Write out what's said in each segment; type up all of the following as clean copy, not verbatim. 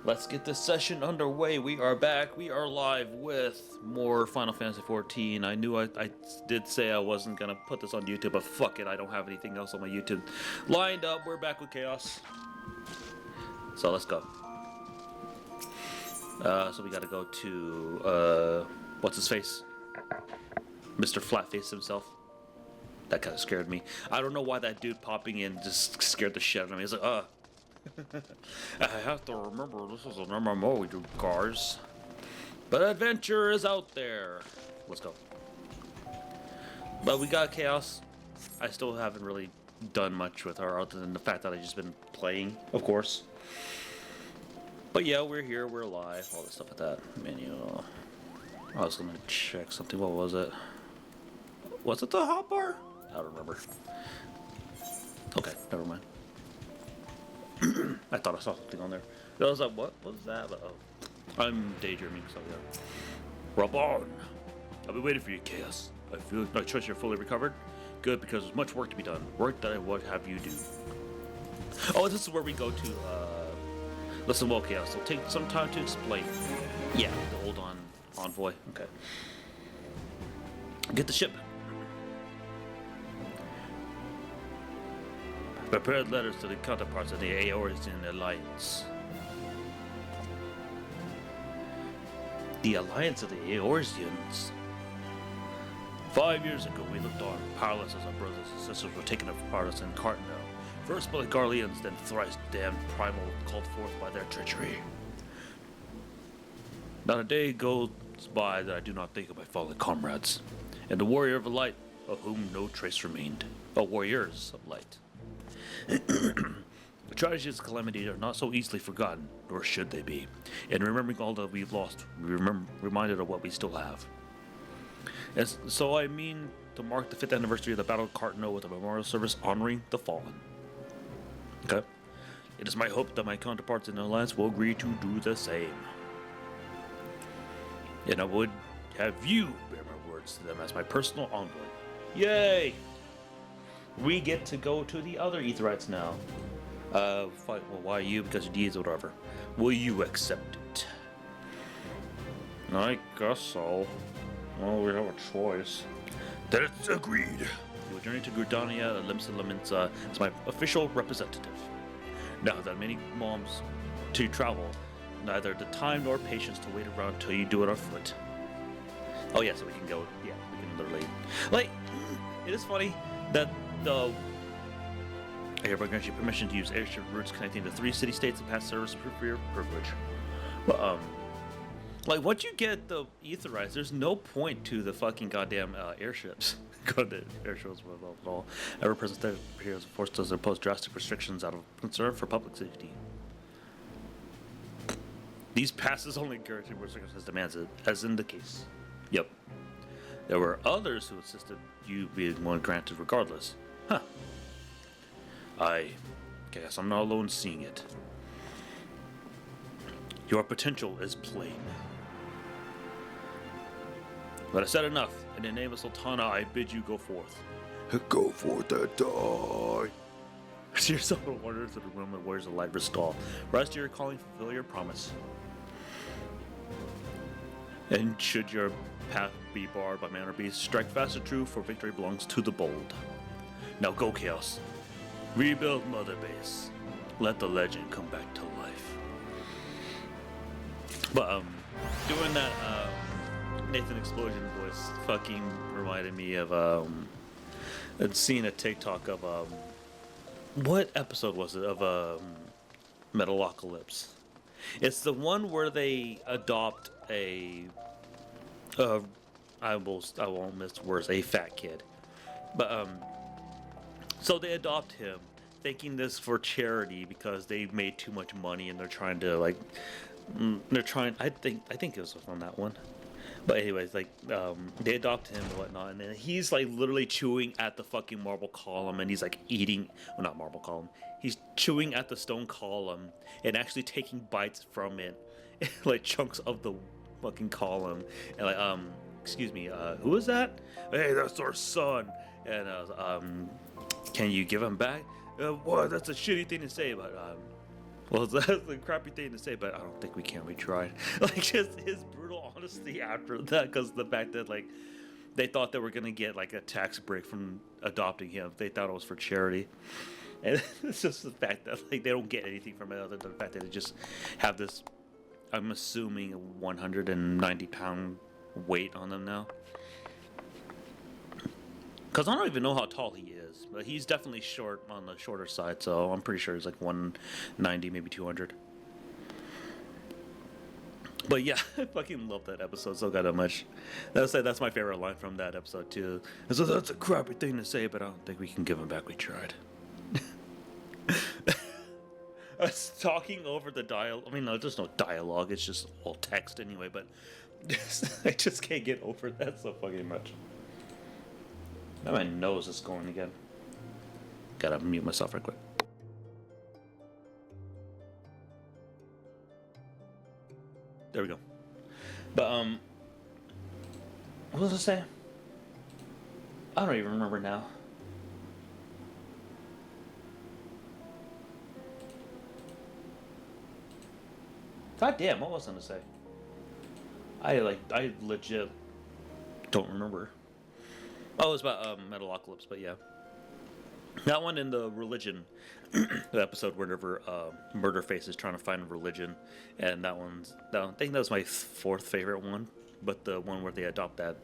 Let's get this session underway. We are back. We are live with more Final Fantasy XIV. I knew I did say I wasn't going to put this on YouTube, but fuck it. I don't have anything else on my YouTube lined up. We're back with Chaos. So let's go. So we got to go to, what's his face? Mr. Flatface himself. That kind of scared me. I don't know why that dude popping in just scared the shit out of me. He's like, I have to remember this is an MMO we do, cars. But adventure is out there. Let's go. But we got Chaos. I still haven't really done much with her other than the fact that I've just been playing, of course. But yeah, we're here, we're live, all this stuff like that. Menu. I was gonna check something. What was it? Was it the hotbar? I don't remember. Okay, never mind. I thought I saw something on there. I was like, what was that? But, oh, I'm daydreaming, so yeah. Rub on! I've been waiting for you, Chaos. I trust you're fully recovered. Good, because there's much work to be done. Work that I would have you do. Oh, this is where we go to, listen well, Chaos. It'll take some time to explain. Yeah, the old envoy. Okay. Get the ship. Prepared letters to the counterparts of the Eorzean Alliance. The Alliance of the Eorzeans? 5 years ago, we looked on, powerless as our brothers and sisters were taken apart us in Cartnell. First by the Garleans, then thrice damned primal called forth by their treachery. Not a day goes by that I do not think of my fallen comrades, and the warrior of the light, of whom no trace remained. Warriors of light. The tragedies and calamities are not so easily forgotten, nor should they be. In remembering all that we've lost, we reminded of what we still have. And so I mean to mark the 5th anniversary of the Battle of Cartno with a memorial service honoring the fallen. Okay. It is my hope that my counterparts in the Alliance will agree to do the same. And I would have you bear my words to them as my personal envoy. Yay! We get to go to the other Aetherites now. Well, why you? Because your deeds or whatever. Will you accept it? I guess so. Well, we have a choice. Then it's agreed. You will journey to Gridania Limsa as my official representative. Now there are many moms to travel, neither the time nor patience to wait around till you do it on foot. Oh yeah, so we can go, yeah, we can literally, like, it is funny that the airport grants you permission to use airship routes connecting the 3 city-states and pass service for your privilege. But, like, once you get the Aetherites, there's no point to the fucking goddamn airships. Goddamn airships at all. A representative appears forced to impose drastic restrictions out of concern for public safety. These passes only guarantee where circumstances demands it, as in the case. Yep. There were others who insisted you being one granted regardless. Huh. I guess I'm not alone seeing it. Your potential is plain. But I said enough. In the name of Sultana, I bid you go forth. Go forth and die. See yourself in order to the room that wears a light restall. Rise to your calling, fulfill your promise. And should your path be barred by man or beast, strike fast and true, for victory belongs to the bold. Now go, Chaos. Rebuild Mother Base. Let the legend come back to life. But, doing that, Nathan Explosion voice fucking reminded me of, I'd seen a TikTok of, what episode was it, of, Metalocalypse. It's the one where they adopt a, I won't miss words, a fat kid. But, so they adopt him, thinking this for charity because they made too much money and they're trying to, like, I think it was on that one. But anyways, like, they adopt him and whatnot, and then he's, like, literally chewing at the fucking marble column, and he's, like, eating, well, not marble column, he's chewing at the stone column, and actually taking bites from it, like, chunks of the fucking column, and, like, excuse me, who is that? Hey, that's our son, and, can you give him back? What, that's a shitty thing to say, but, Well, that's a crappy thing to say, but I don't think we can. We tried. Like, just his brutal honesty after that, because the fact that, like, they thought they were going to get, like, a tax break from adopting him. They thought it was for charity. And it's just the fact that, like, they don't get anything from it other than the fact that they just have this, I'm assuming, 190-pound weight on them now. Because I don't even know how tall he is, but he's definitely short on the shorter side, so I'm pretty sure he's like 190, maybe 200. But yeah, I fucking love that episode so goddamn much. That's my favorite line from that episode too. And so that's a crappy thing to say, but I don't think we can give him back. We tried. I was talking over the dialogue. I mean, no, there's no dialogue. It's just all text anyway, but I just can't get over that so fucking much. Now my nose is going again. Gotta mute myself right quick. There we go. But, what was I saying? I don't even remember now. God damn, what was I gonna say? I legit don't remember. Oh, it was about Metalocalypse, but yeah. That one in the religion, the episode whenever Murderface is trying to find religion, and I think that was my fourth favorite one, but the one where they adopt that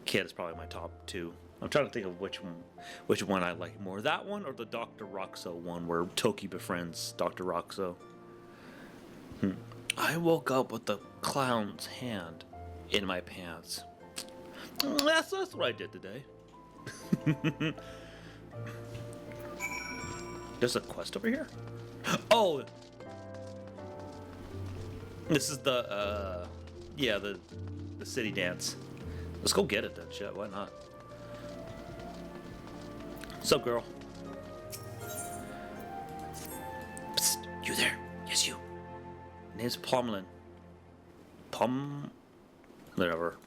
kid is probably my top two. I'm trying to think of which one I like more. That one or the Dr. Roxo one where Toki befriends Dr. Roxo. I woke up with the clown's hand in my pants. That's what I did today. There's a quest over here? Oh! This is the city dance. Let's go get it then, shit, why not? What's up, girl? Psst, you there? Yes, you. Name's Plumlin. Whatever.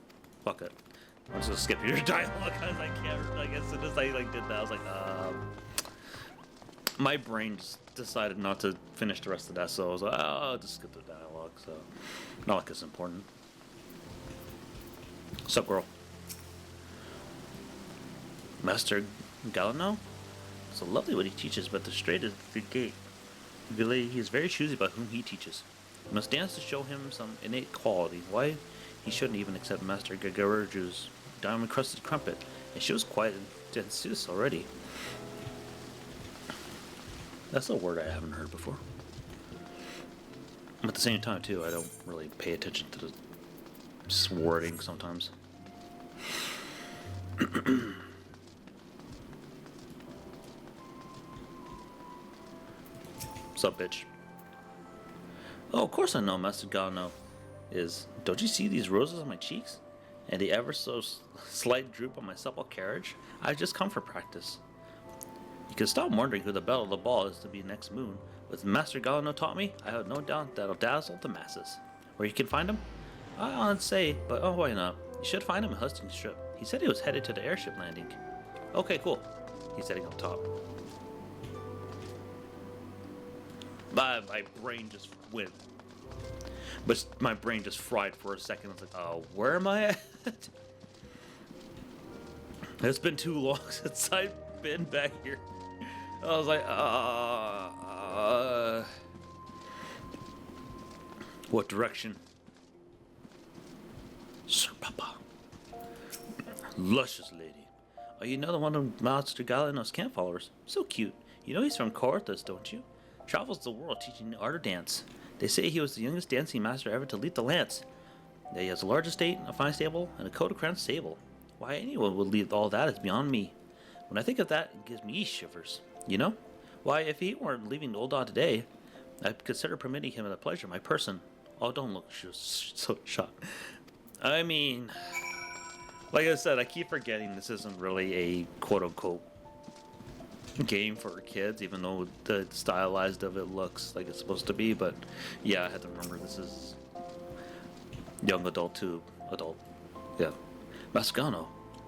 Fuck it. I'm just gonna skip your dialogue because I can't. Like, as soon as I did that, I was like, my brain just decided not to finish the rest of that, so I was like, oh, I'll just skip the dialogue. So, not like it's important. What's up, girl? Master Galeno? So lovely what he teaches, but the straight is the gate. He is very choosy about whom he teaches. You must dance to show him some innate quality. Why? He shouldn't even accept Master Gagaruju's diamond-crusted crumpet, and she was quite dense already. That's a word I haven't heard before. At the same time, too, I don't really pay attention to the wording sometimes. What's up, bitch? Oh, of course I know Master Galeno is. Don't you see these roses on my cheeks? And the ever so slight droop on my supple carriage? I've just come for practice. You can stop wondering who the belle of the ball is to be next moon. With Master Galeno taught me, I have no doubt that'll dazzle the masses. Where you can find him? I don't say, but oh, why not? You should find him in Huston's Strip. He said he was headed to the airship landing. Okay, cool. He's heading up top. My brain just went. But my brain just fried for a second. I was like, oh, where am I at? It's been too long since I've been back here. I was like, what direction? Sir Papa. Luscious lady. Oh, you know the one of Master Galeno's camp followers? So cute. You know he's from Corinthus, don't you? Travels the world teaching the art of dance. They say he was the youngest dancing master ever to lead the lance. That he has a large estate, a fine stable, and a coat of crown sable. Why anyone would leave all that is beyond me. When I think of that, it gives me shivers. You know? Why, if he weren't leaving the old dog today, I'd consider permitting him the pleasure of my person. Oh, don't look so shocked. I mean, like I said, I keep forgetting this isn't really a quote-unquote game for kids, even though the stylized of it looks like it's supposed to be. But yeah, I had to remember this is young adult to adult. Yeah. Master Galeno,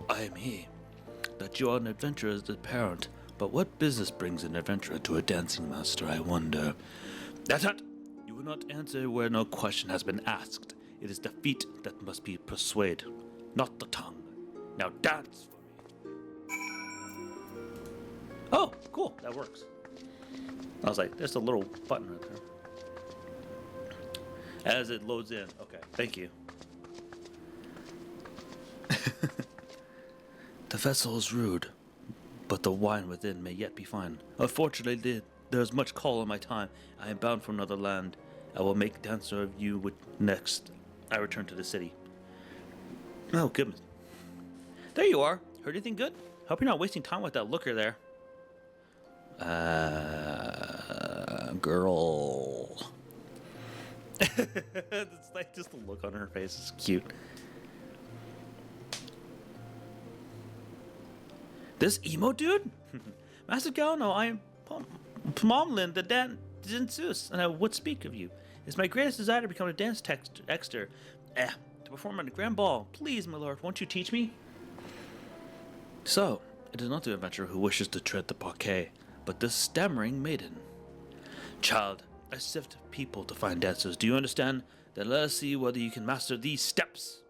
I am he. That you are an adventurer is apparent, but what business brings an adventurer to a dancing master, I wonder? That's it! You will not answer where no question has been asked. It is the feet that must be persuaded, not the tongue. Now dance for me. Oh, cool, that works. I was like, there's a little button right there. As it loads in. Okay, thank you. The vessel is rude, but the wine within may yet be fine. Unfortunately, there is much call on my time. I am bound for another land. I will make dancer of you with next I return to the city. Oh, goodness. There you are. Heard anything good? Hope you're not wasting time with that looker there. Girl. It's like just the look on her face is cute. This emo dude? Master Galno, I am Pomlin, the Danzus, and I would speak of you. It's my greatest desire to become a dance texter. To perform on a grand ball. Please, my lord, won't you teach me? So, it is not the adventurer who wishes to tread the parquet, but the stammering maiden. Child, I sift people to find dancers. Do you understand? Then let us see whether you can master these steps.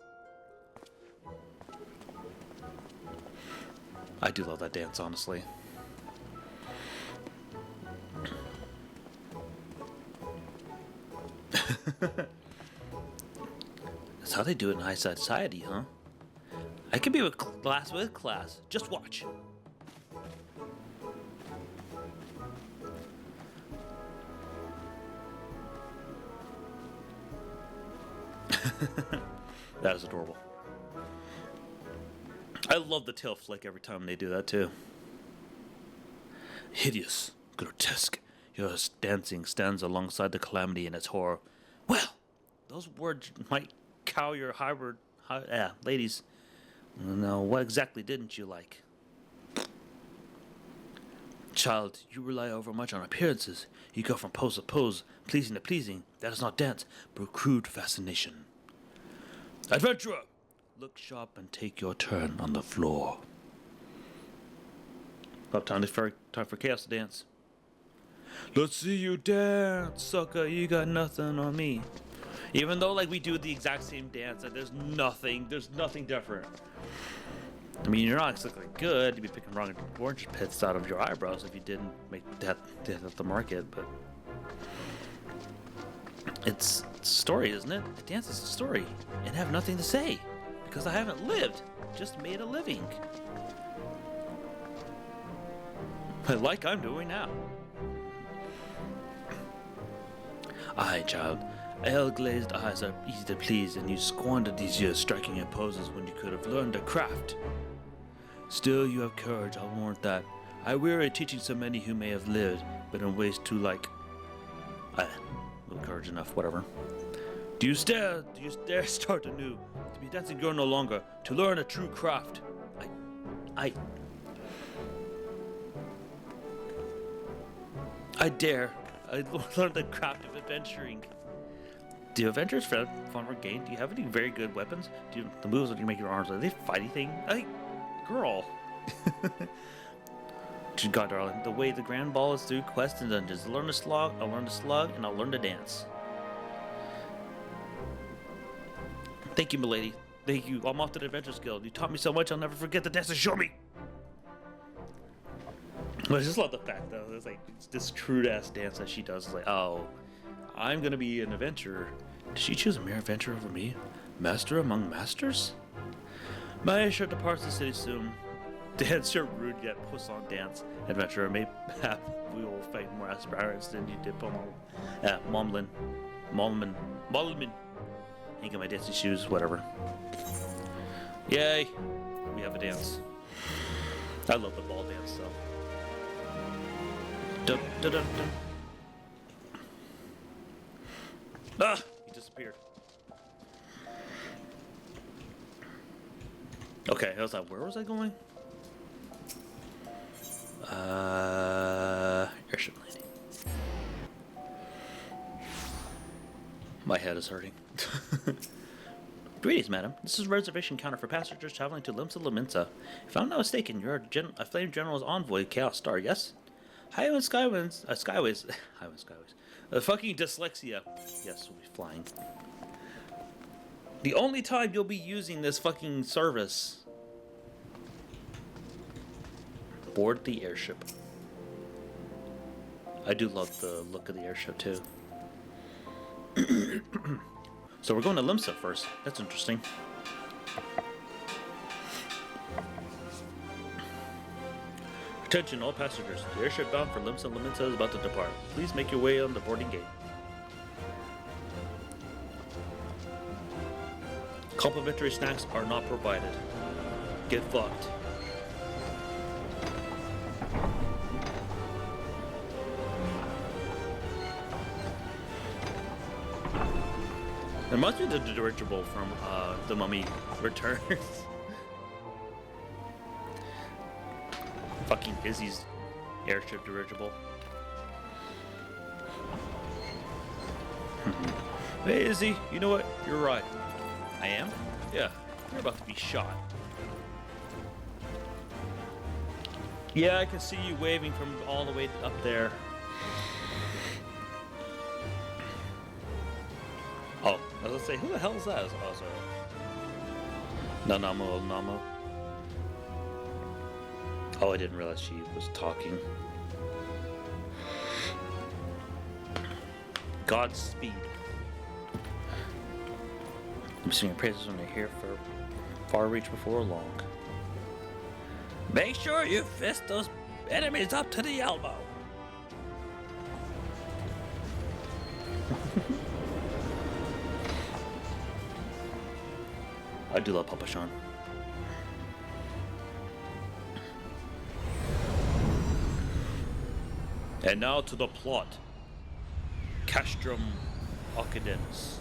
I do love that dance, honestly. That's how they do it in high society, huh? I could be with class. Just watch. That is adorable. I love the tail flick every time they do that too. Hideous, grotesque, your dancing stands alongside the calamity and its horror. Well, those words might cow your hybrid, ladies. Now, what exactly didn't you like? Child, you rely overmuch on appearances. You go from pose to pose, pleasing to pleasing. That is not dance, but crude fascination. Adventurer! Look sharp and take your turn on the floor. Time for Chaos to dance. Let's see you dance, sucker. You got nothing on me. Even though, like, we do the exact same dance, like, there's nothing different. I mean, you're not exactly good to be picking wrong orange pits out of your eyebrows if you didn't make that at the market, but it's a story, isn't it? A dance is a story, and I have nothing to say because I haven't lived, just made a living, like I'm doing now. Aye, child. Ale-glazed eyes are easy to please, and you squandered these years striking your poses when you could have learned a craft. Still, you have courage, I'll warrant that. I weary teaching so many who may have lived, but in ways too like... no courage enough, whatever. Do you dare start anew? To be a dancing girl no longer, to learn a true craft. I dare. I learned the craft of adventuring. Do adventurers fun or gain? Do you have any very good weapons? Do you, the moves that you make your arms, are they fighty thing? Girl. God, darling, the way the grand ball is through quests and dungeons. Learn to slug, I'll learn to slug, and I'll learn to dance. Thank you, milady. Thank you. I'm off to the Adventures Guild. You taught me so much, I'll never forget the dance to show me. I just love the fact, though. It's like it's this crude-ass dance that she does. It's like, oh, I'm gonna be an adventurer. Did she choose a mere adventurer over me? Master among masters? My Aisha departs the city soon. Dancer rude yet puss on dance. Adventurer may have we will fight more aspirants than you did Momlin. Ain't got my dancing shoes, whatever. Yay! We have a dance. I love the ball dance though. Dun, dun, dun, dun. Ah! He disappeared. Okay, I was like, where was I going? Airship landing. My head is hurting. Greetings, madam. This is a reservation counter for passengers traveling to Limsa Laminsa. If I'm not mistaken, you're a Flame General's envoy, Chaos Star, yes? Highway Skyways. Skyways. Highway Skyways. Fucking dyslexia. Yes, we'll be flying. The only time you'll be using this fucking service. Board the airship. I do love the look of the airship too. So we're going to Limsa first. That's interesting. Attention all passengers. The airship bound for Limsa Limitsa is about to depart. Please make your way on the boarding gate. Complimentary snacks are not provided. Get fucked. It must be the dirigible from The Mummy Returns. Fucking Izzy's airship dirigible. Hey Izzy, you know what? You're right. I am? Yeah, you're about to be shot. Yeah, I can see you waving from all the way up there. Oh, I was gonna say, who the hell is that? Oh, sorry. Namo. Oh, I didn't realize she was talking. Godspeed. I'm singing praises when they're here for far reach before long. Make sure you fist those enemies up to the elbow. I do love Papa Sean. And now to the plot. Castrum Occidens.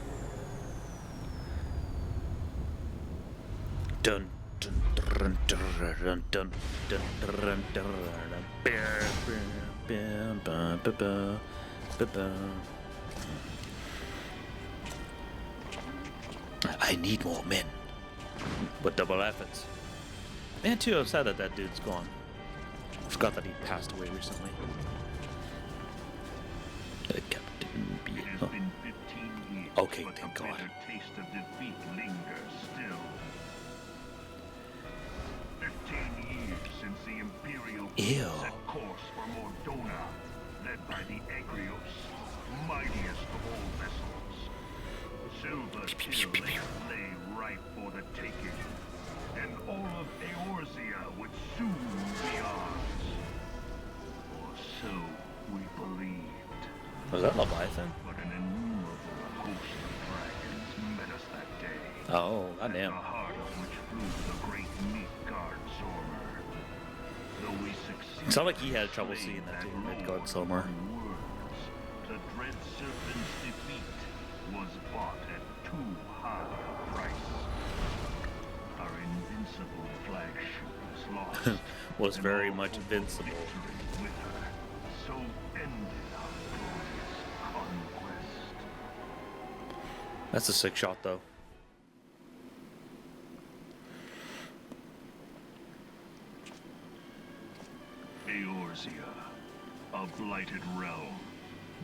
Dun dun dun dun dun dun dun dun dun. I need more men. With double efforts. And too, I'm sad that that dude's gone. I forgot that he passed away recently. Captain B. It has been 15 years, Okay, but thank the God. bitter taste of defeat lingers still. 15 years since the Imperial Ew. set course for Mordona, led by the Agrios, mightiest of all vessels. Silver still lay ripe for the taking, and all of Eorzea would soon be ours. Or so we believed. Was that Leviathan? But an innumerable host of dragons met us that day. Oh, At the goddamn. heart of which flew the great Midgard Zormer. Though we succeeded, It sounded like he had trouble seeing that too, Midgard Zormer. words, the dread serpent's defeat was bought at too high a price. Our invincible flagship was lost. Was and very all much hope of invincible. victory with her. So ended our glorious conquest. That's a sick shot though. Eorzea, a blighted realm,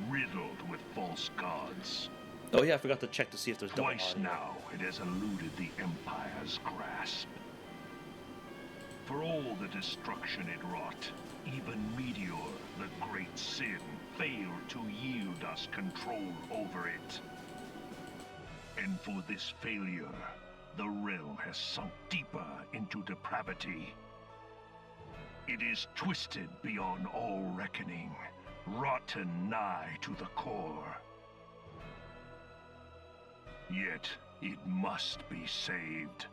riddled with false gods. Oh yeah, I forgot to check to see if there's double Twice audio. now it has eluded the Empire's grasp. For all the destruction it wrought, even Meteor, the great sin, failed to yield us control over it. And for this failure, the realm has sunk deeper into depravity. It is twisted beyond all reckoning, rotten nigh to the core. Yet, it must be saved.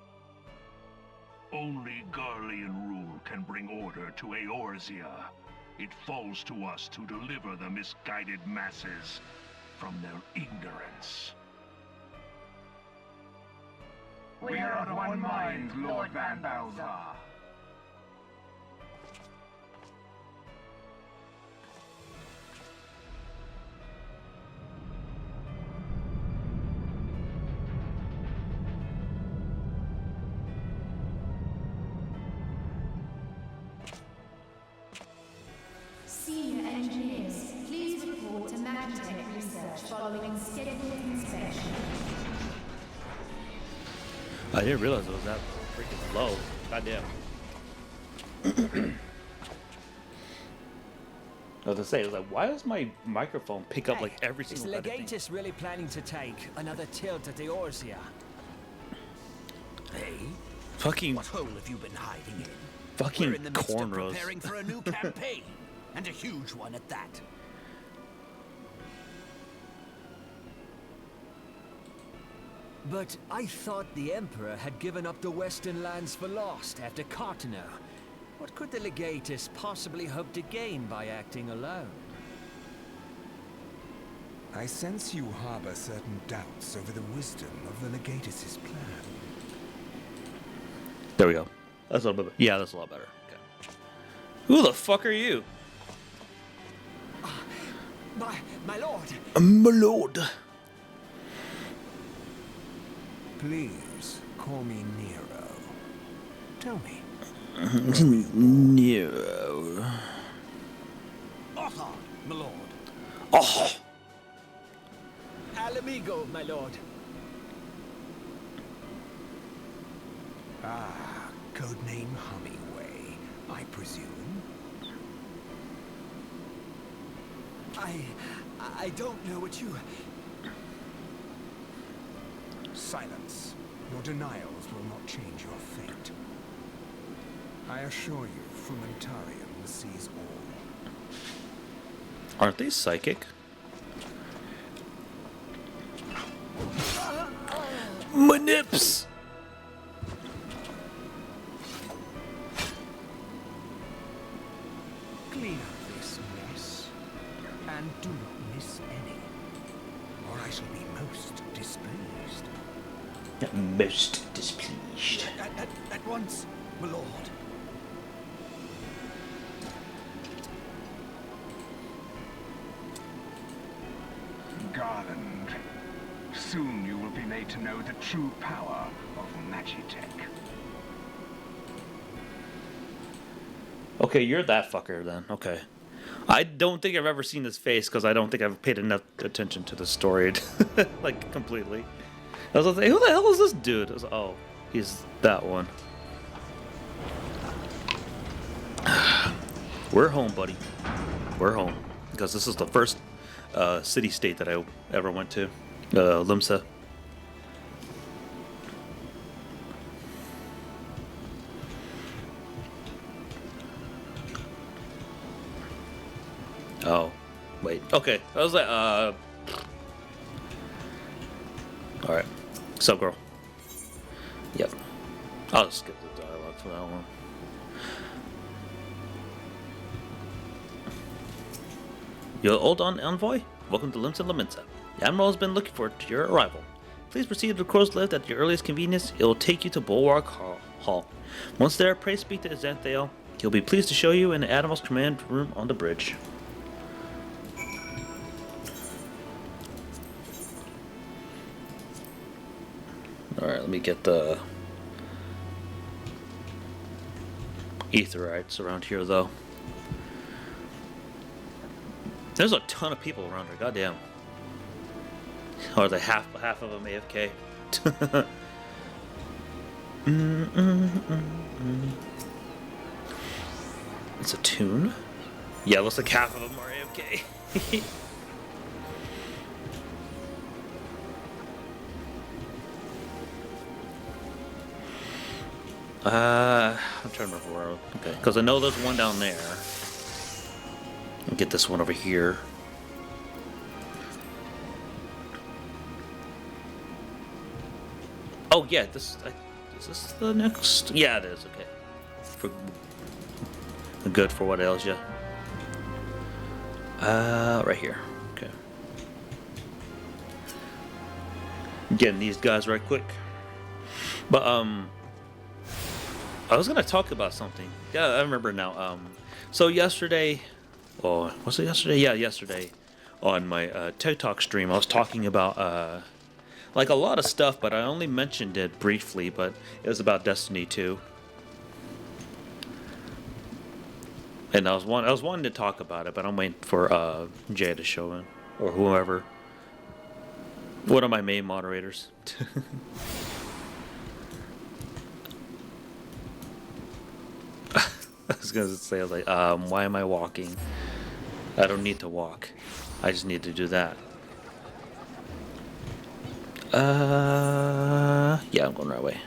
Only Garlean rule can bring order to Eorzea. It falls to us to deliver the misguided masses from their ignorance. We are of one mind, Lord Van Balzar. Senior engineers, please report to Magitech research following scheduled inspection. I didn't realize it was that freaking low. Goddamn. I was gonna say, I was like, why does my microphone pick up like every Is single goddamn thing? Legatus really planning to take another tilt at the oars here? Hey, Fucking what hole have you been hiding in? fucking We're in the midst of cornrows. preparing for a new campaign, and a huge one at that. But I thought the Emperor had given up the Western lands for lost after Cartener. What could the Legatus possibly hope to gain by acting alone? I sense you harbor certain doubts over the wisdom of the Legatus' plan. There we go. That's a little bit. Yeah, that's a lot better. Okay. Who the fuck are you? My lord! My lord. Please, call me Nero. Tell me, Nero. Otto, my lord. Oh. Alamigo, my lord. codename Hummingway, I presume? I don't know what you... Silence. Your denials will not change your fate. I assure you, Frumentarium sees all. Aren't they psychic? My nips! Clean up this mess, and do not miss any, or I shall be most displeased. Most displeased. At once, my lord. Garland, soon you will be made to know the true power of Magitech. Okay, you're that fucker then. Okay. I don't think I've ever seen his face because I don't think I've paid enough attention to the story, like, completely. I was like, who the hell is this dude? I was like, oh, he's that one. We're home, buddy. We're home. Because this is the first city-state that I ever went to. Limsa. Oh, wait. Okay. I was like, Alright. Sub girl. Yep. I'll just skip the dialogue for that one. You're old envoy? Welcome to Limsa Laminsa. The Admiral has been looking forward to your arrival. Please proceed to the crow's lift at your earliest convenience. It will take you to Bulwark Hall. Once there, pray speak to Xanthale. He'll be pleased to show you in the Admiral's command room on the bridge. Alright, let me get the Aetherites around here, though. There's a ton of people around here, goddamn. Or are they half of them AFK? It's a tune? Yeah, looks like half of them are AFK. I'm trying to remember where. Okay, because I know there's one down there. I'll get this one over here. Oh yeah, this is this the next? Yeah, it is. Okay, good for what ails you. Right here. Okay, getting these guys right quick. But I was gonna talk about something. Yeah, I remember now. So yesterday, oh, was it yesterday? Yeah, yesterday, on my TikTok stream, I was talking about like a lot of stuff, but I only mentioned it briefly. But it was about Destiny 2. And I was wanting to talk about it, but I'm waiting for Jay to show in, or whoever. One of my main moderators. I was gonna say, I was like, why am I walking? I don't need to walk. I just need to do that. Yeah, I'm going the right way.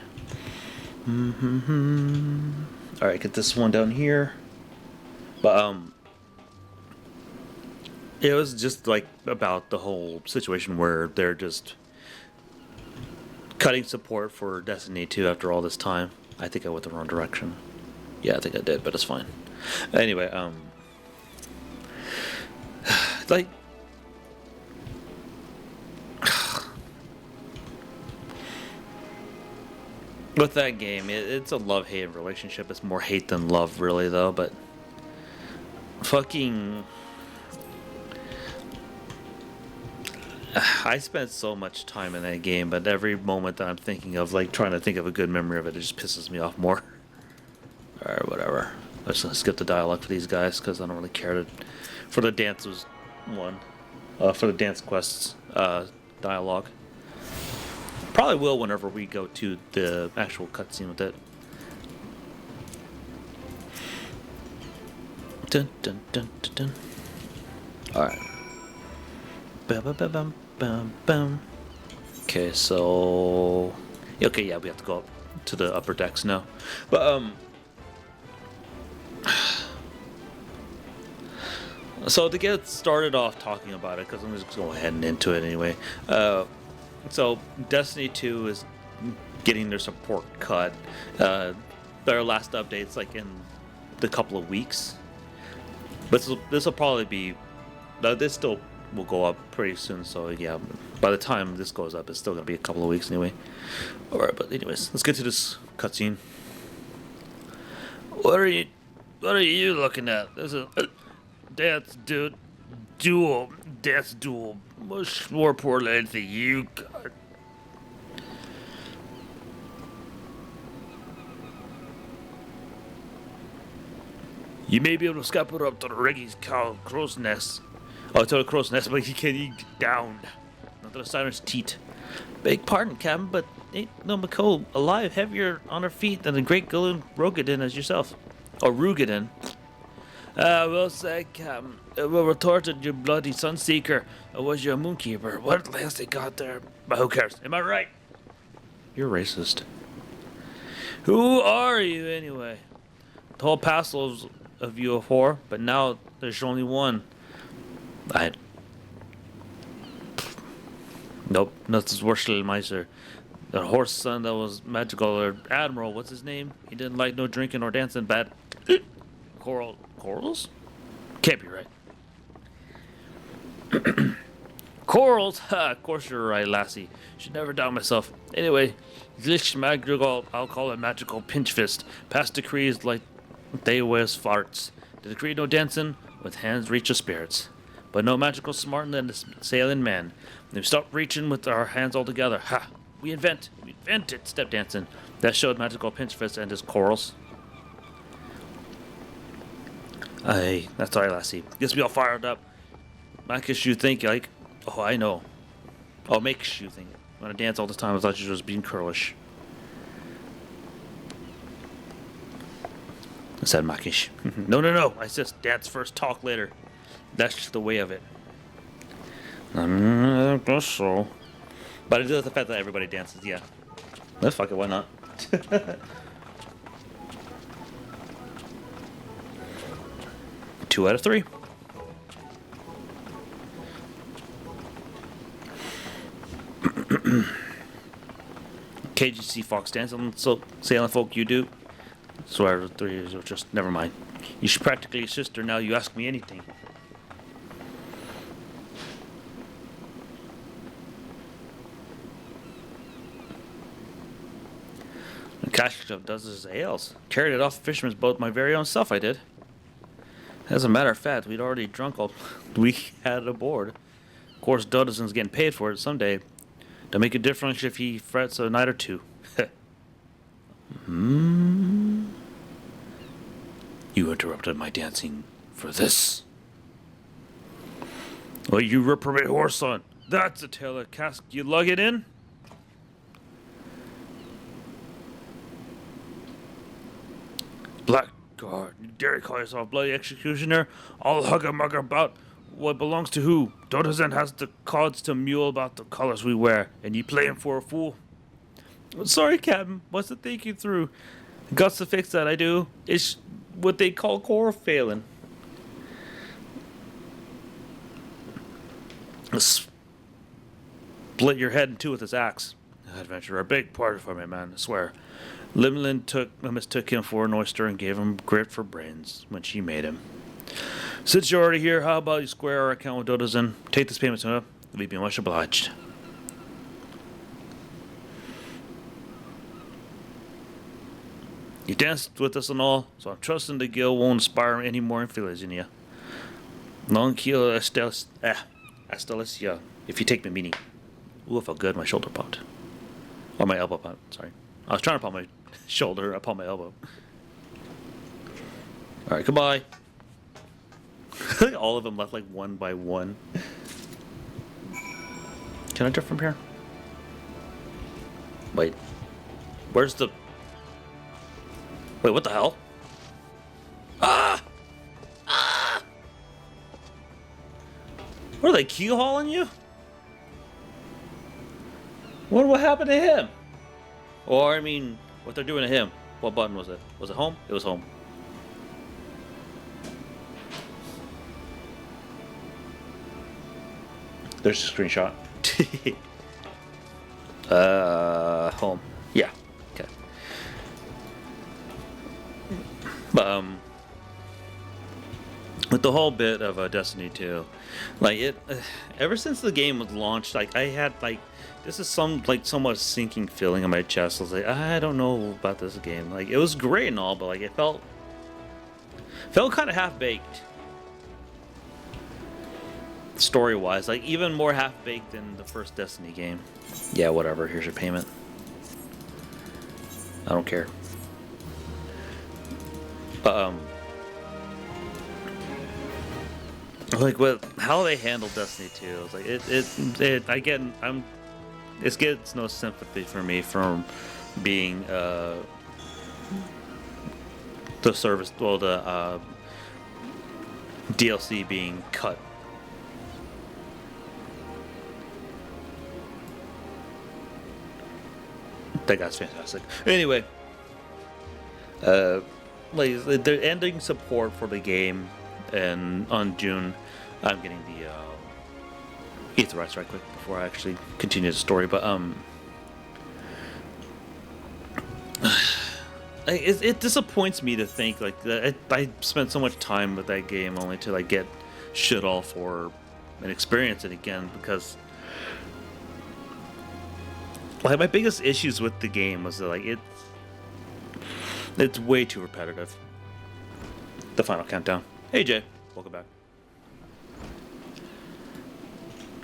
Alright, get this one down here. But, it was just like about the whole situation where they're just cutting support for Destiny 2 after all this time. I think I went the wrong direction. Yeah, I think I did, but it's fine. Anyway, like, with that game, it's a love-hate relationship. It's more hate than love, really, though, but fucking... I spent so much time in that game, but every moment that I'm thinking of, like, trying to think of a good memory of it, it just pisses me off more. Alright, whatever. Let's skip the dialogue for these guys, because I don't really care for the dance was one. For the dance quests dialogue. Probably will whenever we go to the actual cutscene with it. Dun dun dun dun dun. Alright. Bum bum bum. Okay, so... Okay, yeah, we have to go up to the upper decks now. But, so to get started off talking about it, because I'm just going ahead and into it anyway. So Destiny 2 is getting their support cut. Their last update's like in the couple of weeks. But this will probably be... this still will go up pretty soon, so yeah, by the time this goes up, it's still going to be a couple of weeks anyway. Alright, but anyways, let's get to this cutscene. What are you looking at? There's a dance duel. Much more poor length than you got. You may be able to scupper up to the Reggie's crow's nest. Oh, to the crow's nest, but you can't eat down. Not to the siren's teat. Beg pardon, Captain, but ain't no McCall alive heavier on her feet than the great Gulun Rogadin as yourself. Or Rugadin. Well said, Captain. Well retorted, you bloody Sunseeker. Or was you a moonkeeper? What at last they got there? But who cares? Am I right? You're racist. Who are you, anyway? The whole passel of you are four, but now there's only one. Nope, nothing's worse than Meiser. The horse son that was magical, or Admiral, what's his name? He didn't like no drinking or dancing, bad. Corals? Can't be right. Corals? Ha, of course you're right, lassie. Should never doubt myself. Anyway, this magical, I'll call it magical pinch fist. Past decrees like they wears farts. The decree no dancing, with hands reach of spirits. But no magical smarter than the sailing man. We stop reaching with our hands all together. Ha! We invented step dancing. That showed magical pinch fist and his corals. Aye, that's all right, lassie. Gets me all fired up. Makes you think like, oh, I know. Oh, makes you think. When I dance all the time, I thought you was being curlish. I said Makish. No. I said dance first, talk later. That's just the way of it. I guess so. But it does the fact that everybody dances, yeah. Let's fuck it, why not? Two out of three. KGC Fox dance on sailing folk you do. Swear 3 years or just never mind. You should practically a sister now you ask me anything. Kashkov does his ales. Carried it off the fisherman's boat my very own self, I did. As a matter of fact, we'd already drunk all we had aboard. Of course, Dodison's getting paid for it someday. Don't make a difference if he frets a night or two. You interrupted my dancing for this. Oh, you reprobate whoreson. That's a tale of cask. You lug it in? Blackguard, you dare call yourself bloody executioner? All hugger-mugger about what belongs to who? Dotazan has the cards to mule about the colors we wear, and you play him for a fool? Sorry, Captain. Wasn't thinking through. Guts to fix that, I do. It's what they call core failing. Split your head in two with this axe. Adventurer, a big part for me, man, I swear. Mistook him for an oyster and gave him grit for brains when she made him. Since you're already here, how about you square our account with Dotazan? Take this payment to him. We'd be much obliged. You danced with us and all, so I'm trusting the guild won't inspire any more feelings in you. Long kill Astelicia, if you take me meaning. Ooh, it felt good, my shoulder popped. Or my elbow popped, sorry. I was trying to pop my shoulder, I popped my elbow. Alright, goodbye. All of them left like one by one. Can I drift from here? Wait. Where's the... Wait, what the hell? Ah! Ah! What are they keel-hauling you? What happened to him? Or, I mean, what they're doing to him. What button was it? Was it home? It was home. There's a screenshot. Home. Yeah. Okay. But, with the whole bit of Destiny 2, like, it, ever since the game was launched, like, I had, like, this is somewhat sinking feeling in my chest. I was like, I don't know about this game. Like, it was great and all, but, like, it felt kind of half-baked. Story-wise, like, even more half-baked than the first Destiny game. Yeah, whatever, here's your payment. I don't care. Like, with how they handled Destiny 2, it was like, it gets no sympathy for me from being, the service, well, the, DLC being cut. That guy's fantastic. Anyway, like, they're ending support for the game, and on June, I'm getting the Aetherized right quick before I actually continue the story. But it disappoints me to think like that I spent so much time with that game only to like get shit all for and experience it again, because like my biggest issues with the game was that like it's way too repetitive. The final countdown. Hey Jay, welcome back.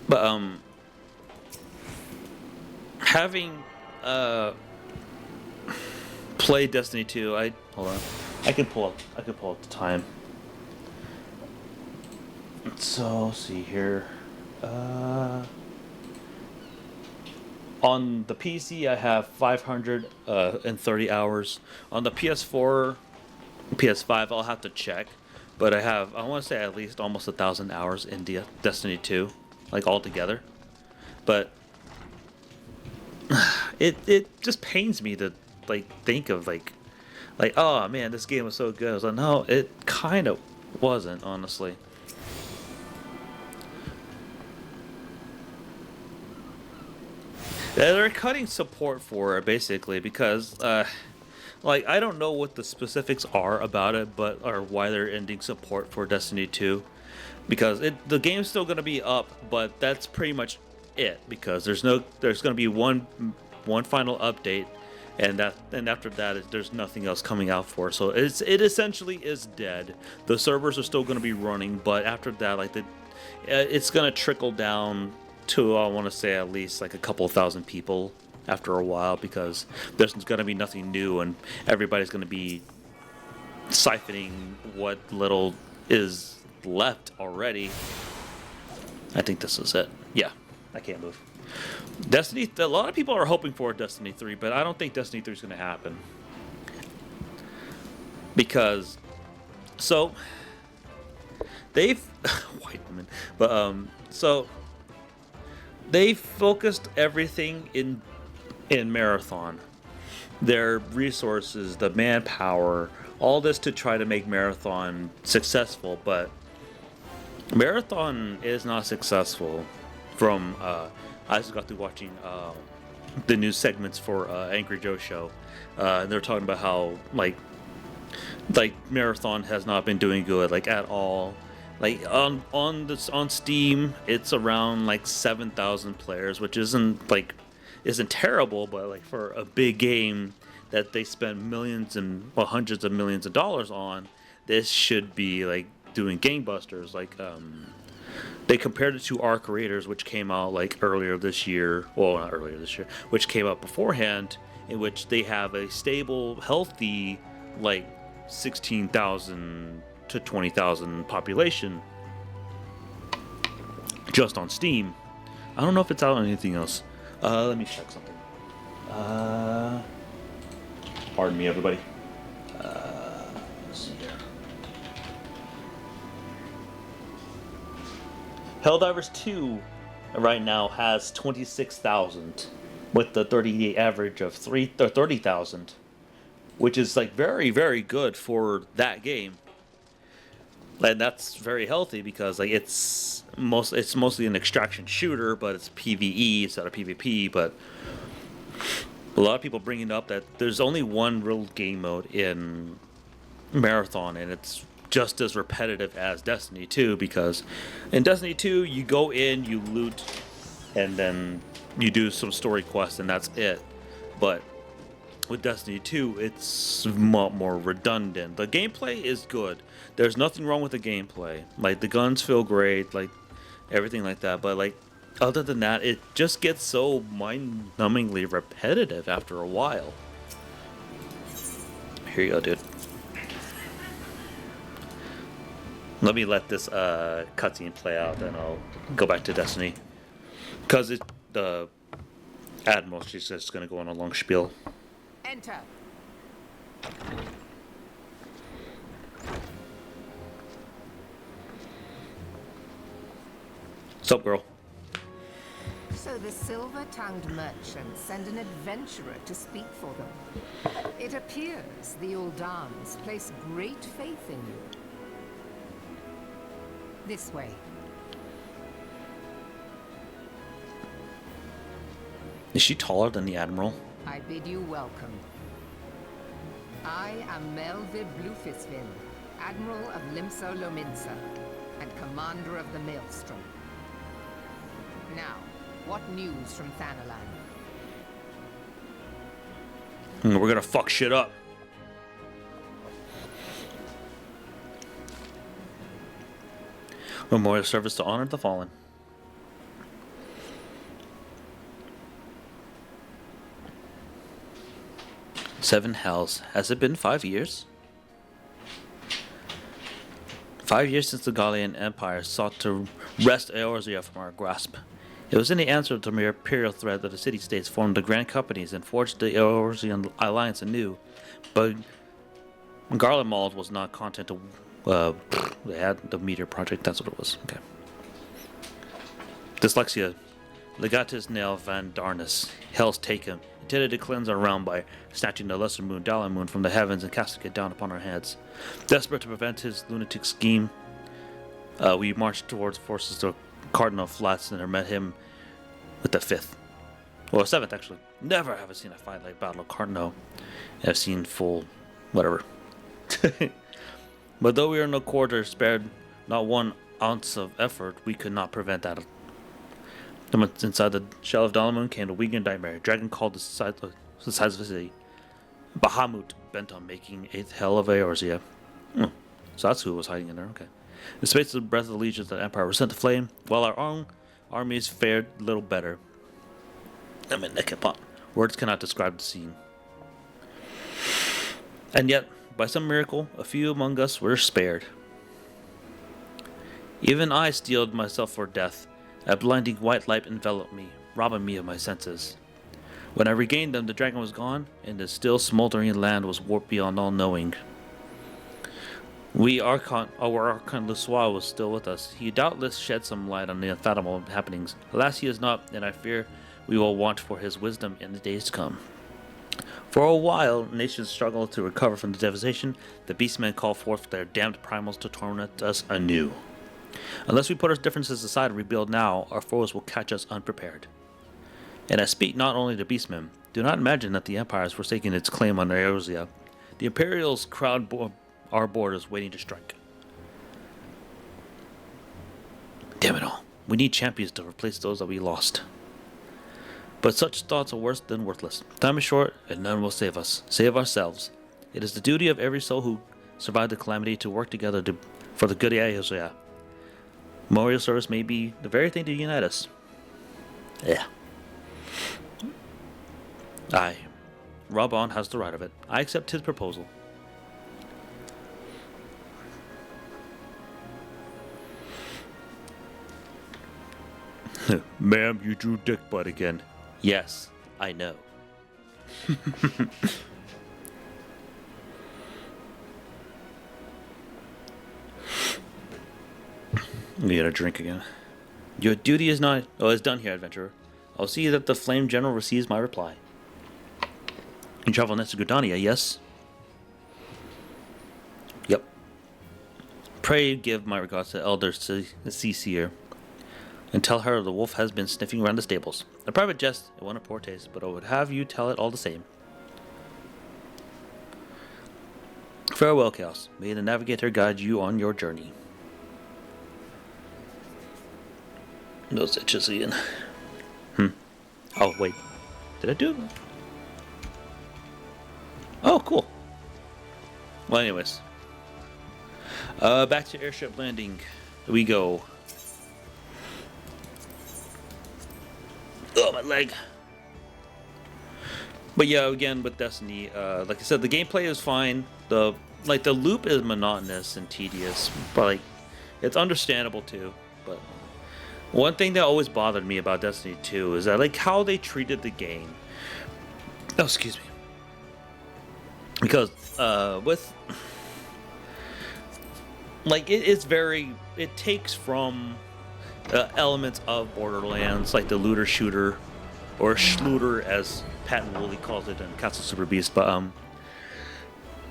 But having played Destiny 2, hold on. I can pull up the time. So let's see here. On the PC, I have 530 hours. On the PS4, PS5, I'll have to check, but I want to say at least almost 1,000 hours in Destiny 2, like all together. But it just pains me to like think of like oh man, this game was so good. I was like, no, it kind of wasn't, honestly. They're cutting support for it basically because like I don't know what the specifics are about it, but or why they're ending support for Destiny 2, because the game's still going to be up, but that's pretty much it, because there's going to be one final update, and after that there's nothing else coming out for it. So it essentially is dead. The servers are still going to be running, but after that, like it's going to trickle down to, I want to say, at least like a couple thousand people after a while, because there's going to be nothing new and everybody's going to be siphoning what little is left already. I think this is it. Yeah, I can't move. Destiny, a lot of people are hoping for Destiny 3, but I don't think Destiny 3 is going to happen. Because, so, they've, white woman, but, so, they focused everything in Marathon. Their resources, the manpower, all this to try to make Marathon successful, but Marathon is not successful from, I just got through watching the news segments for Angry Joe show. And they're talking about how like Marathon has not been doing good like at all. Like on Steam, it's around like 7,000 players, which isn't terrible, but like for a big game that they spent millions and hundreds of millions of dollars on, this should be like doing gangbusters. Like they compared it to Arc Raiders, which came out like earlier this year. Well, not earlier this year, which came out beforehand, in which they have a stable, healthy, like 16,000 to 20,000 population just on Steam. I don't know if it's out on anything else. Let me check something. Pardon me, everybody. Let's see here. Helldivers 2 right now has 26,000 with the 30-day average of 30,000, which is like very, very good for that game. And that's very healthy because like it's mostly an extraction shooter, but it's PvE instead of PvP. But a lot of people bringing up that there's only one real game mode in Marathon, and it's just as repetitive as Destiny 2, because in Destiny 2 you go in, you loot, and then you do some story quests, and that's it. But with Destiny 2, it's more redundant. The gameplay is good. There's nothing wrong with the gameplay. Like, the guns feel great, like, everything like that. But, like, other than that, it just gets so mind-numbingly repetitive after a while. Here you go, dude. Let me let this cutscene play out, then I'll go back to Destiny. Because the Admiral, she's just going to go on a long spiel. Enter. What's up, girl? So the silver-tongued merchants send an adventurer to speak for them. It appears the Uldans place great faith in you. This way. Is she taller than the Admiral? I bid you welcome. I am Melvid Blufisvin, Admiral of Limso Lominsa, and Commander of the Maelstrom. Now, what news from Thanalan? We're gonna fuck shit up. Memorial service to honor the fallen. Seven hells. Has it been 5 years? 5 years since the Gallian Empire sought to wrest Eorzea from our grasp. It was in the answer to the imperial threat that the city-states formed the Grand Companies and forged the Eorzean alliance anew. But Garlemald was not content to... they had the Meteor Project, that's what it was. Okay. Dyslexia. Legatus Nail Van Darnus. Hell's taken. Intended to cleanse our realm by snatching the lesser moon, Dalian Moon, from the heavens and casting it down upon our heads. Desperate to prevent his lunatic scheme, we marched towards forces to Cardinal Flats and met him with the 5th. Well, 7th, actually. Never have I seen a fight like Battle of Cardinal. I've seen full... whatever. But though we were no quarter spared not 1 ounce of effort, we could not prevent that. Inside the shell of Dalamun came the Wigan nightmare. A dragon called the size of the city. Bahamut, bent on making 8th hell of Eorzea. So that's who was hiding in there, okay. In the space of the breath of the legions of the Empire were sent to flame, while our own armies fared little better. I mean, words cannot describe the scene. And yet, by some miracle, a few among us were spared. Even I steeled myself for death. A blinding white light enveloped me, robbing me of my senses. When I regained them, the dragon was gone, and the still smoldering land was warped beyond all knowing. Our Archon Lussois was still with us. He doubtless shed some light on the unfathomable happenings. Alas, he is not, and I fear we will want for his wisdom in the days to come. For a while, nations struggled to recover from the devastation. The beastmen called forth their damned primals to torment us anew. Unless we put our differences aside and rebuild now, our foes will catch us unprepared. And I speak not only to beastmen. Do not imagine that the Empire has forsaken its claim on Eorzea. The Imperials crowd our borders waiting to strike. Damn it all. We need champions to replace those that we lost. But such thoughts are worse than worthless. Time is short, and none will save us. Save ourselves. It is the duty of every soul who survived the calamity to work together for the good of Eorzea. Memorial service may be the very thing to unite us. Yeah. Aye. Rabon has the right of it. I accept his proposal. Ma'am, you drew dick butt again. Yes, I know. We get a drink again. Your duty is not... Oh, it's done here, adventurer. I'll see that the Flame General receives my reply. You travel next to Gridania, yes? Yep. Pray give my regards to Elder Seer. And tell her the wolf has been sniffing around the stables. A private jest, it won a poor taste, but I would have you tell it all the same. Farewell, Chaos. May the Navigator guide you on your journey. No such as Ian. Oh, wait. Did I do it? Oh, cool. Well, anyways. Back to airship landing. We go. Oh, my leg. But yeah, again, with Destiny, like I said, the gameplay is fine. The loop is monotonous and tedious, but like, it's understandable too. But one thing that always bothered me about Destiny 2 is that, like, how they treated the game. Oh, excuse me. Because with like it takes from elements of Borderlands, like the looter shooter, or schluter as Pat and Wooly calls it in Castle Super Beast, but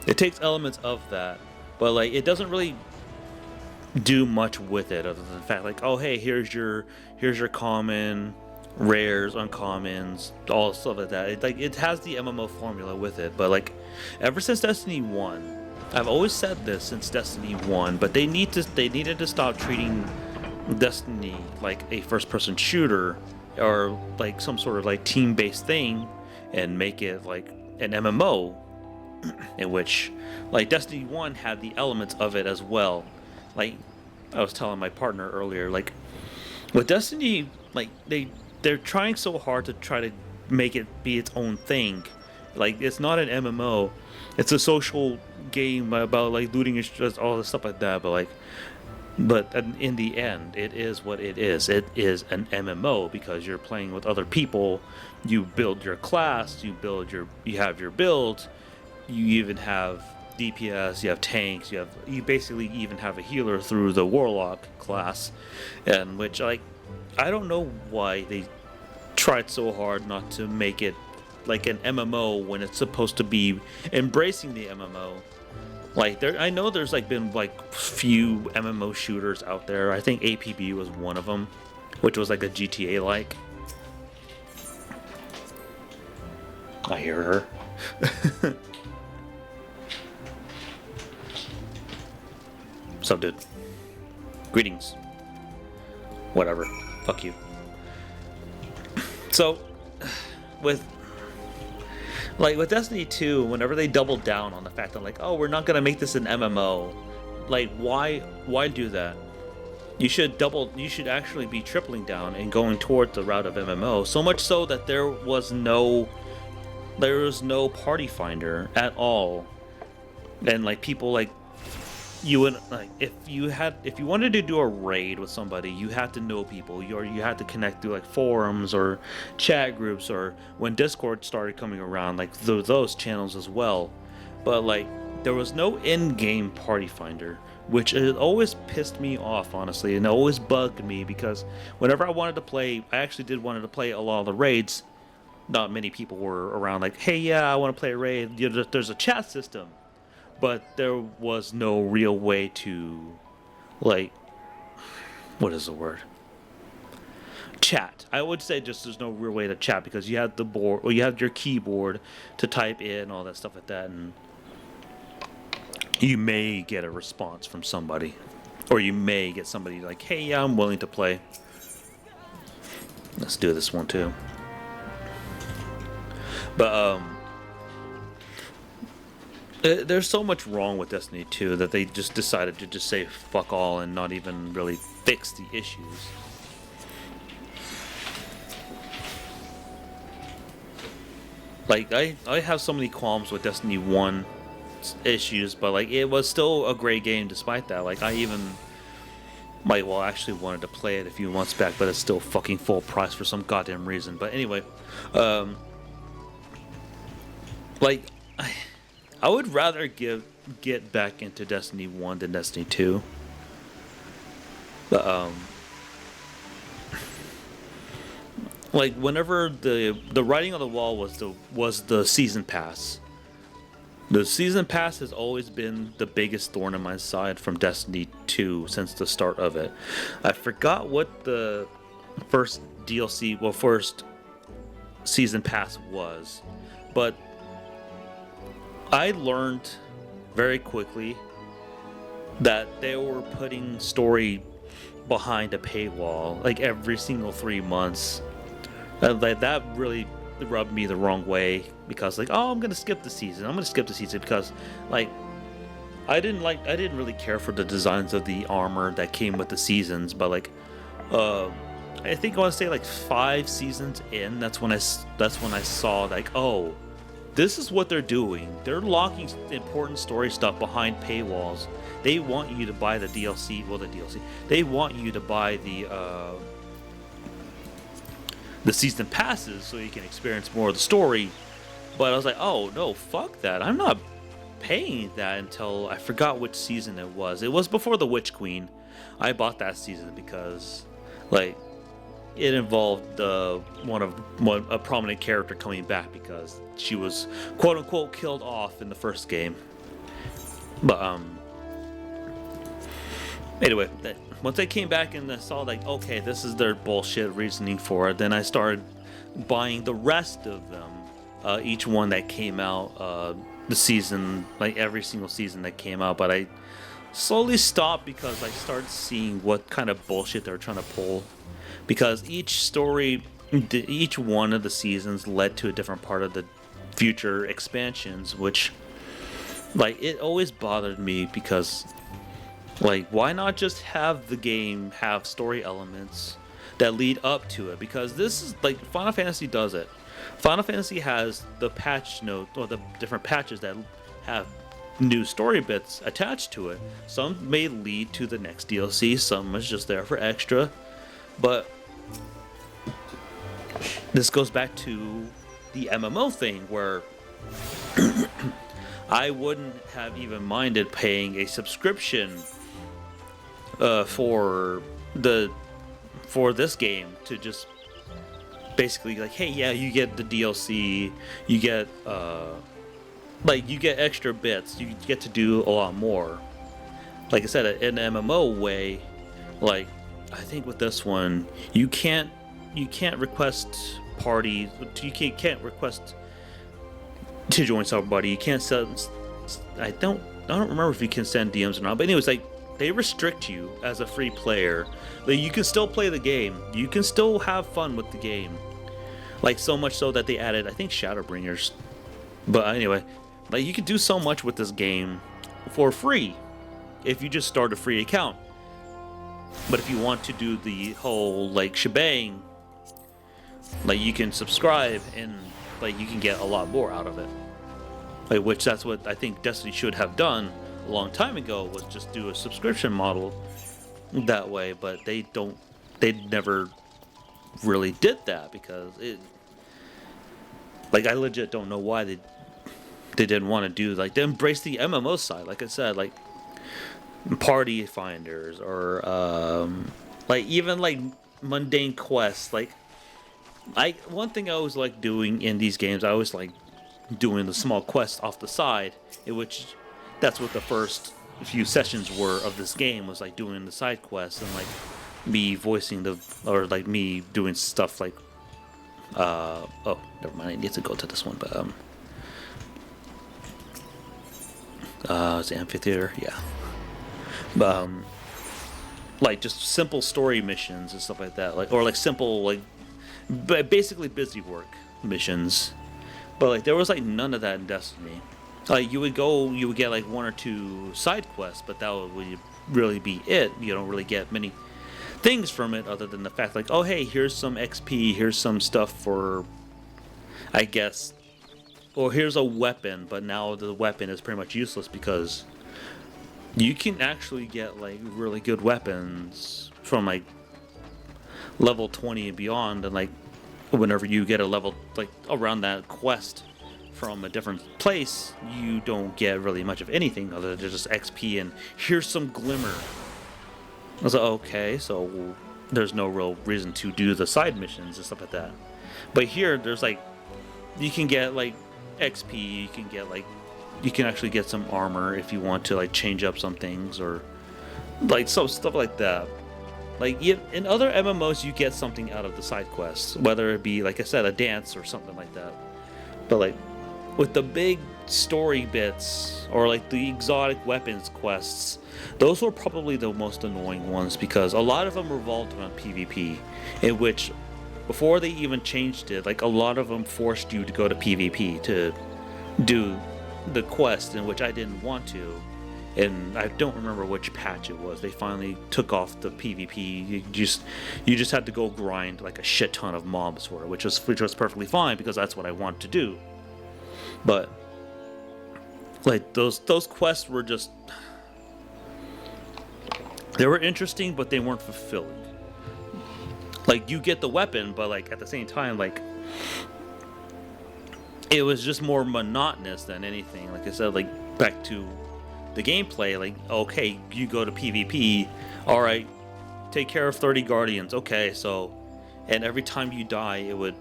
it takes elements of that, but like it doesn't really do much with it other than the fact, like, oh hey, here's your common, rares, uncommons, all stuff like that. It has the MMO formula with it, but like ever since Destiny 1, I've always said this since Destiny 1, but they needed to stop treating Destiny like a first-person shooter or like some sort of like team-based thing and make it like an MMO in which like Destiny 1 had the elements of it as well. Like I was telling my partner earlier, like with Destiny, like they're trying so hard to try to make it be its own thing. Like it's not an MMO, it's a social game about like looting and just all this stuff like that, but in the end, it is what it is. It is an MMO because you're playing with other people. You build your class. You have your build. You even have DPS. You have tanks. You basically even have a healer through the Warlock class, and which I don't know why they tried so hard not to make it like an MMO when it's supposed to be embracing the MMO. Like I know there's like been like few MMO shooters out there. I think APB was one of them, which was like a GTA like. I hear her. What's up, dude? Greetings. Whatever. Fuck you. So, with Destiny 2, whenever they doubled down on the fact that like, oh, we're not gonna make this an MMO, like why do that? You should actually be tripling down and going toward the route of MMO. So much so that there was no party finder at all And like people like you would like if you wanted to do a raid with somebody, you had to know people, or you had to connect through like forums or chat groups, or when Discord started coming around, like those channels as well. But like there was no in-game party finder, which it always pissed me off, honestly, and it always bugged me, because whenever I wanted to play, I actually did wanted to play a lot of the raids. Not many people were around like, hey, yeah, I want to play a raid. You know, there's a chat system, but there was no real way to, like, what is the word? Chat. I would say just there's no real way to chat, because you have the board, or you have your keyboard to type in all that stuff like that, and you may get a response from somebody, or you may get somebody like, hey, yeah, I'm willing to play. Let's do this one too. But there's so much wrong with Destiny 2 that they just decided to just say fuck all and not even really fix the issues. Like I have so many qualms with Destiny 1 issues, but like it was still a great game despite that. Like I even actually wanted to play it a few months back, but it's still fucking full price for some goddamn reason. But anyway, like I would rather get back into Destiny 1 than Destiny 2. But like whenever the writing on the wall was the season pass. The season pass has always been the biggest thorn in my side from Destiny 2 since the start of it. I forgot what the first DLC, first season pass was, but I learned very quickly that they were putting story behind a paywall like every single 3 months. Like that really rubbed me the wrong way, because like, oh, I'm gonna skip the season because like I didn't really care for the designs of the armor that came with the seasons. But like I think I want to say like 5 seasons in, that's when I saw like, oh, this is what they're doing. They're locking important story stuff behind paywalls. They want you to buy the DLC. They want you to buy the season passes so you can experience more of the story. But I was like, oh no, fuck that. I'm not paying that until I forgot which season it was. It was before the Witch Queen. I bought that season because like it involved a prominent character coming back, because she was quote unquote killed off in the first game. But anyway, once I came back and I saw like, okay, this is their bullshit reasoning for it, then I started buying the rest of them, each one that came out, the season, like every single season that came out. But I slowly stopped because I started seeing what kind of bullshit they were trying to pull, because each one of the seasons led to a different part of the future expansions, which like it always bothered me, because like, why not just have the game have story elements that lead up to it? Because this is like Final Fantasy does it. Final Fantasy has the patch note, or the different patches that have new story bits attached to it. Some may lead to the next DLC, some is just there for extra. But this goes back to the MMO thing, where I wouldn't have even minded paying a subscription for this game to just basically like, hey, yeah, you get the DLC, you get you get extra bits, you get to do a lot more. Like I said, in an MMO way, like I think with this one, you can't request parties, you can't request to join somebody. You can't send. I don't remember if you can send DMs or not. But anyways, like they restrict you as a free player. Like you can still play the game. You can still have fun with the game. Like so much so that they added, I think, Shadowbringers. But anyway, like you can do so much with this game for free if you just start a free account. But if you want to do the whole like shebang, like you can subscribe and like you can get a lot more out of it. Like, which that's what I think Destiny should have done a long time ago, was just do a subscription model that way. But they never really did that, because it, like, I legit don't know why they didn't want to do, like, they embrace the MMO side, like I said, like party finders, or like even like mundane quests. Like, one thing I always like doing in these games, I always like doing the small quests off the side, in which that's what the first few sessions were of this game, was like doing the side quests, and like me voicing or like me doing stuff like oh, never mind, I need to go to this one, but it's the amphitheater, yeah. But like just simple story missions and stuff like that, like, or like simple, like, basically busy work missions. But like there was like none of that in Destiny. Like you would get like 1 or 2 side quests, but that would really be it. You don't really get many things from it, other than the fact like, oh hey, here's some XP, here's some stuff for, I guess, or here's a weapon, but now the weapon is pretty much useless, because you can actually get like really good weapons from like level 20 and beyond, and like whenever you get a level like around that quest from a different place, you don't get really much of anything other than just XP and here's some glimmer. I was like, okay, so there's no real reason to do the side missions and stuff like that. But here, there's like, you can get like XP, you can get like, you can actually get some armor if you want to like change up some things, or like some stuff like that. Like in other MMOs, you get something out of the side quests, whether it be, like I said, a dance or something like that. But like with the big story bits, or like the exotic weapons quests, those were probably the most annoying ones, because a lot of them revolved around PvP, in which before they even changed it, like a lot of them forced you to go to PvP to do the quest, in which I didn't want to. And I don't remember which patch it was. They finally took off the PvP. You just had to go grind like a shit ton of mobs for it, which was perfectly fine, because that's what I want to do. But like those quests were just, they were interesting, but they weren't fulfilling. Like you get the weapon, but like at the same time, like it was just more monotonous than anything. Like I said, like back to the gameplay, like, okay, you go to PvP, all right, take care of 30 guardians, okay, so, and every time you die, it would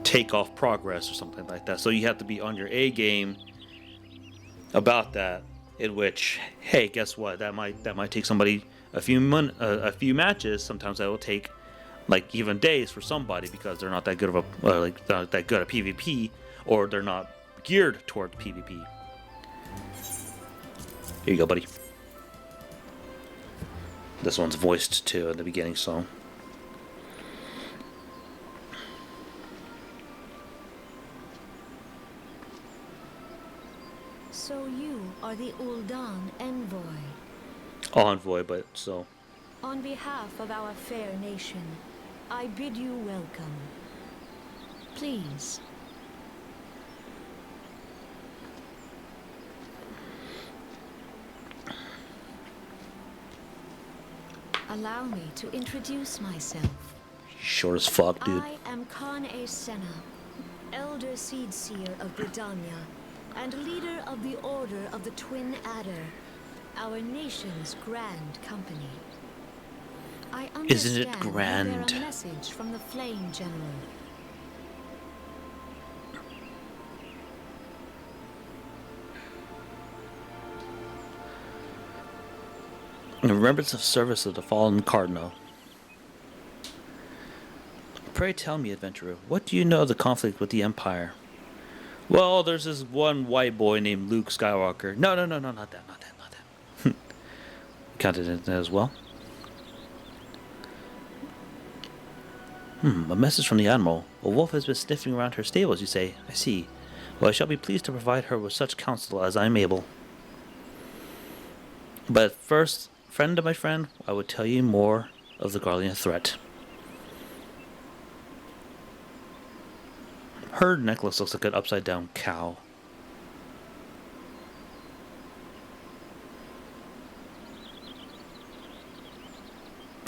take off progress or something like that. So you have to be on your A game about that. In which, hey, guess what? That might take somebody a few matches. Sometimes that will take like even days for somebody, because they're not that good of a like not that good at PvP, or they're not geared toward PvP. Here you go, buddy. This one's voiced too at the beginning, so. So you are the Ul'dan envoy. Envoy, but so. On behalf of our fair nation, I bid you welcome. Please. Allow me to introduce myself. Short as fuck, dude. I am Khan A. Senna, Elder Seed Seer of Britannia, and leader of the Order of the Twin Adder, our nation's grand company. I Isn't it understand grand? you bear a message from the Flame General. In remembrance of service of the fallen cardinal. Pray tell me, adventurer, what do you know of the conflict with the Empire? Well, there's this one white boy named Luke Skywalker. No, not that. Counted in that as well. A message from the Admiral. A wolf has been sniffing around her stables, you say. I see. Well, I shall be pleased to provide her with such counsel as I am able. But first, friend of my friend, I would tell you more of the Garlean threat. Her necklace looks like an upside-down cow.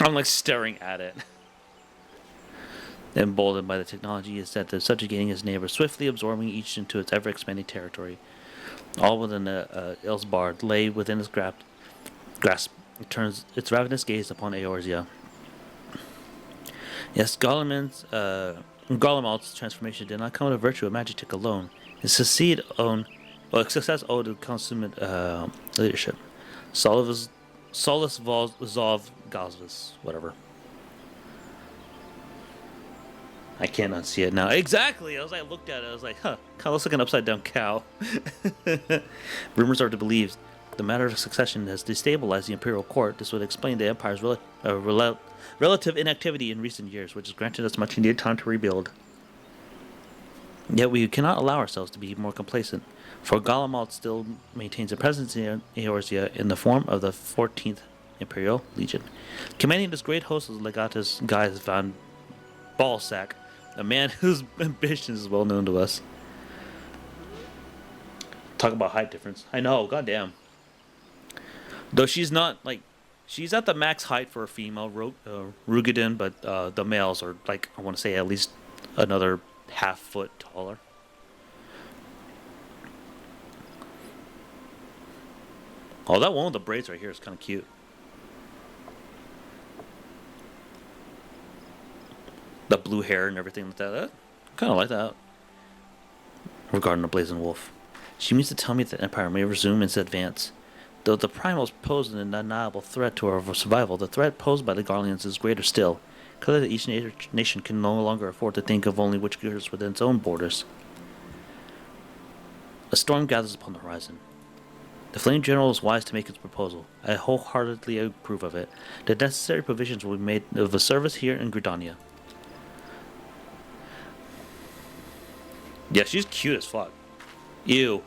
I'm like staring at it. Emboldened by the technology, is that the subjugating his neighbor, swiftly absorbing each into its ever-expanding territory. All within Elsbard lay within his grasp. It turns its ravenous gaze upon Eorzea. Yes, Garlemald's transformation did not come out of virtue of Magitek alone. His success owed to consummate leadership. Solus Zov Gazvis, whatever. I can't unsee it now. Exactly! I looked at it, I was like, huh, kind of looks like an upside down cow. Rumors are to believe the matter of succession has destabilized the imperial court. This would explain the empire's relative inactivity in recent years, which has granted us much needed time to rebuild. Yet we cannot allow ourselves to be more complacent, for Garlemald still maintains a presence in Eorzea in the form of the 14th Imperial Legion, commanding this great host of Legatus Gaius von Ballsack, a man whose ambition is well known to us. Talk about height difference. I know, goddamn. Though she's not, like, she's at the max height for a female Rugadin, but the males are, like, I want to say at least another half foot taller. Oh, that one with the braids right here is kind of cute. The blue hair and everything like that. I kind of like that. Regarding the Blazing Wolf. She means to tell me that the Empire may resume its advance. Though the primals pose an undeniable threat to our survival, the threat posed by the Garleans is greater still. Clearly, each nation can no longer afford to think of only which gears within its own borders. A storm gathers upon the horizon. The Flame General is wise to make its proposal. I wholeheartedly approve of it. The necessary provisions will be made of a service here in Gridania. Yeah, she's cute as fuck. Ew.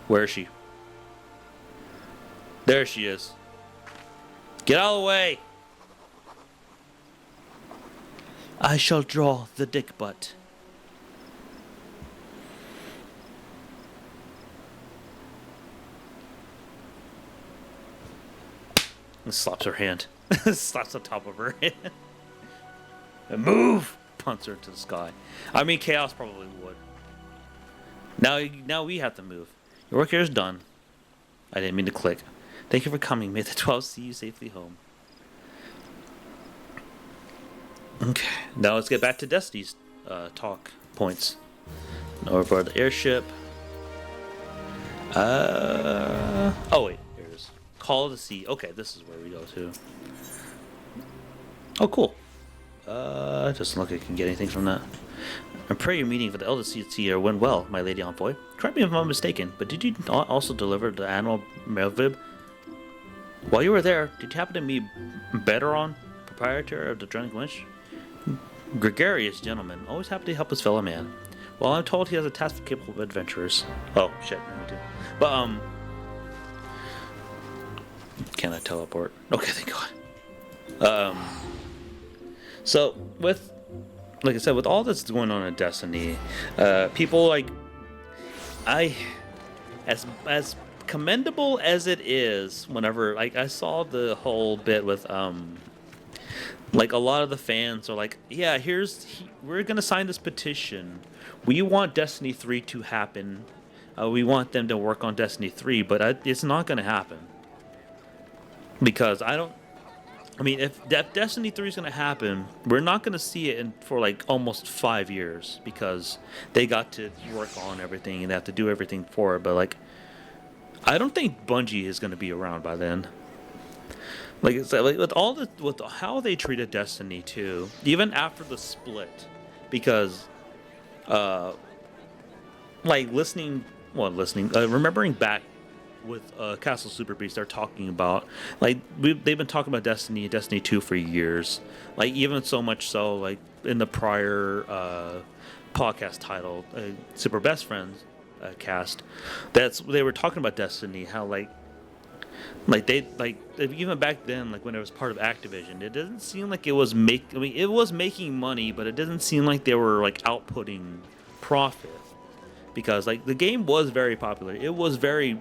Where is she? There she is. Get out of the way! I shall draw the dick butt. And slaps her hand. Slaps on top of her hand. And move! Punts her into the sky. I mean, Chaos probably would. Now we have to move. Your work here is done. I didn't mean to click. Thank you for coming. May the 12 see you safely home. Okay, now let's get back to Destiny's talk points. Over the airship. Oh wait, here it is. Call to sea. Okay, this is where we go to. Oh, cool. Doesn't look like I can get anything from that. I pray your meeting for the Elder Seer went well, my lady envoy. Correct me if I'm mistaken, but did you not also deliver the Admiral Melvib? While you were there, did you happen to meet Beteron, proprietor of the Drowning Winch? Gregarious gentleman, always happy to help his fellow man. Well, I'm told he has a task for capable adventurers. Oh, shit, me too. But, can I teleport? Okay, thank God. So, like I said, with all that's going on in Destiny, people like, as commendable as it is, whenever, like, I saw the whole bit with, like, a lot of the fans are like, yeah, we're gonna sign this petition. We want Destiny 3 to happen. We want them to work on Destiny 3, but it's not gonna happen. Because if Destiny 3 is going to happen, we're not going to see it for like almost 5 years because they got to work on everything and they have to do everything for it. But like, I don't think Bungie is going to be around by then. Like, it's like with how they treated Destiny 2, even after the split, because remembering back with Castle Super Beast, they're talking about, like, they've been talking about Destiny 2 for years, like, even so much so, like, in the prior podcast titled Super Best Friends cast, they were talking about Destiny, how like even back then, like when it was part of Activision, it didn't seem like it was it was making money, but it didn't seem like they were like outputting profit, because like the game was very popular. It was very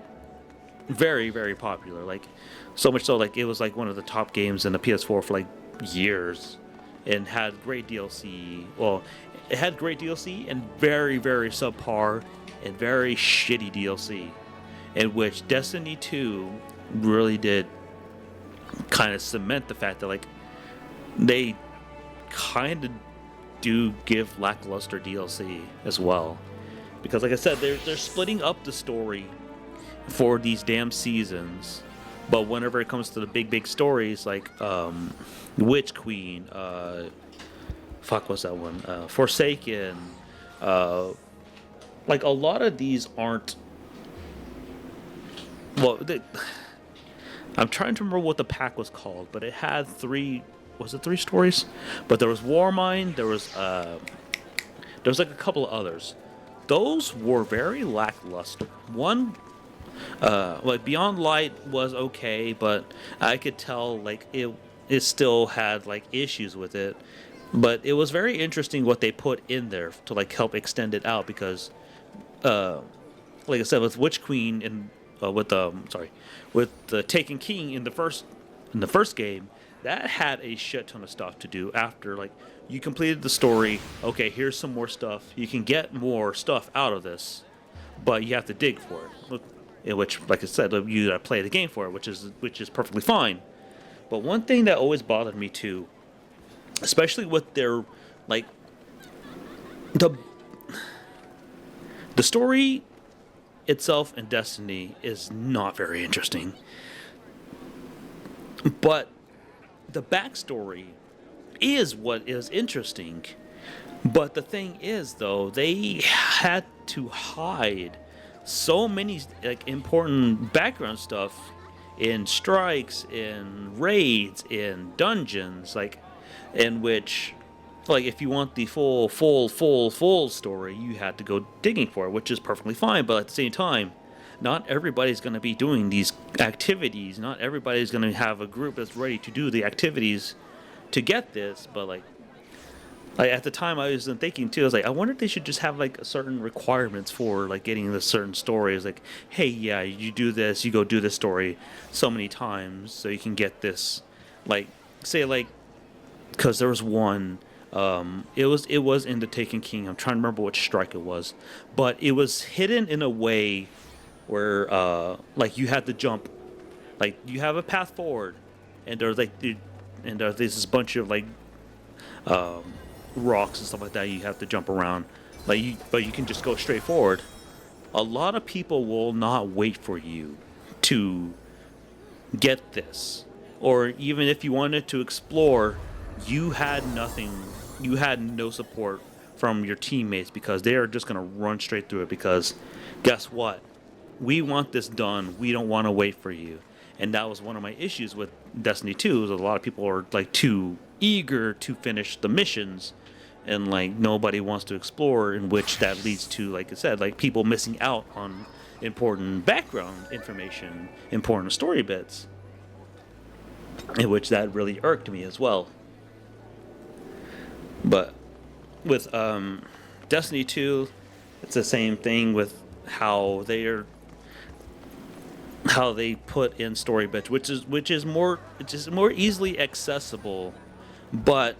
very, very popular. Like, so much so, like, it was like one of the top games in the PS4 for like years, and had great DLC. Well, it had great DLC and very, very subpar and very shitty DLC, in which Destiny 2 really did kind of cement the fact that, like, they kind of do give lackluster DLC as well. Because, like I said, they're splitting up the story for these damn seasons, but whenever it comes to the big stories, like Witch Queen, what's that one? Forsaken, like a lot of these aren't. Well, I'm trying to remember what the pack was called, but it had three. Was it three stories? But there was Warmind. There was like a couple of others. Those were very lackluster. One, like Beyond Light was okay, but I could tell like it still had like issues with it. But it was very interesting what they put in there to like help extend it out, because, like I said, with Witch Queen and with the Taken King in the first game, that had a shit ton of stuff to do after like you completed the story. Okay, here's some more stuff. You can get more stuff out of this, but you have to dig for it. In which, like I said, you gotta play the game for it, which is perfectly fine. But one thing that always bothered me too, especially with their like the story itself in Destiny is not very interesting, but the backstory is what is interesting. But the thing is, though, they had to hide so many like important background stuff in strikes, in raids, in dungeons, like in which, like, if you want the full story, you had to go digging for it, which is perfectly fine. But at the same time, not everybody's going to be doing these activities. Not everybody's going to have a group that's ready to do the activities to get this. But like at the time, I was thinking too. I was like, I wonder if they should just have like certain requirements for like getting this certain story. It's like, hey, yeah, you do this, you go do this story so many times, so you can get this. Like, say like, because there was one. It was in the Taken King. I'm trying to remember which strike it was, but it was hidden in a way where like you had to jump, like you have a path forward, and there's like there's this bunch of like rocks and stuff like that you have to jump around, but you can just go straight forward. A lot of people will not wait for you to get this, or even if you wanted to explore, you had nothing. You had no support from your teammates, because they are just gonna run straight through it, because guess what? We want this done. We don't want to wait for you. And that was one of my issues with Destiny 2, is a lot of people are like too eager to finish the missions, and like nobody wants to explore, in which that leads to, like I said, like people missing out on important background information, important story bits, in which that really irked me as well. But with Destiny 2, it's the same thing with how they put in story bits, which is more easily accessible, but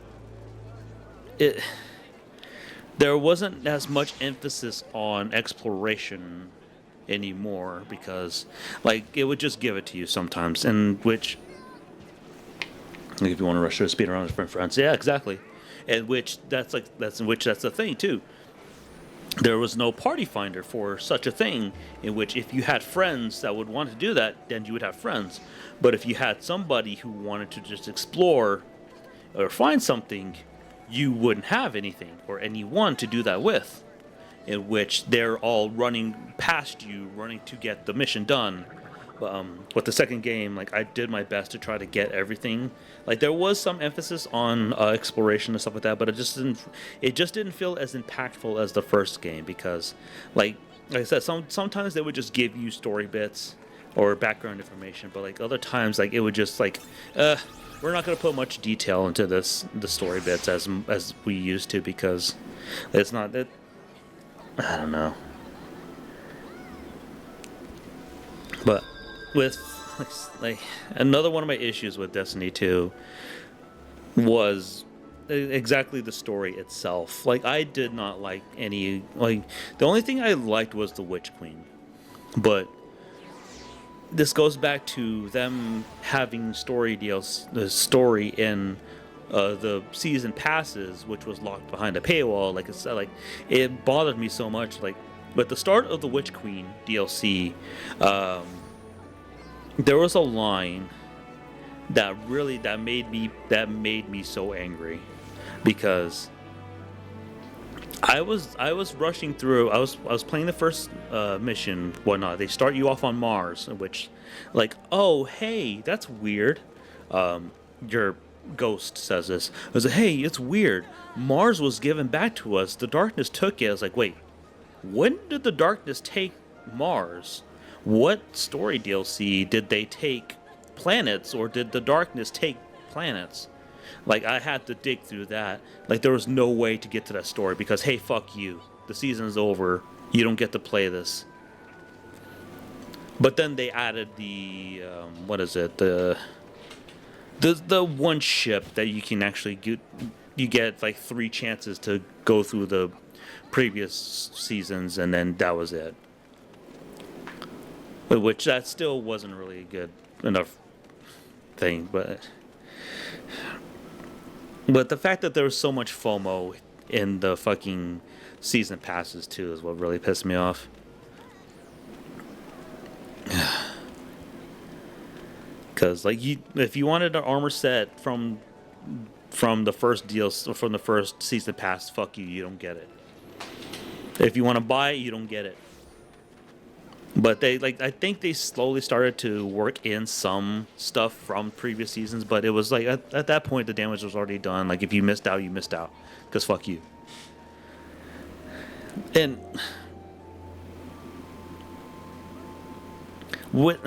there wasn't as much emphasis on exploration anymore, because like it would just give it to you sometimes, and which, like, if you want to rush through a speed around with friends, yeah, exactly. And which that's the thing too. There was no party finder for such a thing, in which if you had friends that would want to do that, then you would have friends. But if you had somebody who wanted to just explore or find something, you wouldn't have anything or anyone to do that with, in which they're all running past you, running to get the mission done. With the second game, like I did my best to try to get everything. Like there was some emphasis on exploration and stuff like that, but it just didn't feel as impactful as the first game, because, like I said, sometimes they would just give you story bits or background information, but like other times, like it would just like, we're not going to put much detail into the story bits as we used to, because it's not that. I don't know, but. with like another one of my issues with Destiny 2 was exactly the story itself. Like, I did not like any, like, the only thing I liked was the Witch Queen. But this goes back to them having story deals, the story in the season passes, which was locked behind a paywall. Like I said, like, it bothered me so much. Like, with the start of the Witch Queen DLC, there was a line that made me so angry, because I was rushing through. I was playing the first mission, whatnot. They start you off on Mars, which, like, oh hey, that's weird. Your ghost says this. I was like, hey, it's weird. Mars was given back to us. The darkness took it. I was like, wait, when did the darkness take Mars? What story DLC did they take planets, or did the darkness take planets? Like, I had to dig through that. Like, there was no way to get to that story, because, hey, fuck you. The season's over. You don't get to play this. But then they added the, what is it? The one ship that you can actually get, you get like 3 chances to go through the previous seasons, and then that was it. Which that still wasn't really a good enough thing, but the fact that there was so much FOMO in the fucking season passes too is what really pissed me off. Because, like, if you wanted an armor set from the first deal, from the first season pass, fuck you, you don't get it. If you want to buy it, you don't get it. But they, like, I think they slowly started to work in some stuff from previous seasons, but it was like at that point the damage was already done. Like, if you missed out, you missed out, because fuck you. And what,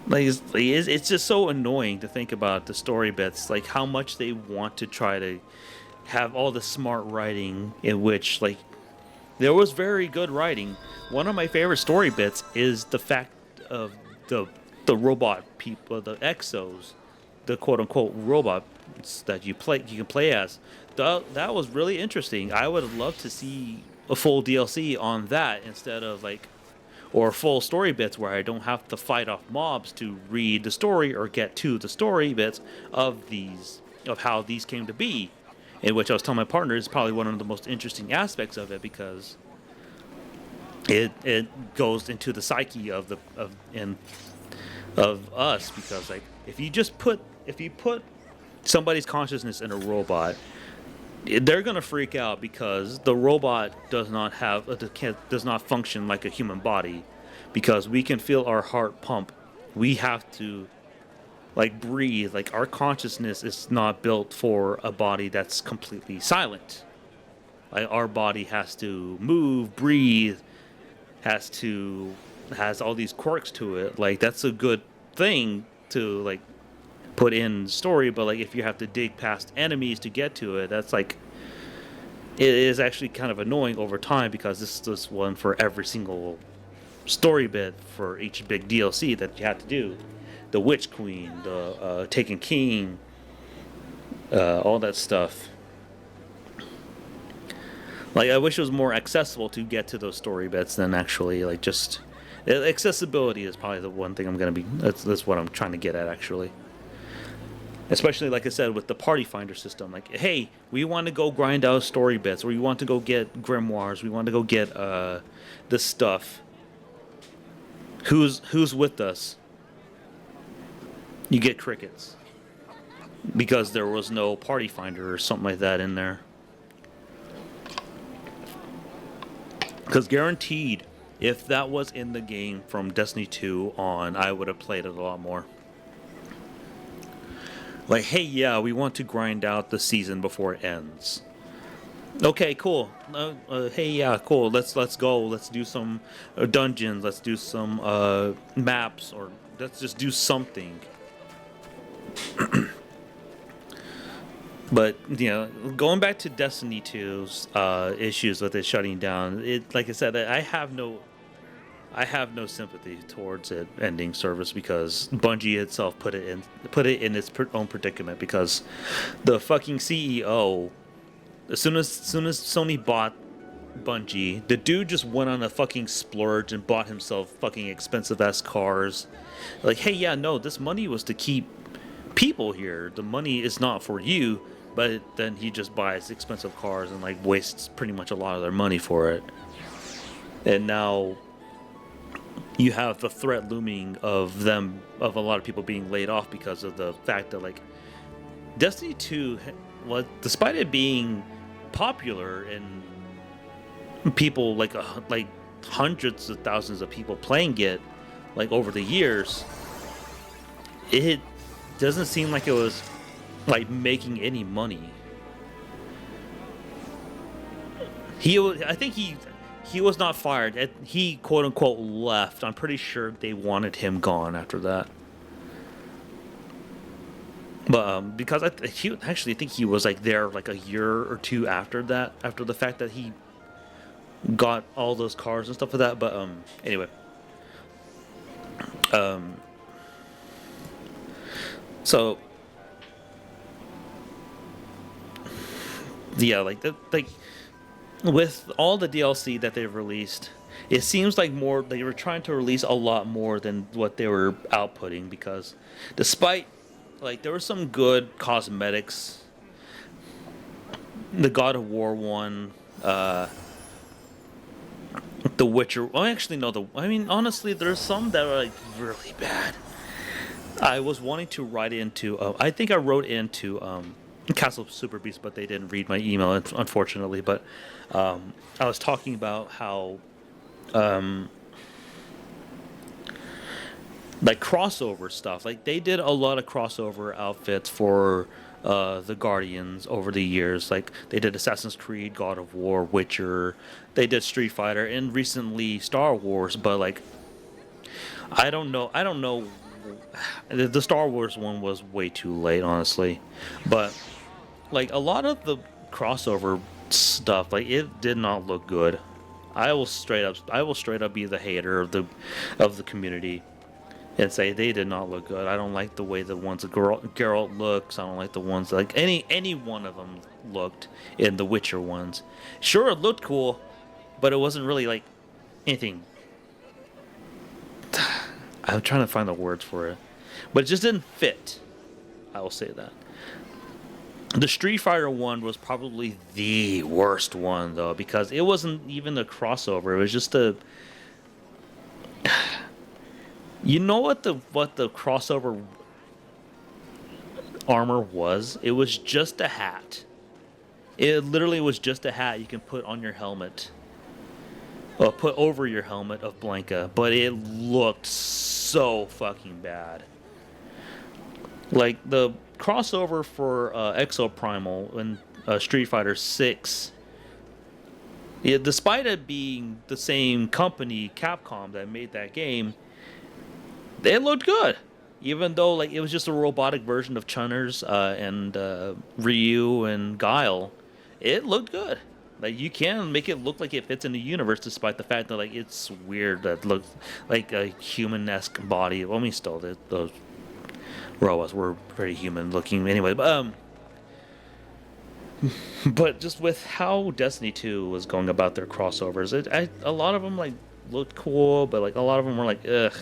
like, it's just so annoying to think about the story bits, like how much they want to try to have all the smart writing, in which, like, there was very good writing. One of my favorite story bits is the fact of the robot people, the exos, the quote-unquote robots that you can play as. That was really interesting. I would love to see a full DLC on that, instead of, like, or full story bits where I don't have to fight off mobs to read the story or get to the story bits of how these came to be. In which I was telling my partner is probably one of the most interesting aspects of it, because it goes into the psyche of us, because, like, if you put somebody's consciousness in a robot, they're gonna freak out, because the robot does not function like a human body, because we can feel our heart pump. We have to, like, breathe. Like, our consciousness is not built for a body that's completely silent. Like, our body has to move, breathe, has all these quirks to it. Like, that's a good thing to, like, put in story, but, like, if you have to dig past enemies to get to it, that's, like, it is actually kind of annoying over time, because this is one for every single story bit for each big DLC that you have to do. The Witch Queen, the Taken King, all that stuff. Like, I wish it was more accessible to get to those story bits than actually, like, just accessibility is probably the one thing that's what I'm trying to get at, actually. Especially, like I said, with the party finder system. Like, hey, we want to go grind out story bits, or we want to go get grimoires, we want to go get this stuff. Who's with us? You get crickets, because there was no party finder or something like that in there. Because guaranteed, if that was in the game from Destiny 2 on, I would have played it a lot more. Like, hey, yeah, we want to grind out the season before it ends. Okay, cool. Hey, yeah, cool. Let's go. Let's do some dungeons. Let's do some maps, or let's just do something. But, you know, going back to Destiny 2's issues with it shutting down, like I said, I have no I have no sympathy towards it ending service because Bungie itself put it in its own predicament because the fucking CEO, as soon as Sony bought Bungie, the dude just went on a fucking splurge and bought himself fucking expensive ass cars. Like, hey, yeah, no, this money was to keep people here. The money is not for you. But then he just buys expensive cars and like wastes pretty much a lot of their money for it. And now you have the threat looming of a lot of people being laid off because of the fact that like Destiny 2, despite it being popular and people like hundreds of thousands of people playing it like over the years, it doesn't seem like it was like making any money. I think he was not fired. He quote unquote left. I'm pretty sure they wanted him gone after that. But because I think he was like there like a year or two after that, after the fact that he got all those cars and stuff like that. But anyway. So yeah, like with all the DLC that they've released, it seems like they were trying to release a lot more than what they were outputting, because despite like there were some good cosmetics, the God of War one, The Witcher. Oh, actually no, honestly, there's some that are like really bad. I was wanting to write into I think I wrote into Castle Super Beast, but they didn't read my email, unfortunately. But I was talking about how like crossover stuff, like they did a lot of crossover outfits for the Guardians over the years. Like they did Assassin's Creed, God of War, Witcher, they did Street Fighter, and recently Star Wars. But like I don't know, the Star Wars one was way too late, honestly. But like a lot of the crossover stuff, like it did not look good. I will straight up be the hater of the community and say they did not look good. I don't like the way the ones that Geralt looks. I don't like the ones that, like any one of them looked in the Witcher ones. Sure, it looked cool, but it wasn't really like anything. I'm trying to find the words for it, but it just didn't fit. I will say that. The Street Fighter one was probably the worst one, though, because it wasn't even a crossover. It was just a... You know what the crossover armor was? It was just a hat. It literally was just a hat you can put on your helmet. Or put over your helmet of Blanca. But it looked so fucking bad. Like, the crossover for Exoprimal in Street Fighter 6, yeah, despite it being the same company, Capcom, that made that game, it looked good. Even though like it was just a robotic version of Chunners and Ryu and Guile, it looked good. Like you can make it look like it fits in the universe, despite the fact that like it's weird that looks like a human-esque body. Well, I mean, still those robots were pretty human looking anyway. But just with how Destiny 2 was going about their crossovers, a lot of them like looked cool, but like a lot of them were like ugh.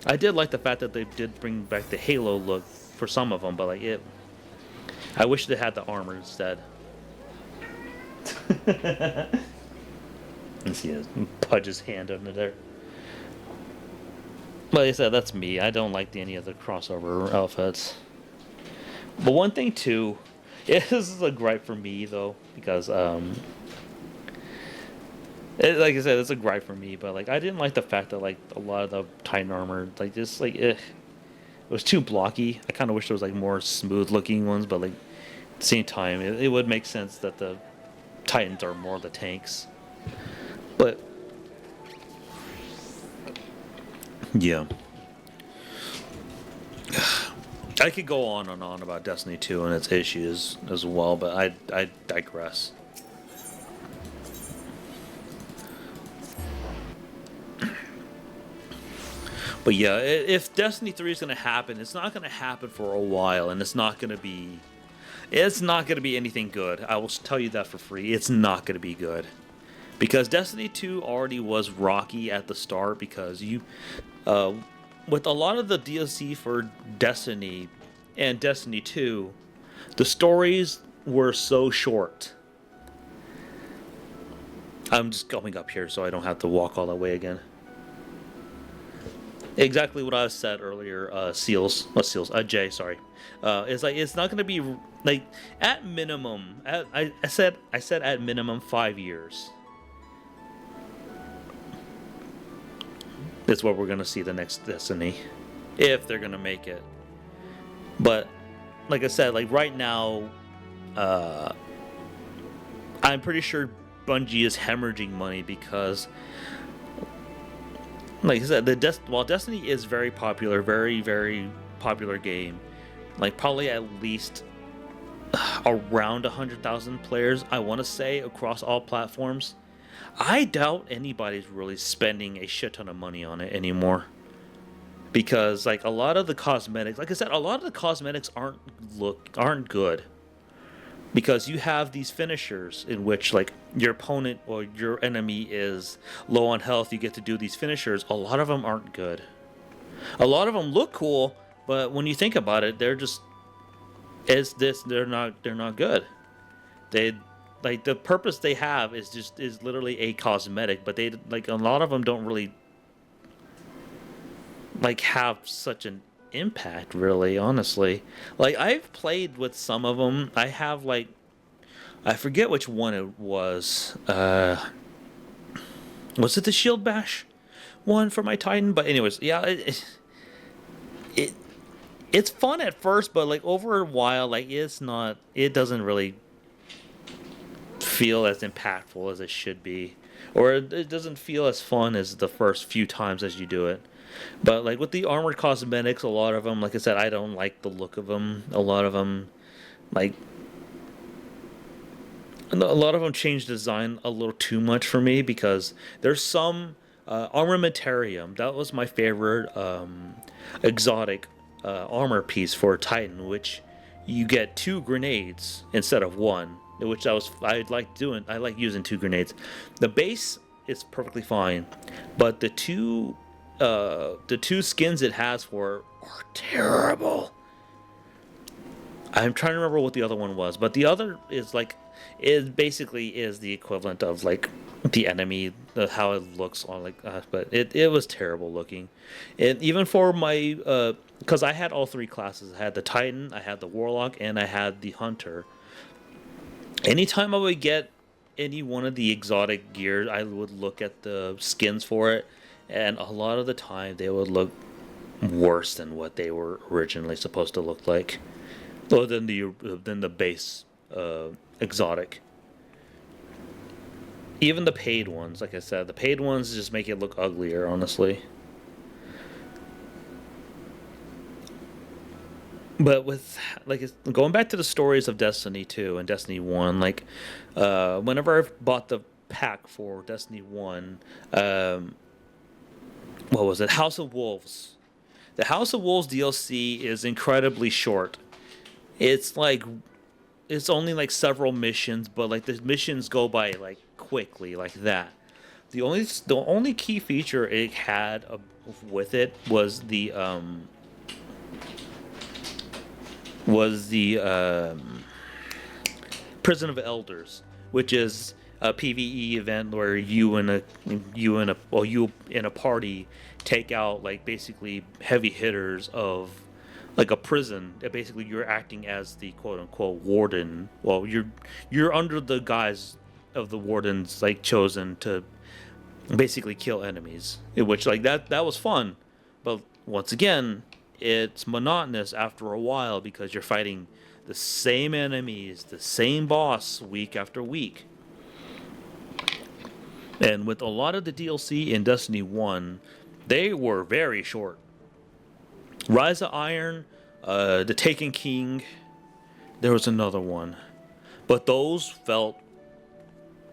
I did like the fact that they did bring back the Halo look for some of them, but like I wish they had the armor instead. You see Pudge's hand under there. Like I said, that's me. I don't like any of the crossover outfits. But one thing too, this is a gripe for me though, because like I said, it's a gripe for me. But like I didn't like the fact that like a lot of the Titan armor, like just like it was too blocky. I kind of wish there was like more smooth looking ones, but like at the same time, it would make sense that the Titans are more the tanks. But yeah, I could go on and on about Destiny 2 and its issues as well, but I digress. But yeah, if Destiny 3 is going to happen, it's not going to happen for a while, and it's not going to be anything good. I will tell you that for free. It's not going to be good. Because Destiny 2 already was rocky at the start, because with a lot of the DLC for Destiny and Destiny 2, the stories were so short. I'm just going up here so I don't have to walk all that way again. Exactly what I said earlier, Jay, sorry. It's like, it's not going to be, like, at minimum, I said at minimum 5 years. That's what we're going to see the next Destiny, if they're going to make it. But, like I said, like, right now, I'm pretty sure Bungie is hemorrhaging money because, like I said, while Destiny is very popular, very, very popular game, like probably at least around 100,000 players, I want to say, across all platforms. I doubt anybody's really spending a shit ton of money on it anymore. Because, like, a lot of the cosmetics, like I said, a lot of the cosmetics aren't good. Because you have these finishers in which, like, your opponent or your enemy is low on health, you get to do these finishers. A lot of them aren't good. A lot of them look cool, but when you think about it, they're just they're not good. They, like, the purpose they have is literally a cosmetic, but they, like, a lot of them don't really, like, have such an impact, really, honestly. Like, I've played with some of them. I have, like, I forget which one it was. Was it the Shield Bash one for my Titan? But anyways, yeah, it's fun at first, but, like, over a while, like, it doesn't really feel as impactful as it should be, or it doesn't feel as fun as the first few times as you do it. But, like, with the armored cosmetics, a lot of them, like I said, I don't like the look of them. A lot of them, like, change design a little too much for me, because there's some armamentarium. That was my favorite exotic armor piece for Titan, which you get 2 grenades instead of 1, which I like using 2 grenades. The base is perfectly fine, but the two skins it has for it are terrible. I'm trying to remember what the other one was, but the other is, like, it basically is the equivalent of, like, the enemy, how it looks on, like, but it was terrible looking. And even for my, because I had all 3 classes. I had the Titan, I had the Warlock, and I had the Hunter. Anytime I would get any one of the exotic gear, I would look at the skins for it, and a lot of the time they would look worse than what they were originally supposed to look like, or than the base exotic. Even the paid ones, like I said, the paid ones just make it look uglier, honestly. But with, like, going back to the stories of Destiny 2 and Destiny 1, like, whenever I bought the pack for Destiny 1, what was it? House of Wolves. The House of Wolves DLC is incredibly short. It's only like several missions, but, like, the missions go by, like, quickly, like that. The only key feature it had with it was the Prison of Elders, which is a PvE event where you in a party take out, like, basically heavy hitters of, like, a prison. Basically, you're acting as the quote unquote warden. Well, you're under the guise of the wardens, like, chosen to basically kill enemies. Which, like, that was fun, but once again, it's monotonous after a while, because you're fighting the same enemies, the same boss week after week. And with a lot of the DLC in Destiny 1, they were very short. Rise of Iron, The Taken King, there was another one. But those felt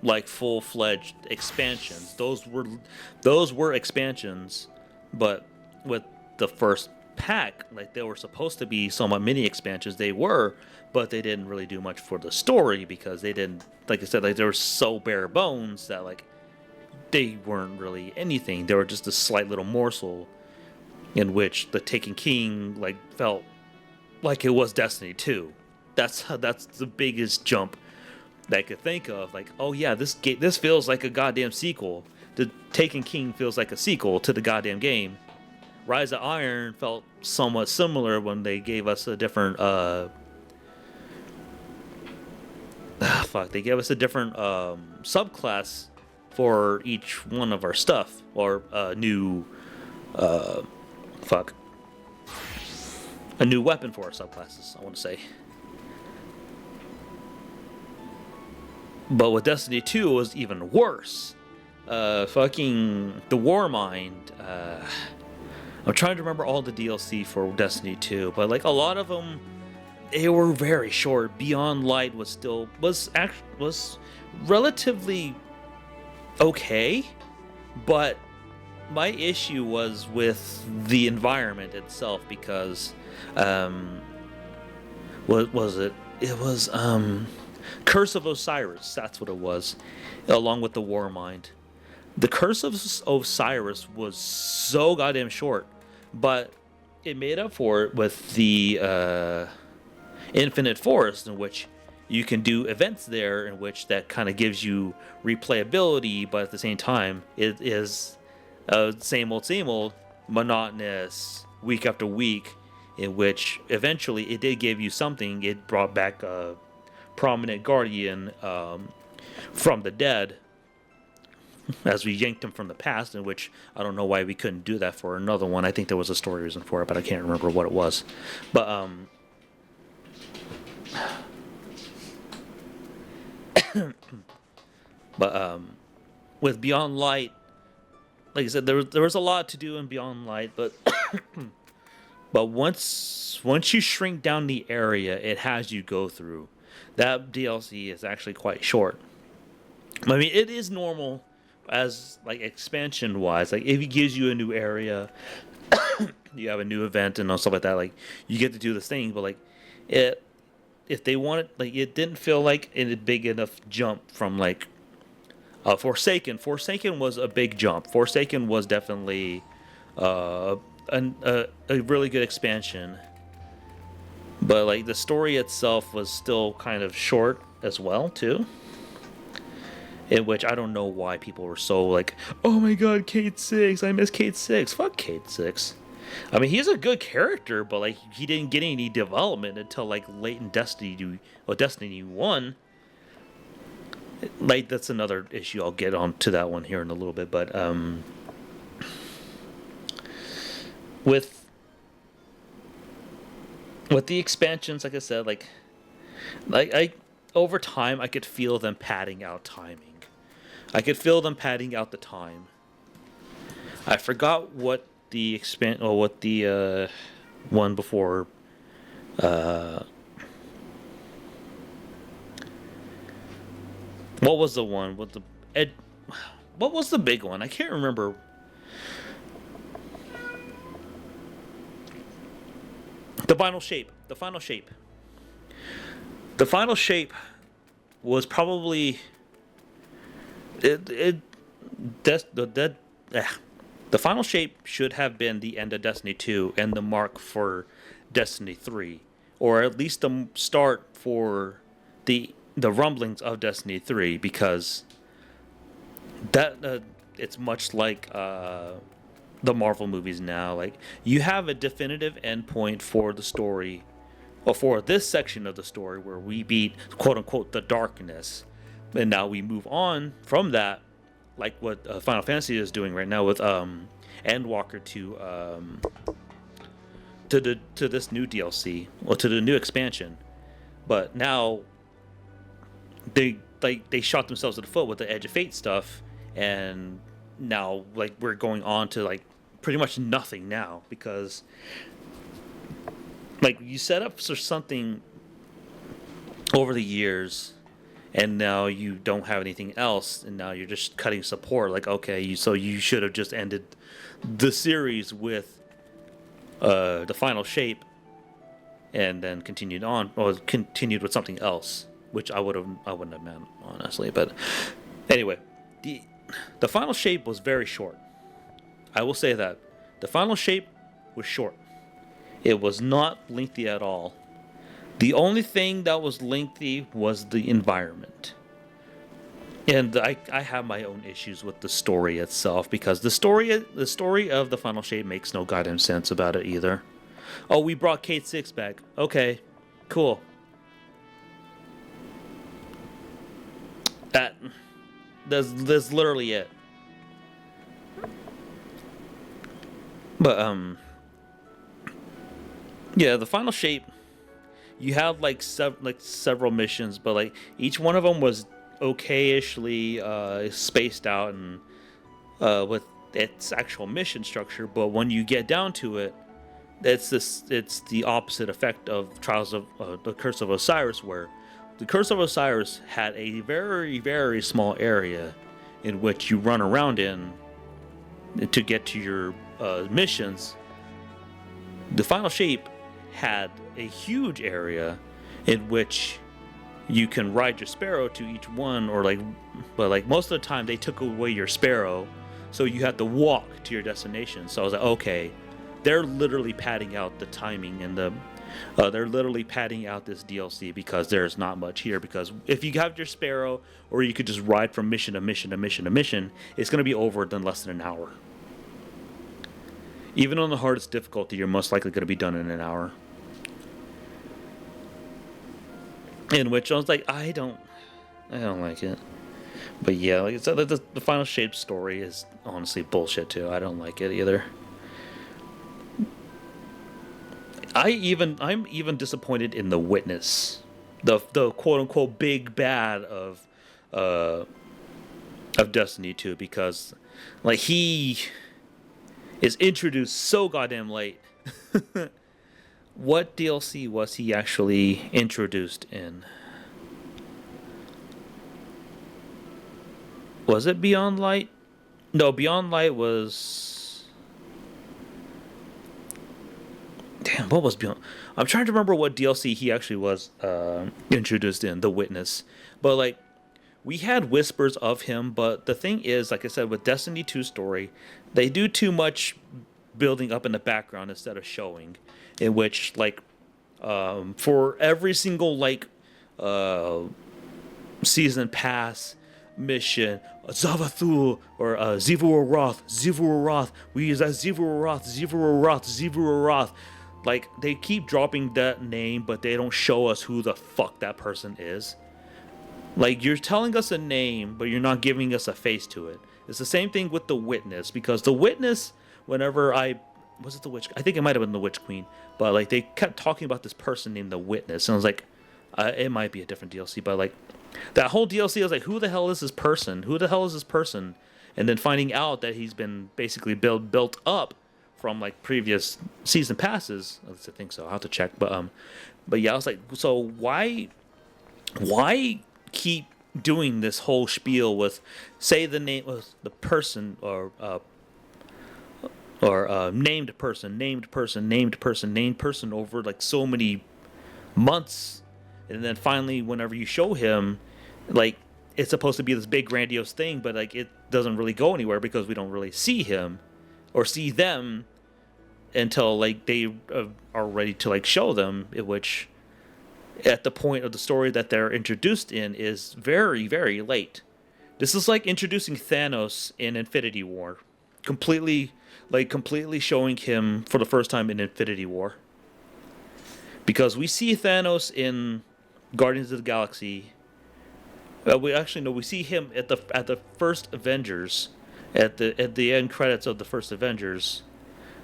like full-fledged expansions. Those were expansions, but with the first pack, like they were supposed to be somewhat mini expansions. They were, but they didn't really do much for the story because they didn't, like I said, like they were so bare bones that like they weren't really anything. They were just a slight little morsel in which the Taken King like felt like it was Destiny 2. That's the biggest jump that I could think of. Like, oh yeah, this feels like a goddamn sequel. The Taken King feels like a sequel to the goddamn game. Rise of Iron felt somewhat similar when they gave us a different they gave us a different subclass for each one of our stuff, or a new a new weapon for our subclasses, I want to say. But with Destiny 2 it was even worse. Fucking the Warmind. I'm trying to remember all the DLC for Destiny 2, but like a lot of them, they were very short. Beyond Light was relatively okay, but my issue was with the environment itself because what was it? It was Curse of Osiris. That's what it was, along with the Warmind. The Curse of Osiris was so goddamn short, but it made up for it with the Infinite Forest, in which you can do events there, in which that kind of gives you replayability, but at the same time, it is same old, monotonous, week after week, in which eventually it did give you something. It brought back a prominent guardian from the dead, as we yanked him from the past, in which I don't know why we couldn't do that for another one. I think there was a story reason for it, but I can't remember what it was. But with Beyond Light, like I said, there was a lot to do in Beyond Light, but but once you shrink down the area it has you go through, that DLC is actually quite short. I mean, it is normal as like expansion wise. Like if it gives you a new area, you have a new event and stuff like that, like you get to do this thing, but like if they wanted, like it didn't feel like a big enough jump from like Forsaken. Forsaken was a big jump. Forsaken was definitely a really good expansion, but like the story itself was still kind of short as well too. In which I don't know why people were so like, oh my god, Cait Six, I miss Cait Six. Fuck Cait Six. I mean, he's a good character, but like he didn't get any development until like late in Destiny 1. Like that's another issue. I'll get on to that one here in a little bit, but with the expansions, like I said, like I over time I could feel them padding out timing. I could feel them padding out the time. I forgot what the one before what was the one with the what was the big one? I can't remember. The final shape was probably the final shape should have been the end of Destiny 2 and the mark for Destiny 3, or at least the start for the rumblings of Destiny 3, because that it's much like the Marvel movies now. Like you have a definitive endpoint for the story, or for this section of the story where we beat quote unquote the darkness, and now we move on from that, like what Final Fantasy is doing right now with Endwalker to this new DLC, or to the new expansion. But now they shot themselves in the foot with the Edge of Fate stuff, and now like we're going on to like pretty much nothing now, because like you set up for something over the years and now you don't have anything else, and now you're just cutting support. Like, okay, so you should have just ended the series with the final shape, and then continued on, or continued with something else, which I wouldn't have meant, honestly. But anyway, the final shape was very short. I will say that the final shape was short. It was not lengthy at all. The only thing that was lengthy was the environment. And I have my own issues with the story itself, because the story of the final shape makes no goddamn sense about it either. Oh, we brought Kate Six back. Okay, cool. That's literally it. But yeah, the final shape. You had like several missions, but like each one of them was okayishly spaced out and with its actual mission structure. But when you get down to it, it's the opposite effect of Trials of the Curse of Osiris, where the Curse of Osiris had a very, very small area in which you run around in to get to your missions. The final shape had a huge area in which you can ride your sparrow to each one, but most of the time they took away your sparrow, so you had to walk to your destination. So I was like, okay, they're literally padding out the timing, and they're literally padding out this DLC because there's not much here. Because if you have your sparrow, or you could just ride from mission to mission to mission to mission, it's going to be over in less than an hour. Even on the hardest difficulty, you're most likely going to be done in an hour. In which I was like, I don't like it. But yeah, like I said, the Final Shape story is honestly bullshit too. I don't like it either. I'm even disappointed in the Witness, the quote unquote big bad of Destiny 2, because like he is introduced so goddamn late. What DLC was he actually introduced in? Was it Beyond Light? No, Beyond Light was... Damn, what was Beyond... I'm trying to remember what DLC he actually was introduced in, The Witness. But, like, we had whispers of him, but the thing is, like I said, with Destiny 2 story, they do too much building up in the background instead of showing. In which, like, for every single, like, season pass mission, Zavathul, or Zivu-Roth, we use that Zivu-Roth. Like, they keep dropping that name, but they don't show us who the fuck that person is. Like, you're telling us a name, but you're not giving us a face to it. It's the same thing with The Witness, because The Witness, whenever was it the Witch? I think it might have been the Witch Queen, but like they kept talking about this person named the Witness, and I was like, it might be a different DLC, but like that whole DLC, I was like, who the hell is this person? Who the hell is this person? And then finding out that he's been basically built up from like previous season passes. At least I think so. I'll have to check, but yeah, I was like, so why keep doing this whole spiel with say the name of the person or named person over like so many months, and then finally whenever you show him, like it's supposed to be this big grandiose thing, but like it doesn't really go anywhere because we don't really see him or see them until like they are ready to like show them, which at the point of the story that they're introduced in is very, very late. This is like introducing Thanos in Infinity War, completely showing him for the first time in Infinity War. Because we see Thanos in Guardians of the Galaxy. We see him at the first Avengers, at the end credits of the first Avengers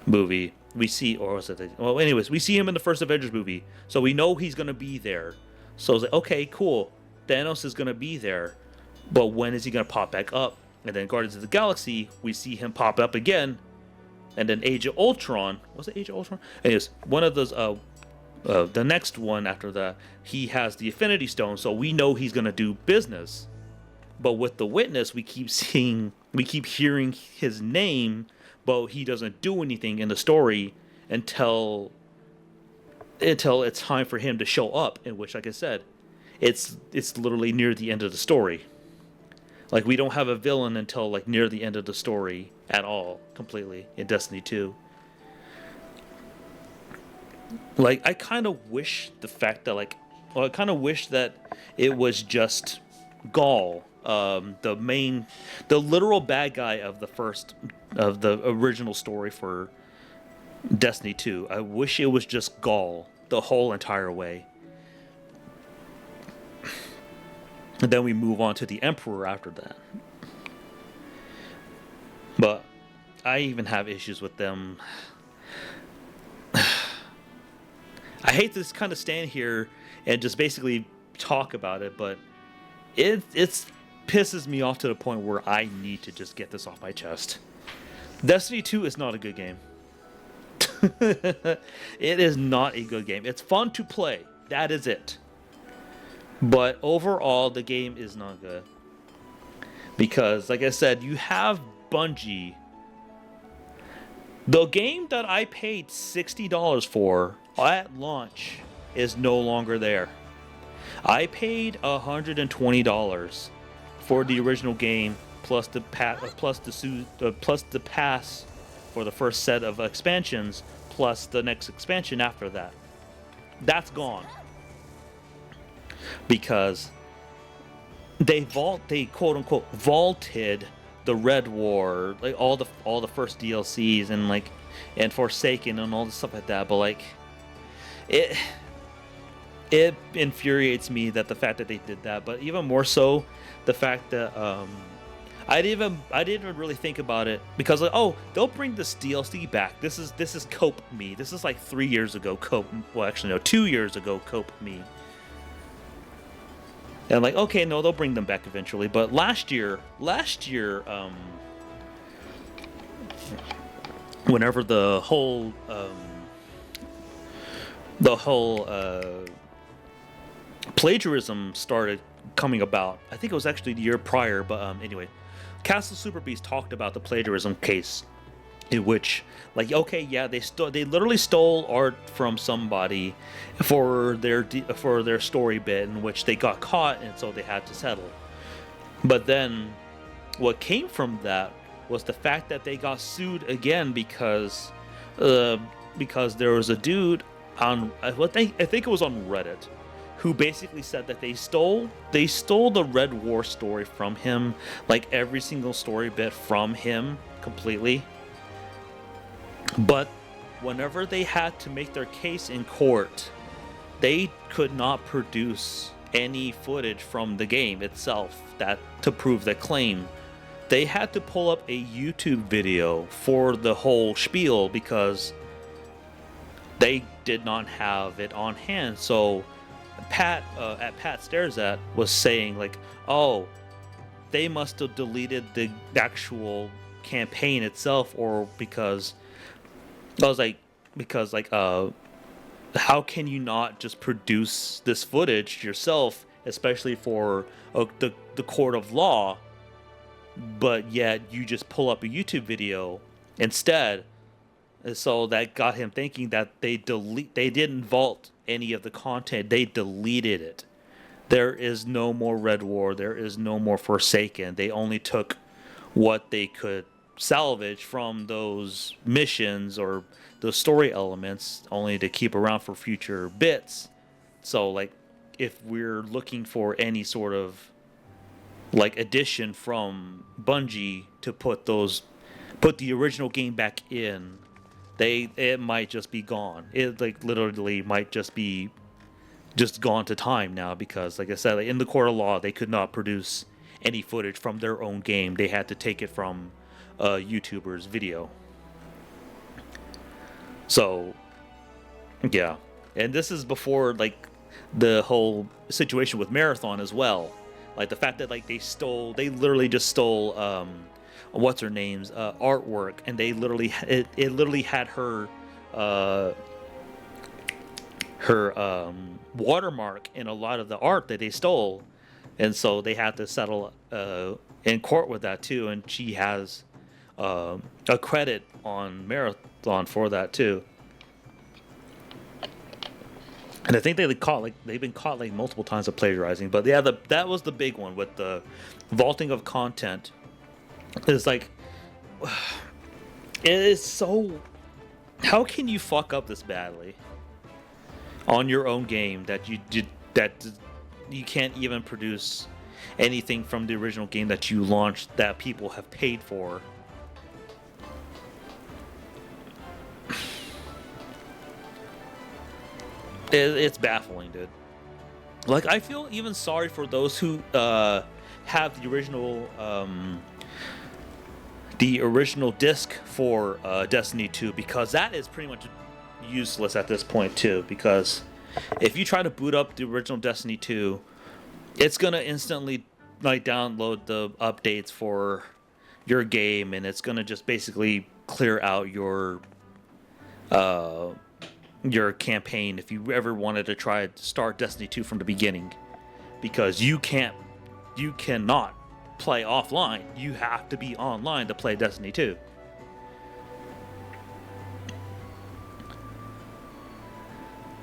movie. We see, or was it? Well, anyways, we see him in the first Avengers movie, so we know he's gonna be there. So it's like, okay, cool, Thanos is gonna be there, but when is he gonna pop back up? And then Guardians of the Galaxy, we see him pop up again, and then Age of Ultron. Was it Age of Ultron? Anyways, one of those. The next one after that, he has the Infinity Stone, so we know he's gonna do business. But with the Witness, we keep hearing his name, but he doesn't do anything in the story until it's time for him to show up, in which, like I said, it's literally near the end of the story. Like, we don't have a villain until like near the end of the story at all, completely, in Destiny 2. Like, I kind of wish the fact that I kind of wish that it was just Gaul, the literal bad guy of the original story for Destiny 2. I wish it was just Gaul the whole entire way. And then we move on to the Emperor after that. But I even have issues with them. I hate to kind of stand here and just basically talk about it, but it pisses me off to the point where I need to just get this off my chest. Destiny 2 is not a good game. It is not a good game. It's fun to play. That is it. But overall, the game is not good. Because, like I said, you have Bungie. The game that I paid $60 for at launch is no longer there. I paid $120 for the original game, plus the pass for the first set of expansions, plus the next expansion after that. That's gone. Because they quote unquote vaulted the Red War, like all the first DLCs and Forsaken and all the stuff like that. But like, it infuriates me that the fact that they did that. But even more so, the fact that I didn't even really think about it, because like, oh, they'll bring this DLC back. This is Cope Me. This is like 3 years ago Cope. Well, actually no, 2 years ago Cope Me. And like, okay, no, they'll bring them back eventually. But last year, whenever the whole plagiarism started coming about, I think it was actually the year prior. But anyway, Castle Super Beast talked about the plagiarism case, in which, like, okay, yeah, they literally stole art from somebody for their story bit, in which they got caught, and so they had to settle. But then what came from that was the fact that they got sued again because there was a dude on, I think it was on Reddit, who basically said that they stole the Red War story from him, like every single story bit from him completely. But whenever they had to make their case in court, they could not produce any footage from the game itself to prove the claim. They had to pull up a YouTube video for the whole spiel because they did not have it on hand. So Pat Stares At was saying like, oh, they must have deleted the actual campaign itself, or because I was like, how can you not just produce this footage yourself, especially for the court of law, but yet you just pull up a YouTube video instead? And so that got him thinking that they didn't vault any of the content, they deleted it. There is no more Red War, there is no more Forsaken. They only took what they could salvage from those missions or those story elements, only to keep around for future bits. So like, if we're looking for any sort of like addition from Bungie to put the original game back in, it might just be gone. It like literally might just be gone to time now, because like I said, like, in the court of law, they could not produce any footage from their own game. They had to take it from a YouTuber's video. So yeah, and this is before like the whole situation with Marathon as well. Like the fact that like they literally just stole what's her name's artwork, and they literally it literally had her watermark in a lot of the art that they stole, and so they had to settle in court with that too. And she has a credit on Marathon for that too. And I think they've been caught like multiple times of plagiarizing. But yeah, that was the big one with the vaulting of content. It's like, it is so. How can you fuck up this badly on your own game that you can't even produce anything from the original game that you launched that people have paid for? It's baffling, dude. Like, I feel even sorry for those who have the original disc for Destiny 2, because that is pretty much useless at this point too, because if you try to boot up the original Destiny 2, it's gonna instantly like download the updates for your game, and it's gonna just basically clear out your campaign if you ever wanted to try to start Destiny 2 from the beginning, because you cannot play offline. You have to be online to play Destiny 2.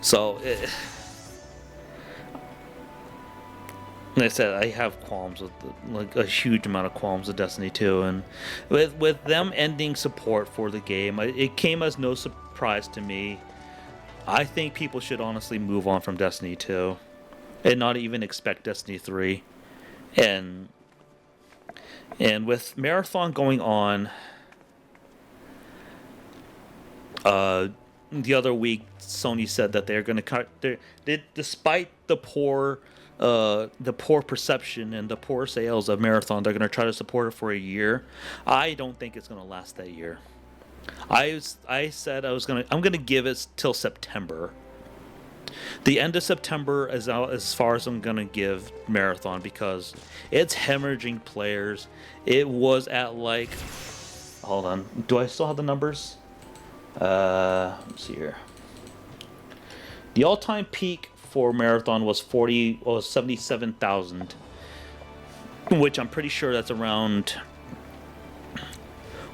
So, like I said, I have qualms with like a huge amount of qualms with Destiny 2, and with them ending support for the game, it came as no surprise to me. I think people should honestly move on from Destiny 2 and not even expect Destiny 3. And with Marathon going on, the other week Sony said that they're going to cut despite the poor perception and the poor sales of Marathon, they're going to try to support it for a year. I don't think it's going to last that year. I said I'm gonna give it till September. The end of September is out as far as I'm gonna give Marathon, because it's hemorrhaging players. It was at like, hold on, do I still have the numbers? Let's see here. The all-time peak for Marathon was 77,000, which I'm pretty sure that's around,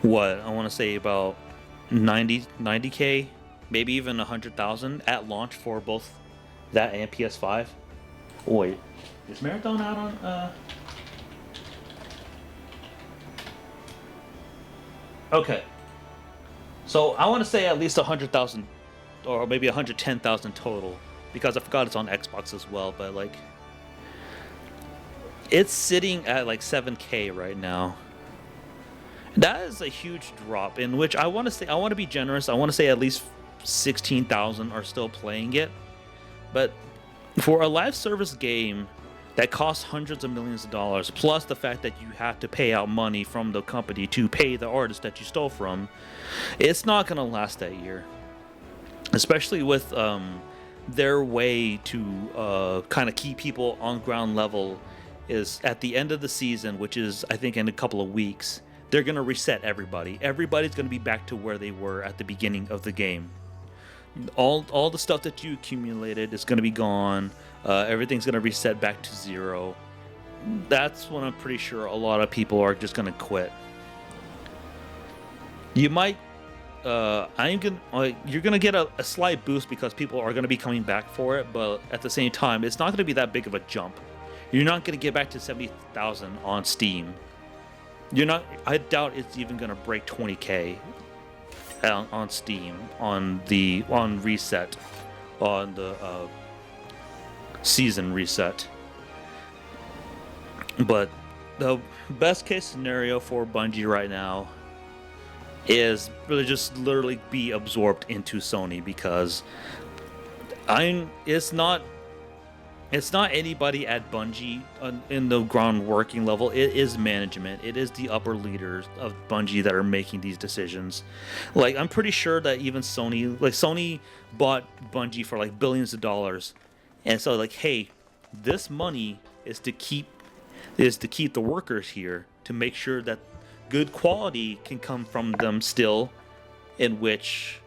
what, I want to say about 90k, maybe even 100,000 at launch for both that and PS5. Oh, wait, is Marathon out on okay, so I want to say at least 100,000 or maybe 110,000 total, because I forgot it's on Xbox as well. But like, it's sitting at like 7k right now. That is a huge drop, in which I want to be generous. I want to say at least 16,000 are still playing it. But for a live service game that costs hundreds of millions of dollars, plus the fact that you have to pay out money from the company to pay the artist that you stole from, it's not going to last that year. Especially with their way to kind of keep people on ground level is at the end of the season, which is, I think, in a couple of weeks. They're going to reset everybody. Everybody's going to be back to where they were at the beginning of the game. All the stuff that you accumulated is going to be gone. Everything's going to reset back to zero. That's when I'm pretty sure a lot of people are just going to quit. You might... you're going to get a slight boost because people are going to be coming back for it, but at the same time, it's not going to be that big of a jump. You're not going to get back to 70,000 on Steam. I doubt it's even gonna break 20k on Steam on reset, on the season reset. But the best case scenario for Bungie right now is really just literally be absorbed into Sony, because it's not anybody at Bungie in the ground working level. It is management. It is the upper leaders of Bungie that are making these decisions. Like, I'm pretty sure that even Sony bought Bungie for like billions of dollars, and so like, hey, this money is to keep the workers here, to make sure that good quality can come from them still, in which,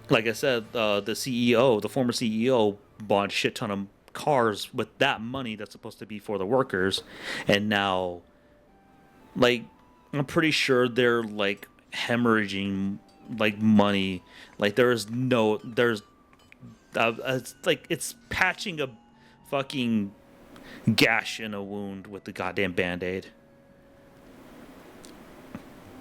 like I said, the former CEO bought a shit ton of cars with that money that's supposed to be for the workers, and now, like, I'm pretty sure they're like hemorrhaging like money. Like, there's It's like it's patching a fucking gash in a wound with the goddamn band-aid.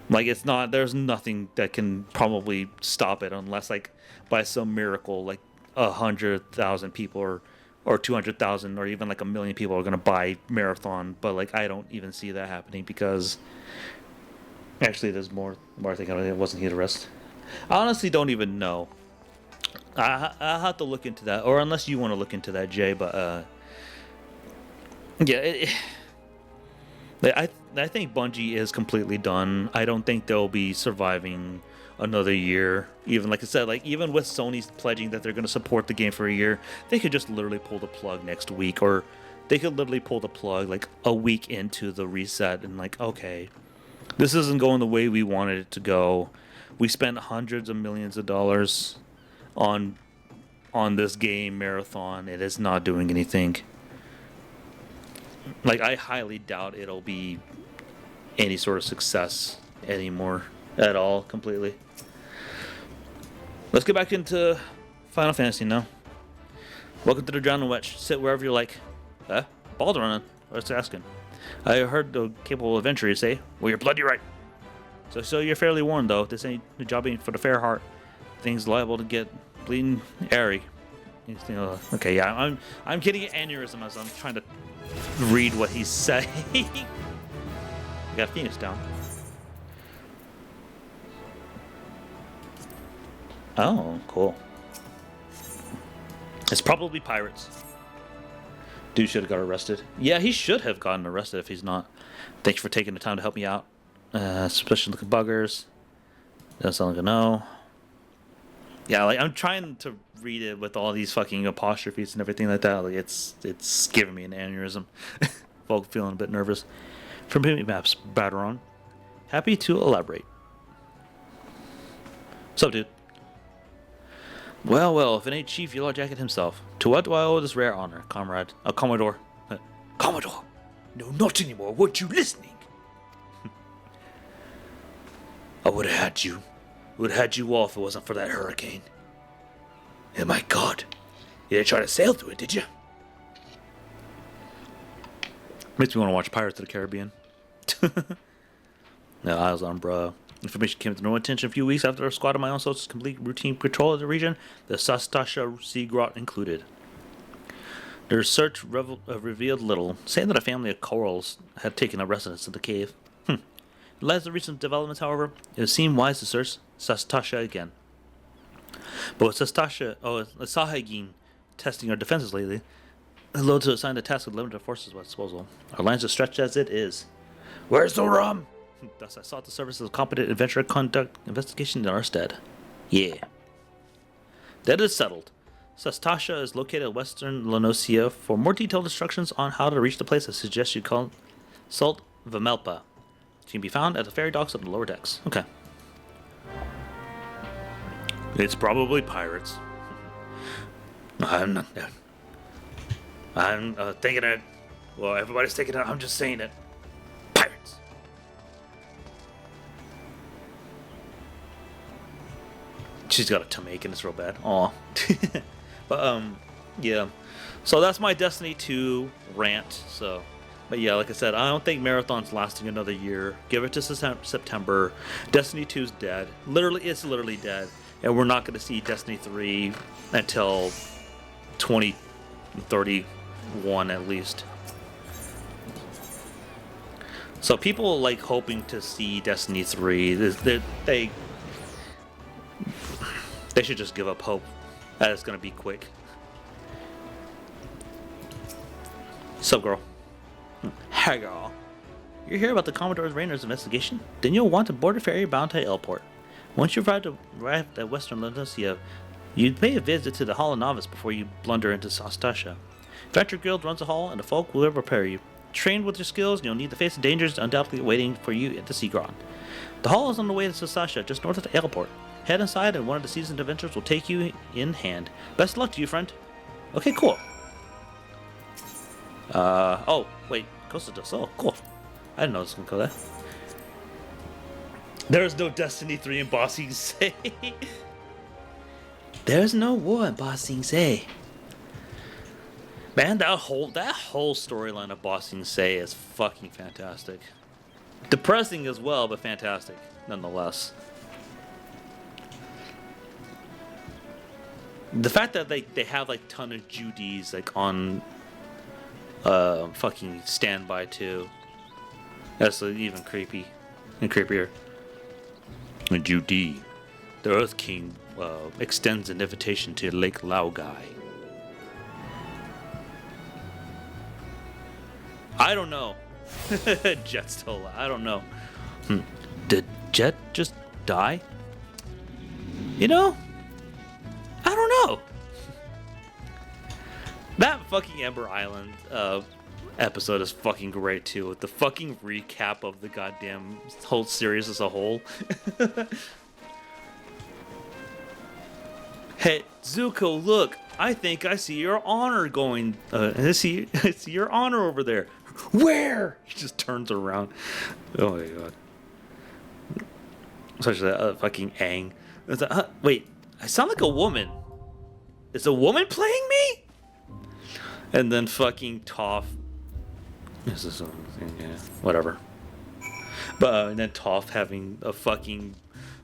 Like, it's not, there's nothing that can probably stop it unless, like, by some miracle, like 100,000 people or 200,000 or even like 1 million people are gonna buy Marathon. But like, I don't even see that happening because actually there's more I think it wasn't here to rest. I honestly don't even know. I have to look into that, or unless you want to look into that, Jay. But yeah, I think Bungie is completely done. I don't think they'll be surviving another year. Even like I said, like even with Sony's pledging that they're going to support the game for a year, they could just literally pull the plug next week, or they could literally pull the plug like a week into the reset and like, okay, this isn't going the way we wanted it to go. We spent hundreds of millions of dollars on this game Marathon. It is not doing anything. Like, I highly doubt it'll be any sort of success anymore at all, completely. Let's get back into Final Fantasy now. Welcome to the Drowned Witch. Sit wherever you like. Baldur, what's asking? I heard the capable adventurers say, well, you're bloody right. So you're fairly warned, though. This ain't the job ain't for the fair heart. Things liable to get bleeding airy. Okay, yeah, I'm getting an aneurysm as I'm trying to read what he's saying. You got Phoenix down. Oh, cool. It's probably pirates. Dude should have got arrested. Yeah, he should have gotten arrested if he's not. Thanks for taking the time to help me out. Suspicious looking buggers. Doesn't sound like a no. Yeah, like I'm trying to read it with all these fucking apostrophes and everything like that. Like it's giving me an aneurysm. Folk feeling a bit nervous. From Pimmy Maps, Baderon. Happy to elaborate. What's up, dude? Well, if it ain't Chief Yellow Jacket himself. To what do I owe this rare honor, comrade? Commodore. Commodore! No, not anymore. Weren't you listening? I would have had you. Would have had you all if it wasn't for that hurricane. And my God, you didn't try to sail through it, did you? Makes me want to watch Pirates of the Caribbean. No, Isles on, bro. Information came to no attention a few weeks after a squad of my own soldiers complete routine patrol of the region, the Sastasha Sea Grot included. Their search revealed little, saying that a family of corals had taken up residence in the cave. In light of the recent developments, however, it seemed wise to search Sastasha again. But with Sahagin testing our defenses lately, low to assign the task with limited forces at disposal. Our lines are stretched as it is. Where's the rum? Thus I sought the services of competent adventurer conduct investigation in our stead. Yeah. That is settled. Sastasha is located at western Lenosia. For more detailed instructions on how to reach the place, I suggest you consult Vimelpa. It can be found at the ferry docks on the lower decks. Okay. It's probably pirates. I'm not there. I'm thinking it. Well, everybody's thinking it. I'm just saying it. Pirates. She's got a tummy and it's real bad. Aw. But, yeah. So that's my Destiny 2 rant. So, but yeah, like I said, I don't think Marathon's lasting another year. Give it to September. Destiny 2's dead. It's literally dead. And we're not going to see Destiny 3 until 2031 at least. So people like hoping to see Destiny 3. They should just give up hope that it's going to be quick. So, girl. Hey, girl. You hear about the Commodore's Rainer's investigation? Then you'll want to board a ferry bound to Airport. Once you've arrived at Western Lenosia, you'd pay a visit to the Hall of Novice before you blunder into Sastasha. Adventure Guild runs the hall, and the folk will prepare you. Trained with your skills, you'll need to face the dangers undoubtedly waiting for you at the Sea Grot. The hall is on the way to Sastasha, just north of the airport. Head inside, and one of the seasoned adventurers will take you in hand. Best of luck to you, friend. Okay, cool. Oh, wait. Costa del Sol. Cool. I didn't know this was going to go there. There is no Destiny 3 embossing say. There's no war in Ba Sing Se. Man, that whole storyline of Ba Sing Se is fucking fantastic. Depressing as well, but fantastic nonetheless. The fact that they have like ton of Judies like on fucking standby too. That's even creepy and creepier. And Judy, the Earth King extends an invitation to Lake Laogai. I don't know. Jet's still alive. I don't know. Did Jet just die? You know? I don't know. That fucking Ember Island episode is fucking great too. With the fucking recap of the goddamn whole series as a whole. Hey, Zuko, look. I think I see your honor going. I see your honor over there. Where? He just turns around. Oh my god. Such a fucking Aang. It's like, wait, I sound like a woman. Is a woman playing me? And then fucking Toph. This is yeah, whatever. But and then Toph having a fucking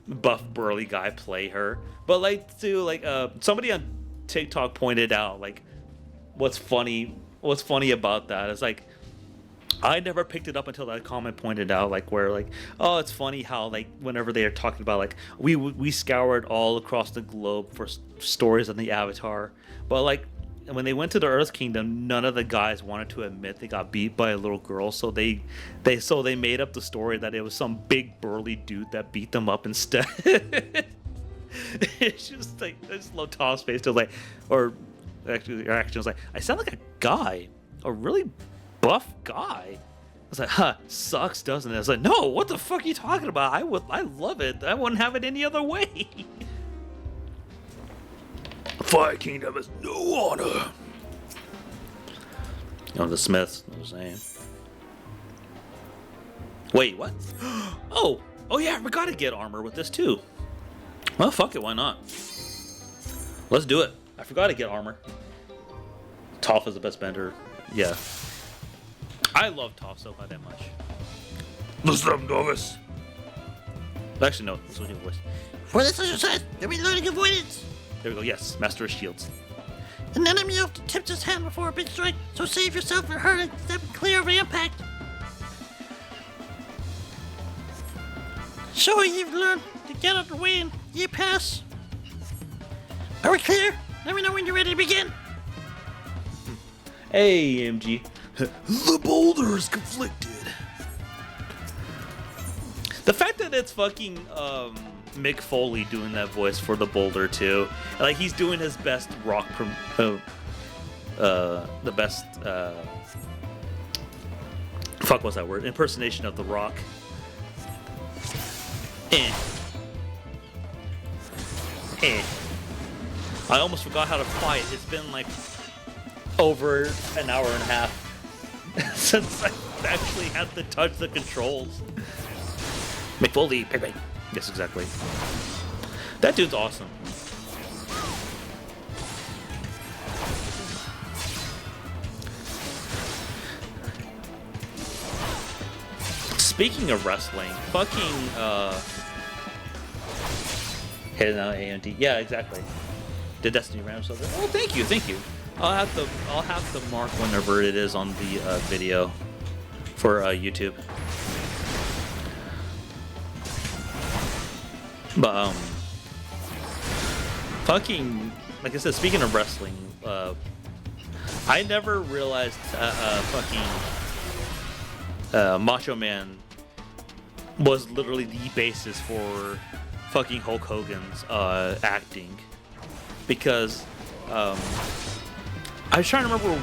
buff burly guy play her. But like to like somebody on TikTok pointed out like what's funny about that is like I never picked it up until that comment pointed out like where like oh it's funny how like whenever they are talking about like we scoured all across the globe for stories on the Avatar, but like when they went to the Earth Kingdom, none of the guys wanted to admit they got beat by a little girl, so they made up the story that it was some big burly dude that beat them up instead. It's just like I just love Toph's face to like, or actually her action was like, I sound like a guy, a really buff guy. I was like, huh, sucks, doesn't it? I was like, no, what the fuck are you talking about? I love it. I wouldn't have it any other way. Fire Kingdom has no honor. You know, the Smiths, I was saying. Wait, what? Oh yeah, I forgot to get armor with this too. Well, fuck it, why not? Let's do it. I forgot to get armor. Toph is the best bender. Yeah. I love Toph so goddamn much. Listen up, novice. Actually, no. This was your voice. For this exercise, you'll be learning avoidance. There we go. Yes, Master of Shields. An enemy often tips his hand before a big strike, so save yourself from hurt and step clear of the impact. So you've learned to get out of the way and you pass. Are we clear? Let me know when you're ready to begin. Hey, MG. The boulder is conflicted. The fact that it's fucking Mick Foley doing that voice for the boulder too, like he's doing his best rock the best fuck what's that word? Impersonation of the Rock. I almost forgot how to fight. It's been like over an hour and a half since I actually had to touch the controls. McFoley, Pigway. Yes, exactly. That dude's awesome. Speaking of wrestling, fucking hitting out AMD. Yeah, exactly. The Destiny Ram so good. Oh, thank you. I'll have to mark whenever it is on the video for YouTube. But fucking like I said, speaking of wrestling, I never realized Macho Man was literally the basis for fucking Hulk Hogan's acting, because I was trying to remember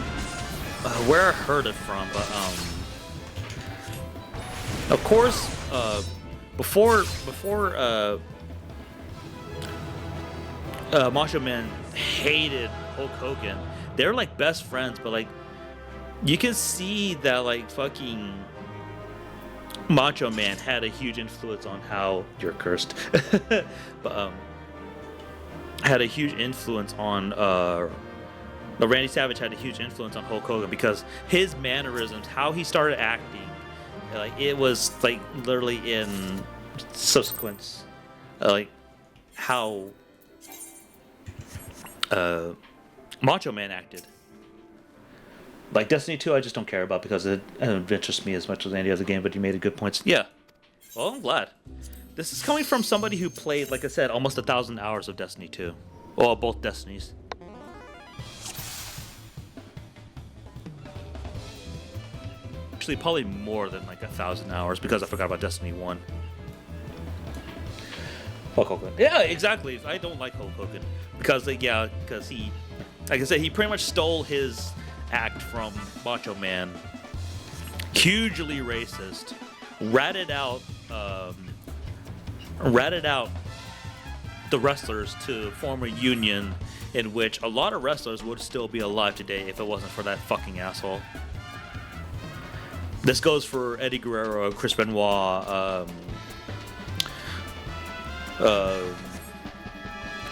where I heard it from, but of course before Macho Man hated Hulk Hogan, they're like best friends, but like you can see that like fucking Macho Man had a huge influence on how you're cursed. But had a huge influence on Randy Savage had a huge influence on Hulk Hogan because his mannerisms, how he started acting, like it was like literally in subsequence, like how Macho Man acted. Like Destiny 2, I just don't care about because it interests me as much as any other game. But you made a good point. Yeah. Well, I'm glad. This is coming from somebody who played, like I said, almost 1,000 hours of Destiny 2. Well, both Destinies. Actually, probably more than like 1,000 hours because I forgot about Destiny 1. Hulk Hogan. Yeah, exactly. I don't like Hulk Hogan because, like, yeah, because he, like I said, he pretty much stole his act from Macho Man. Hugely racist. Ratted out the wrestlers to form a union in which a lot of wrestlers would still be alive today if it wasn't for that fucking asshole. This goes for Eddie Guerrero, Chris Benoit,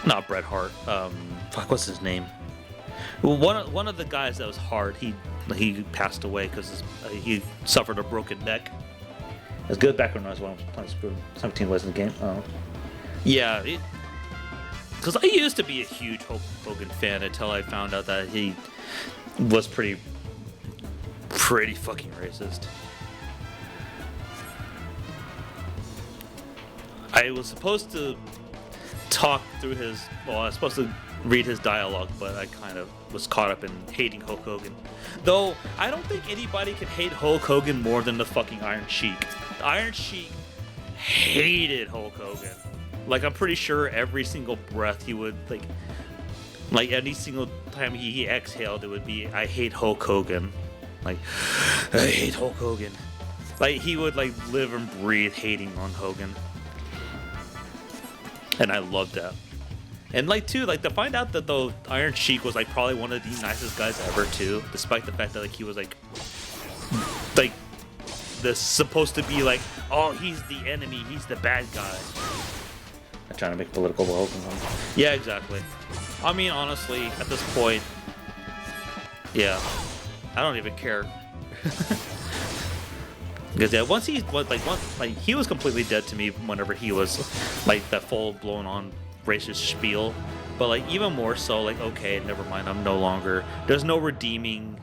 not Bret Hart. Fuck, what's his name? Well, one of the guys that was hard. He passed away because he suffered a broken neck. It was good back when I was playing 17 was in the game. Yeah, because I used to be a huge Hulk Hogan fan until I found out that he was pretty fucking racist. I was supposed to talk through I was supposed to read his dialogue, but I kind of was caught up in hating Hulk Hogan. Though, I don't think anybody can hate Hulk Hogan more than the fucking Iron Sheik. The Iron Sheik hated Hulk Hogan. Like, I'm pretty sure every single breath he would, like any single time he exhaled, it would be, I hate Hulk Hogan. Like, I hate Hulk Hogan. Like, he would, like, live and breathe hating on Hogan. And I loved that. And, like, too, like, to find out that the Iron Sheik was, like, probably one of the nicest guys ever, too. Despite the fact that, like, he was, like, this supposed to be, like, oh, he's the enemy, he's the bad guy. I'm trying to make political world. Yeah, exactly. I mean, honestly, at this point, yeah, I don't even care. Because yeah, once he was completely dead to me whenever he was like that full blown on racist spiel. But like even more so, like okay, never mind. I'm no longer. There's no redeeming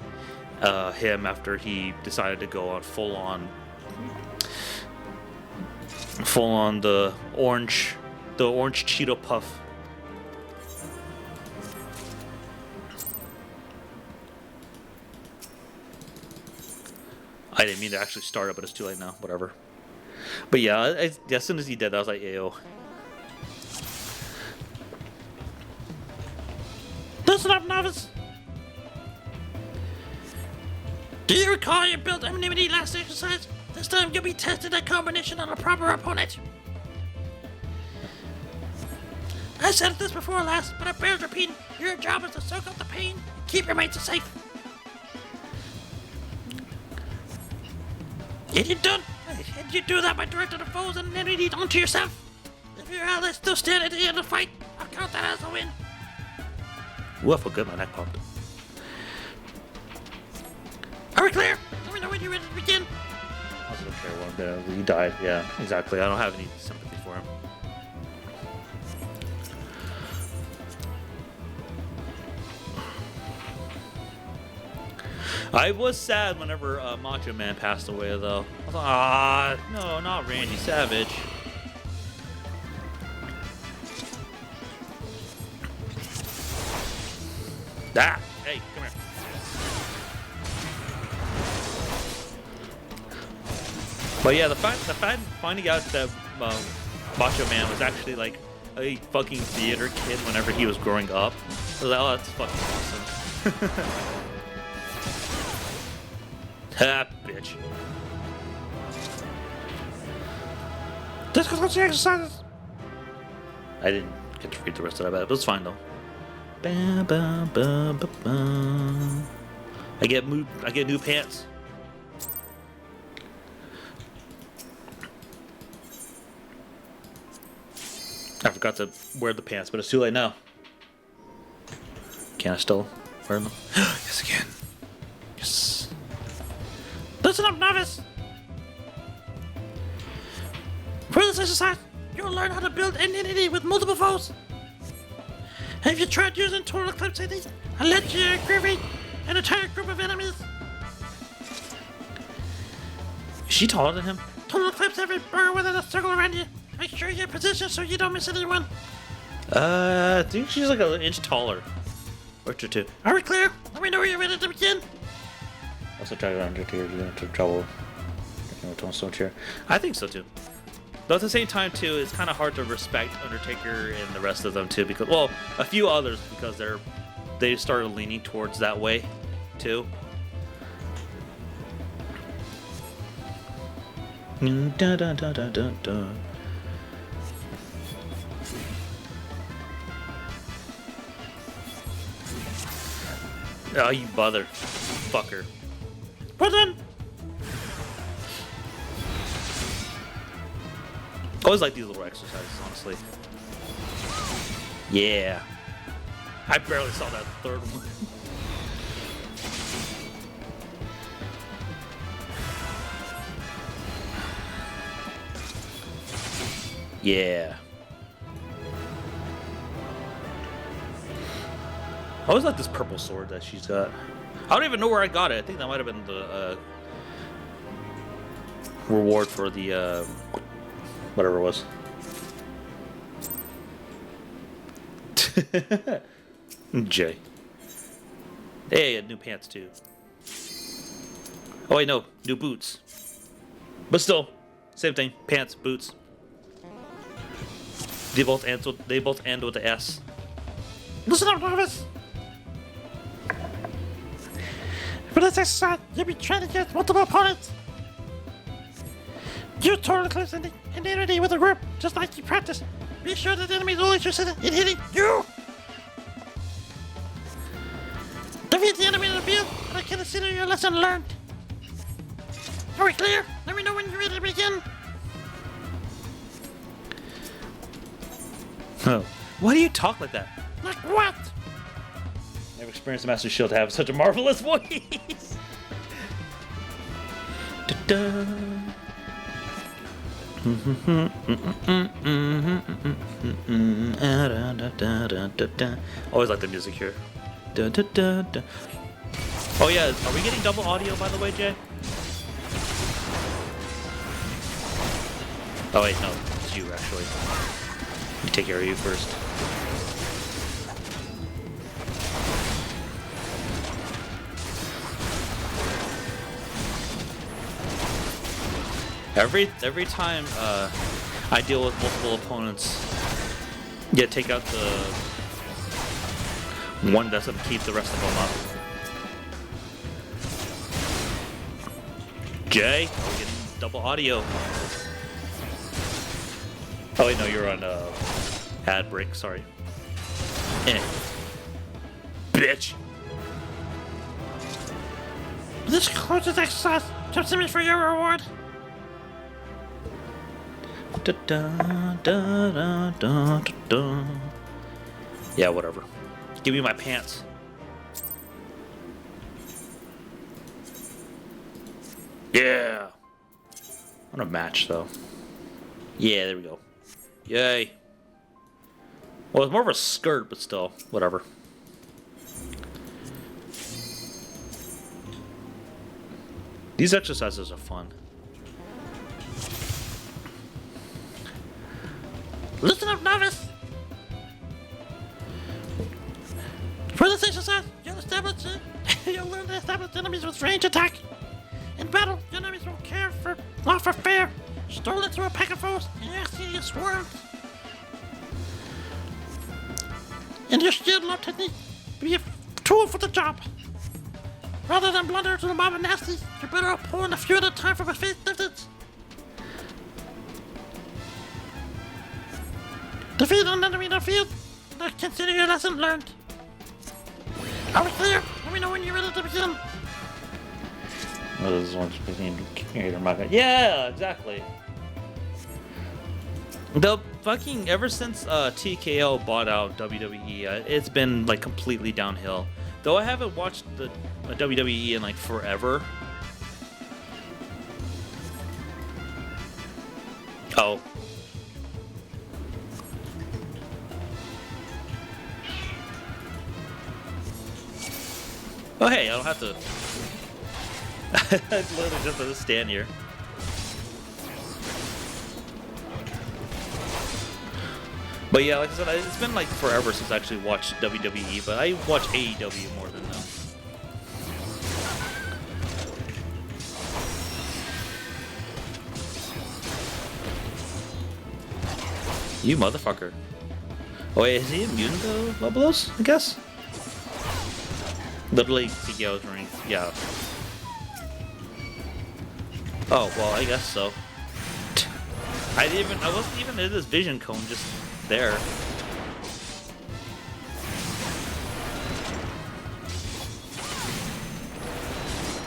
him after he decided to go on full on the orange Cheeto Puff. I didn't mean to actually start it, but it's too late now. Whatever. But yeah, as soon as he did, I was like, "Ayo." Listen up, novice. Do you recall your build anonymity last exercise? This time you'll be testing that combination on a proper opponent. I said this before last, but it bears repeating. Your job is to soak up the pain and keep your mates safe. And you do that by directing the foes and enemies onto yourself. If your allies still stand at the end of the fight, I'll count that as a win. Ooh, I feel good. My neck popped. Are we clear? Let me know when you're ready to begin. I was gonna care one. He died. Yeah, exactly. I don't have any sympathy for him. I was sad whenever Macho Man passed away, though. I thought, no, not Randy Savage. Ah, hey, come here. But yeah, the fact finding out that Macho Man was actually like a fucking theater kid whenever he was growing up, I was like, oh, that's fucking awesome. Ah, bitch. This concludes your exercises. I didn't get to read the rest of that, but it was fine though. Ba, ba, ba, ba, ba. I get new pants. I forgot to wear the pants, but it's too late now. Can I still wear them? Yes, I can. Yes. Listen up, novice! For this exercise, you'll learn how to build an entity with multiple foes. Have you tried using Total Eclipse ID and let you aggravate an entire group of enemies? Is she taller than him? Total Eclipse every bar within a circle around you. Make sure you're positioned so you don't miss anyone. I think she's like an inch taller. Or two. Are we clear? Let me know when you're ready to begin. Also try to Undertaker to get into trouble. Stone chair. I think so too. Though at the same time too, it's kind of hard to respect Undertaker and the rest of them too, because well, a few others because they started leaning towards that way too. Da, da, da, da, da, da. Oh, you mother fucker. Put in. I always like these little exercises, honestly. Yeah. I barely saw that third one. Yeah. I always like this purple sword that she's got. I don't even know where I got it. I think that might have been the reward for the whatever it was. Jay. Hey, new pants too. Oh wait, no, new boots. But still, same thing. Pants, boots. They both end with the S. Listen up, novice. For this exercise, you'll be trying to get multiple opponents. Use Total Eclipse and entity with a group, just like you practice. Be sure that the enemy's only interested in hitting you. Defeat the enemy in the field, and I consider your lesson learned. Are we clear? Let me know when you're ready to begin. Oh. Why do you talk like that? Like what? Never experienced a Master Shield to have such a marvelous voice. Da-da. Always like the music here. Da-da-da-da. Oh yeah, are we getting double audio by the way, Jay? Oh wait, no, it's you actually. You take care of you first. Every time I deal with multiple opponents, yeah, take out the one that doesn't keep the rest of them up. Jay, are we getting double audio? Oh wait, no, you're on ad break. Sorry. Bitch. This concludes this exercise. Come see me for your reward. Da, da, da, da, da, da. Yeah, whatever. Give me my pants. Yeah. I want a match though. Yeah, there we go. Yay. Well, it's more of a skirt, but still, whatever. These exercises are fun. Listen up, novice! For this exercise, you'll learn to establish enemies with range attack. In battle, your enemies won't care for fair. Stolen through a pack of foes, and you're seeing it swarm. And your shield lock technique be a tool for the job. Rather than blunder to the mob of nasties, you're better off pulling a few at a time from a face distance. Defeat an enemy in the field, and I consider your lesson learned. Are we clear? Let me know when you're ready to begin. Oh, this one's being carried or not. Yeah, exactly. The fucking ever since TKO bought out WWE, it's been like completely downhill. Though I haven't watched the WWE in like forever. Oh. Oh hey, I don't have to. I literally just have to stand here. But yeah, like I said, it's been like forever since I actually watched WWE, but I watch AEW more than them. You motherfucker. Oh wait, is he immune to low blows, I guess? Literally, TKO's ring. Yeah. Oh, well, I guess so. I wasn't even in this vision cone, just there.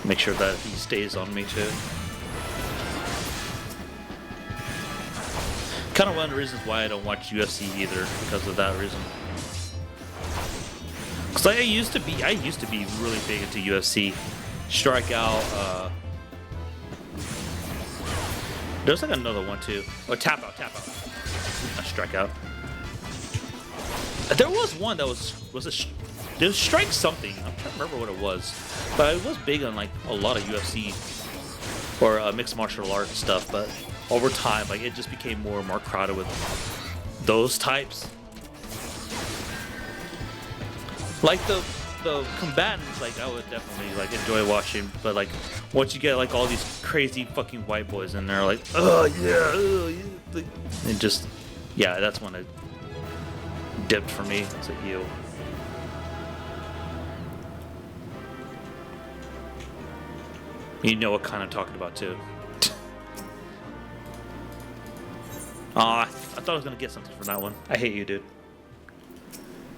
Make sure that he stays on me too. Kind of one of the reasons why I don't watch UFC either, because of that reason. Cause I used to be really big into UFC. Strikeout. There's like another one too. Oh, tap out. A strikeout. There was one that was there was strike something. I'm trying to remember what it was, but I was big on like a lot of UFC or mixed martial arts stuff. But over time, like it just became more and more crowded with those types. Like the combatants, like I would definitely like enjoy watching, but like once you get like all these crazy fucking white boys in there, like yeah, and just yeah, that's when it dipped for me. It's like you. You know what kind I'm talking about too. Aw, I thought I was gonna get something from that one. I hate you, dude.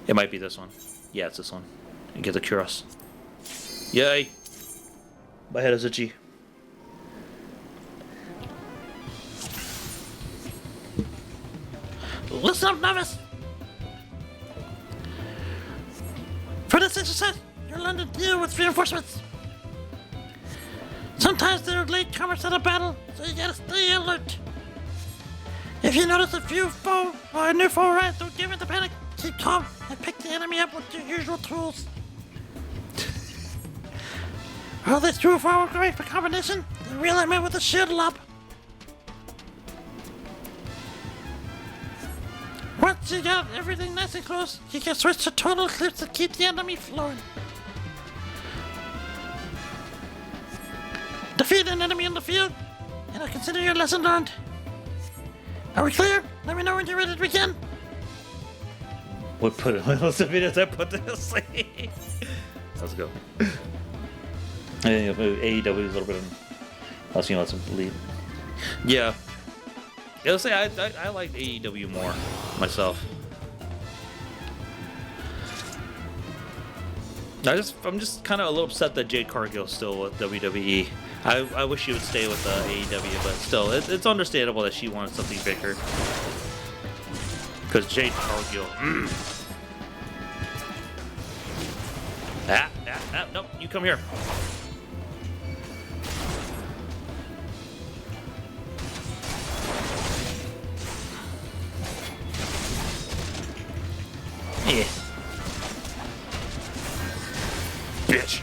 It might be this one. Yeah, it's this one. And get the Kuros. Yay! My head is itchy. Listen up, novice! For this exercise, you'll learn to deal with reinforcements. Sometimes they're latecomers to the battle, so you gotta stay alert. If you notice a new foe rise, don't give in to panic. Keep calm and pick the enemy up with your usual tools. All this true forward great for combination, and reel him in with a shield lob. Once you got everything nice and close, you can switch to total eclipse to keep the enemy flowing. Defeat an enemy in the field, and I'll consider your lesson learned. Are we clear? Let me know when you're ready to begin. What put it? What's the videos I put this? Let's go. AEW is a little bit unless you want some bleed. Yeah. I'll say I like AEW more myself. I'm just kind of a little upset that Jade Cargill's still with WWE. I wish she would stay with AEW, but still, it's understandable that she wanted something bigger. Because Jade Cargill. Nope, you come here. Yeah. Bitch.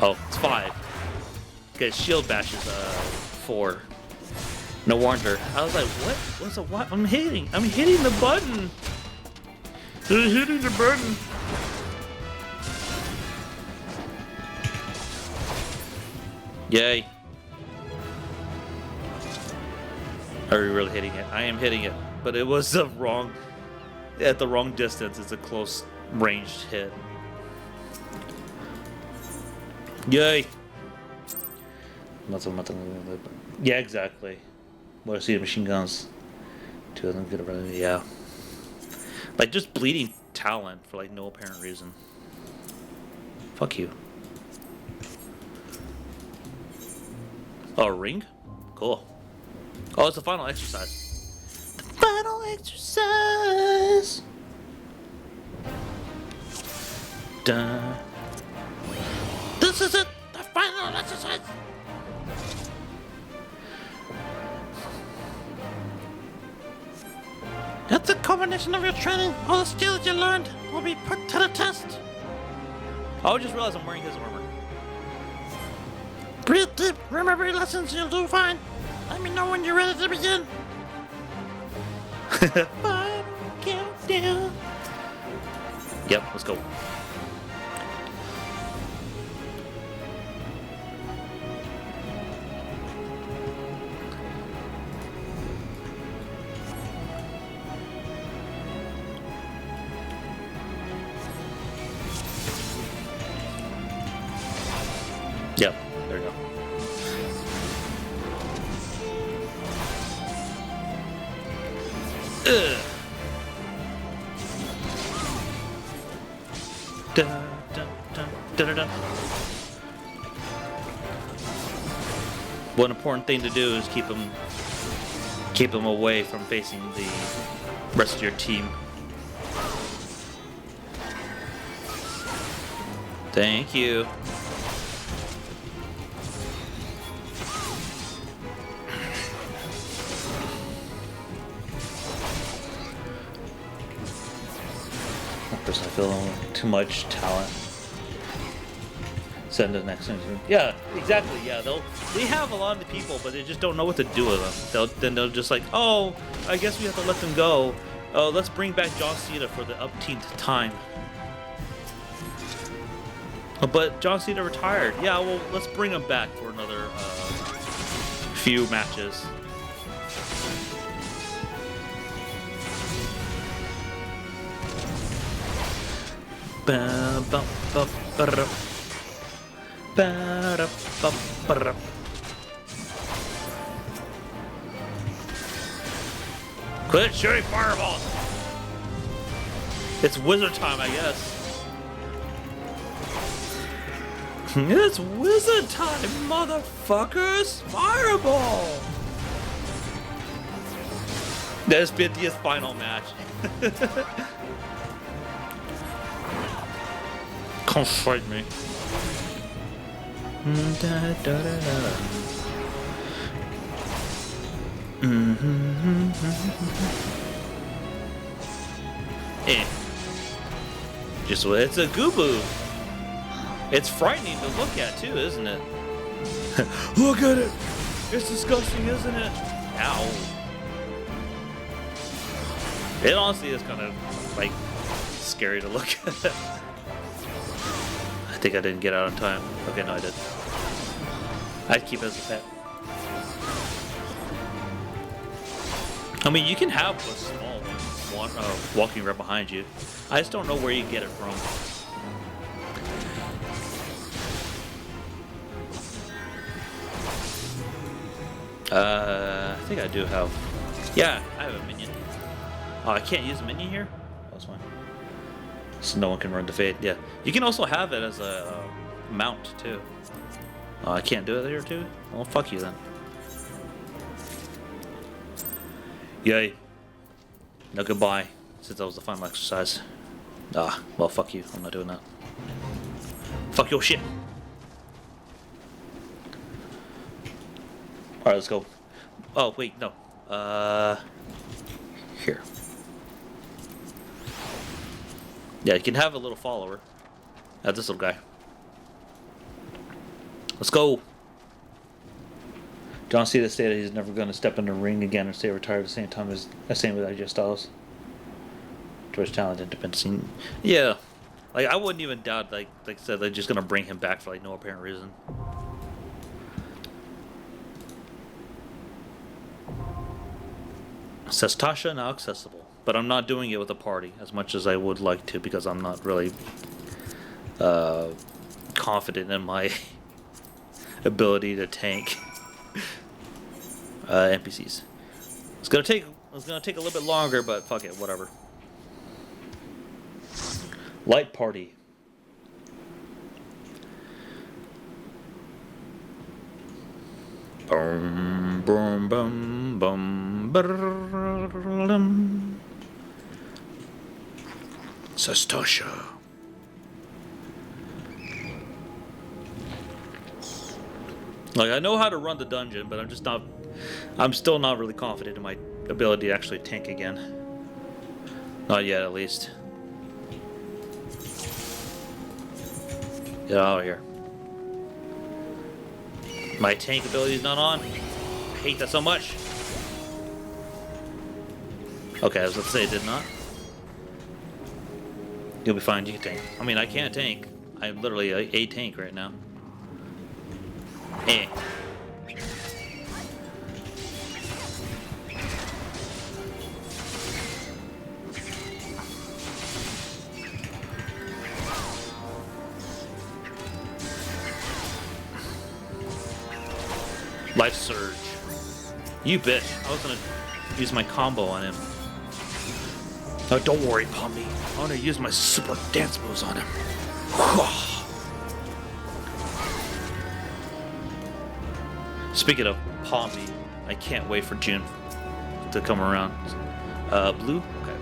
Oh, it's 5. Okay, shield bash is 4. No wonder. I was like, what? What's a what? I'm hitting the button. I'm hitting the button. Yay. Are we really hitting it? I am hitting it, but it was at the wrong distance. It's a close ranged hit. Yay. Yeah, exactly. What I see the machine guns. 2 of them get around. Yeah. Like just bleeding talent for like no apparent reason. Fuck you. Oh, a ring? Cool. Oh, it's the final exercise. The final exercise! Dun. This is it! The final exercise! That's the culmination of your training. All the skills you learned will be put to the test. I just realized I'm wearing his armor. Breathe deep. Remember your lessons. You'll do fine. Let me know when you're ready to begin. Final countdown. Yep, let's go. Yep, there we go. Ugh. Dun, dun, dun, dun, dun, dun. One important thing to do is keep them away from facing the rest of your team. Thank you. I feel too much talent. Send to the next one. Yeah, exactly. Yeah, they have a lot of the people, but they just don't know what to do with them. They'll just like, oh, I guess we have to let them go. Oh, let's bring back John Cena for the upteenth time. But John Cena retired. Yeah, well, let's bring him back for another few matches. Quit shooting fireballs! It's wizard time, I guess. It's wizard time, motherfuckers! Fireball! That's 50th final match. Come fight me. Eh. Just it's a gooboo. It's frightening to look at too, isn't it? Look at it. It's disgusting, isn't it? Ow. It honestly is kind of like scary to look at. I think I didn't get out on time. Okay, no, I did. I'd keep it as a pet. I mean, you can have a small one walking right behind you. I just don't know where you get it from. I think I do have. Yeah, I have a minion. Oh, I can't use a minion here? That's fine. So no one can run the fade. Yeah. You can also have it as a mount, too. Oh, I can't do it there, too? Well, fuck you, then. Yay. No goodbye, since that was the final exercise. Ah, well, fuck you. I'm not doing that. Fuck your shit. Alright, let's go. Oh, wait, no. Here. Yeah, you can have a little follower. This little guy. Let's go. John Cena stated he's never going to step in the ring again or stay retired at the same time as same with AJ Styles. George Talent independent scene. Yeah, like I wouldn't even doubt like I said they're just gonna bring him back for like no apparent reason. Says Tasha now accessible, but I'm not doing it with a party as much as I would like to because I'm not really confident in my ability to tank NPCs. It's gonna take a little bit longer, but fuck it, whatever. Light party. Boom, boom, boom, boom, brrrrum. Sestosha. Like, I know how to run the dungeon, but I'm still not really confident in my ability to actually tank again. Not yet, at least. Get out of here. My tank ability is not on. I hate that so much. Okay, I was about to say it did not. You'll be fine, you can tank. I mean, I can't tank. I'm literally a tank right now. Eh. Life Surge. You bitch. I was gonna use my combo on him. Oh, don't worry, Pomni. I'm gonna use my super dance moves on him. Speaking of Pomni, I can't wait for June to come around. Blue? Okay.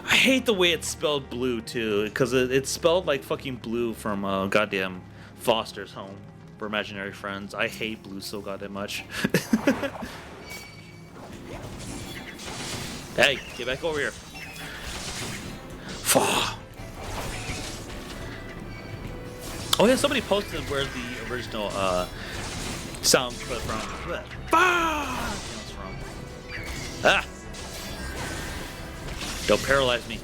I hate the way it's spelled blue, too, because it's spelled like fucking Blue from goddamn Foster's Home for Imaginary Friends. I hate blue so goddamn much. Hey, get back over here. Oh yeah, somebody posted where the original sound clip from comes from. Ah! Don't paralyze me.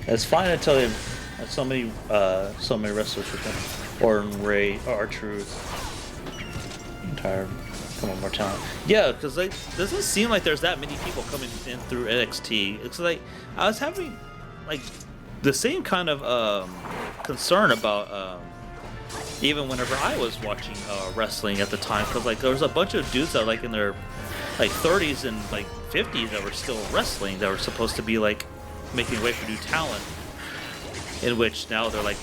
It's fine until they so many wrestlers with them. Orton, Ray, R-Truth. I'm tired. Come on, more talent. Yeah, because like doesn't seem like there's that many people coming in through NXT. It's like I was having like the same kind of concern about even whenever I was watching wrestling at the time, because like there was a bunch of dudes that like in their like 30s and like 50s that were still wrestling, that were supposed to be like making way for new talent, in which now they're like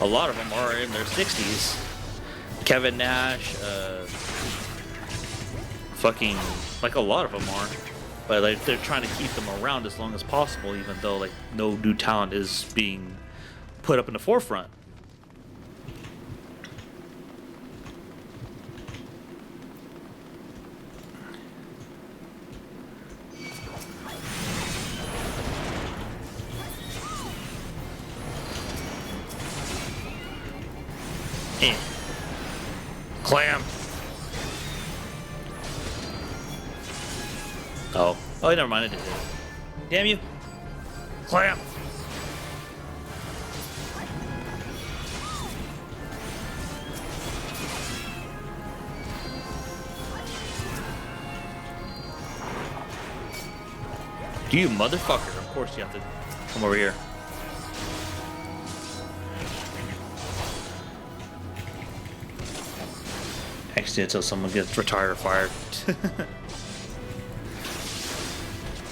a lot of them are in their 60s. Kevin Nash, fucking like a lot of them are, but like they're trying to keep them around as long as possible, even though like no new talent is being put up in the forefront. Clam. Oh, never mind. I did it. Damn you, Clam. You motherfucker! Of course you have to come over here. Actually, until someone gets retired or fired.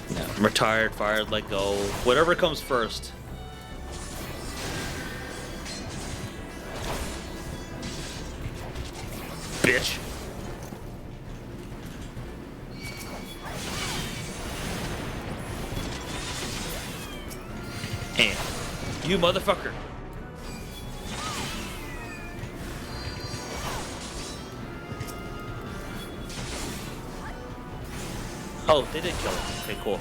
No, retired, fired, let go. Whatever comes first. Bitch. Hey, you motherfucker. Oh, they did kill him. Okay, cool.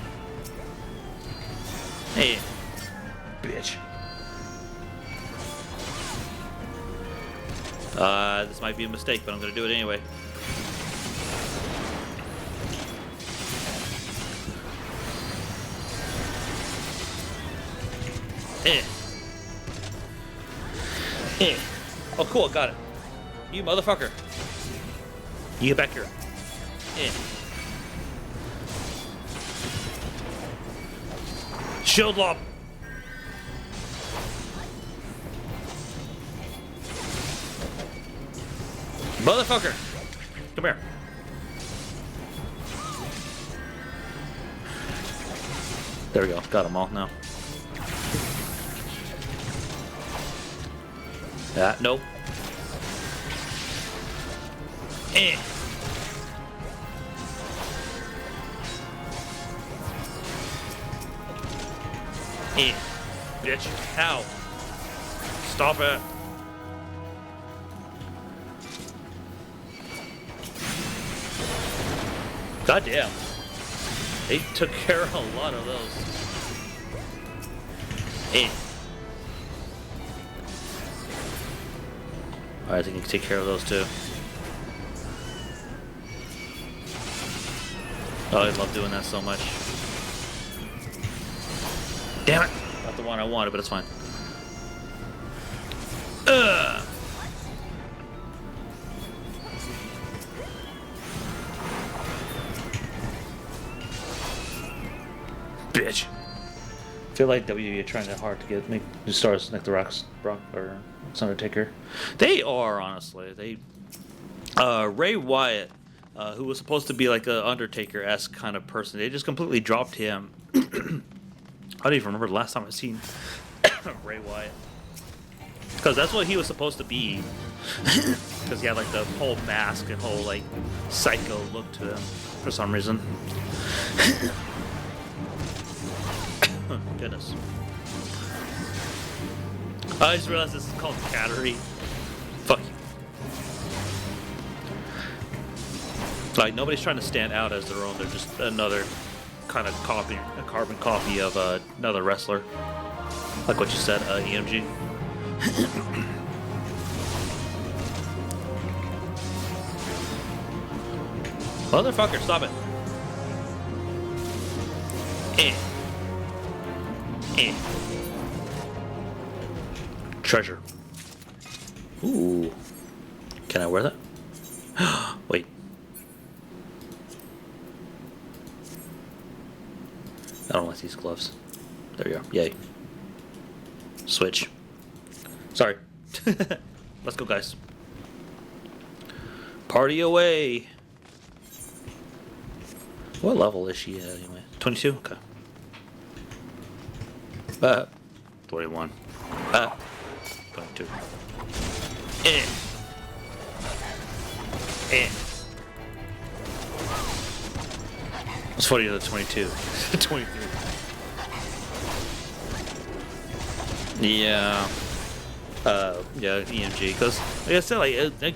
Hey, bitch. This might be a mistake, but I'm gonna do it anyway. Oh, cool, got it. You motherfucker. You get back here. Shield lob. Motherfucker. Come here. There we go. Got them all now. Nope. Eh. Eh. Bitch. Ow. Stop it. Goddamn. They took care of a lot of those. Eh. Alright, I think you can take care of those too. Oh, I love doing that so much. Damn it! Not the one I wanted, but it's fine. Ugh! Bitch. I feel like WWE are trying that hard to get new stars like the Rock's Brock or Undertaker. They are, honestly. They Ray Wyatt, who was supposed to be like a Undertaker-esque kind of person, they just completely dropped him. I don't even remember the last time I seen Ray Wyatt, because that's what he was supposed to be. Because he had like the whole mask and whole like psycho look to him for some reason. Goodness. I just realized this is called cattery. Fuck you. Like, nobody's trying to stand out as their own. They're just another kind of copy, a carbon copy of another wrestler. Like what you said, EMG. Motherfucker, stop it. Eh. Eh. Treasure. Ooh. Can I wear that? Wait. I don't like these gloves. There you go. Yay. Switch. Sorry. Let's go, guys. Party away. What level is she at anyway? 22? Okay. 21. 22. Eh. Eh. It's funny the 22. 23. Yeah. Yeah, EMG. Because, like I said, like,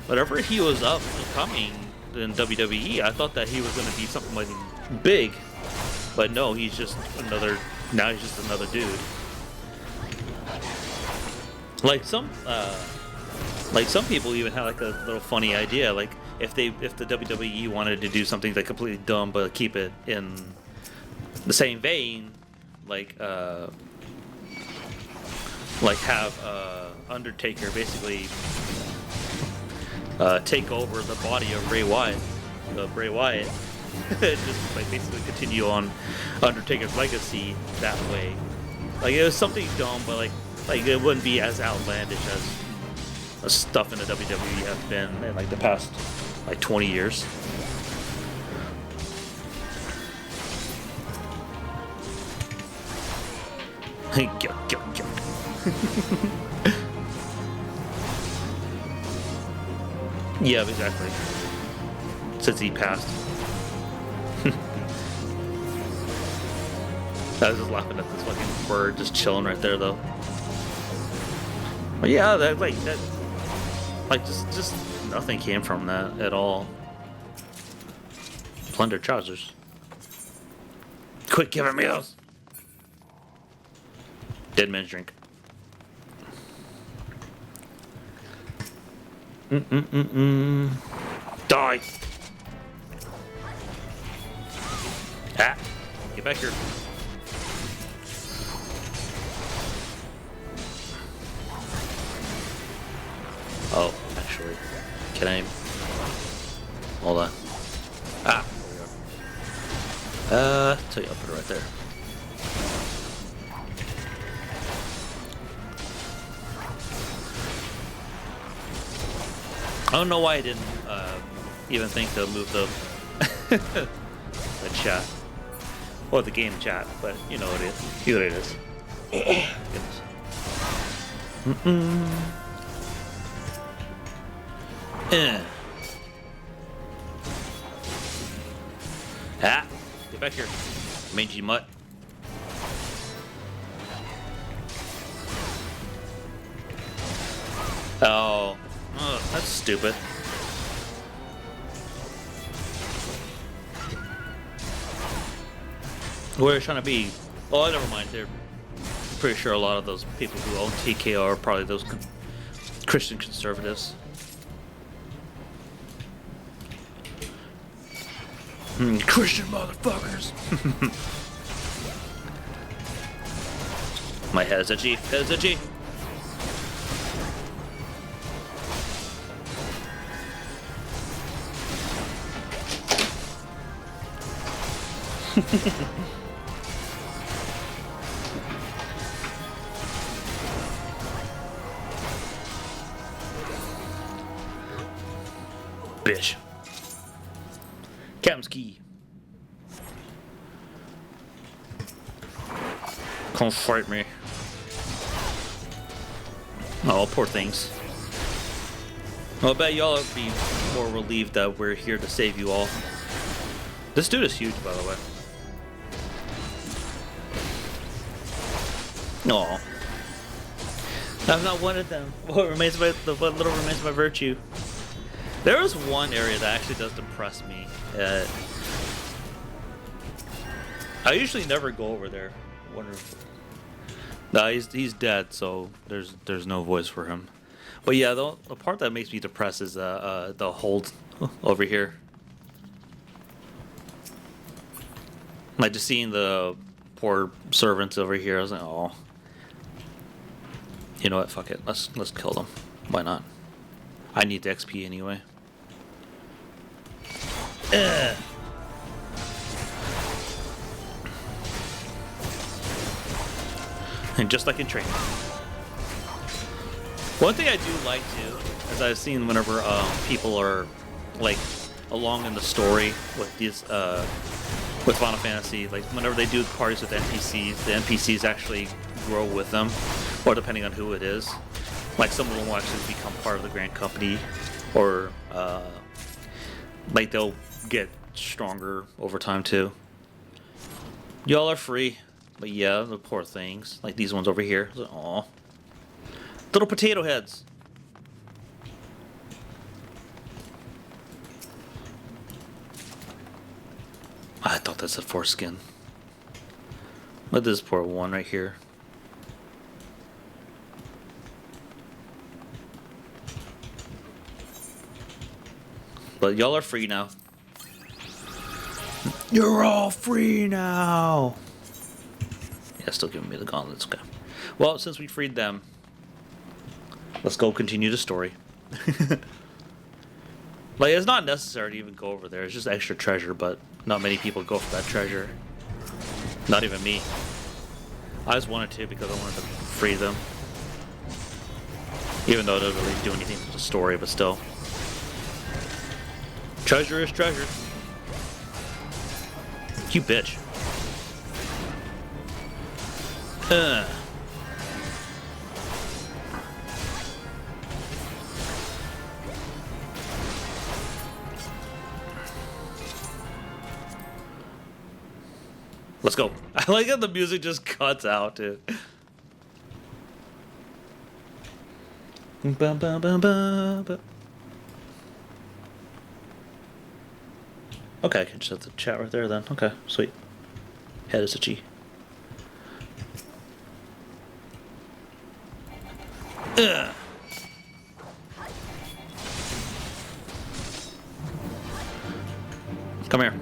whatever he was up and coming in WWE, I thought that he was going to be something like big. But no, he's just another. Now he's just another dude. Like some people even had like a little funny idea. Like if the WWE wanted to do something like completely dumb but keep it in the same vein, like have Undertaker basically take over the body of Bray Wyatt, just like basically continue on Undertaker's legacy that way. Like it was something dumb, but like it wouldn't be as outlandish as stuff in the WWE have been in like the past like 20 years. Yeah, exactly. Since he passed. I was just laughing at this fucking bird just chilling right there, though. But yeah, just nothing came from that at all. Plunder trousers. Quit giving me those. Dead man's drink. Die. Ah, get back here. Oh, actually, can I? Hold on. Ah, there we go. Tell you, I'll put it right there. I don't know why I didn't even think to move the the chat or the game chat, but you know what it is. You know what it is. Ah! Get back here, mangy mutt. Oh, that's stupid. Where it's trying to be. Oh, never mind. They're pretty sure a lot of those people who own TKO are probably those Christian conservatives. Christian motherfuckers. My head is itchy. Head is itchy. Bitch. Captain's key. Come fight me. Oh, poor things. Well, I bet y'all would be more relieved that we're here to save you all. This dude is huge, by the way. Aw. I'm not one of them. What little remains of my virtue. There is one area that actually does impress me. I usually never go over there. Wonder if... Nah, he's dead, so there's no voice for him. But yeah, the part that makes me depressed is the hold over here. Like just seeing the poor servants over here, I was like, oh. You know what? Fuck it. Let's kill them. Why not? I need the XP anyway. Ugh. And just like in training. One thing I do like too, as I've seen whenever people are like along in the story with these with Final Fantasy, like whenever they do parties with NPCs, the NPCs actually grow with them, or depending on who it is. Like some of them will actually become part of the Grand Company, or like they'll get stronger over time too. Y'all are free, but yeah, the poor things, like these ones over here. Aw, little potato heads. I thought that's a foreskin. But this poor one right here. But y'all are free now. You're all free now. Yeah, still giving me the gauntlets. Okay. Well, since we freed them, let's go continue the story. Like, it's not necessary to even go over there. It's just extra treasure, but not many people go for that treasure. Not even me. I just wanted to because I wanted to free them. Even though it doesn't really do anything for the story, but still. Treasure is treasure. You bitch. Let's go. I like how the music just cuts out, too. Bum, bum, bum, bum, bum. Okay, I can just have the chat right there then. Okay, sweet. Head is itchy. Ugh. Come here.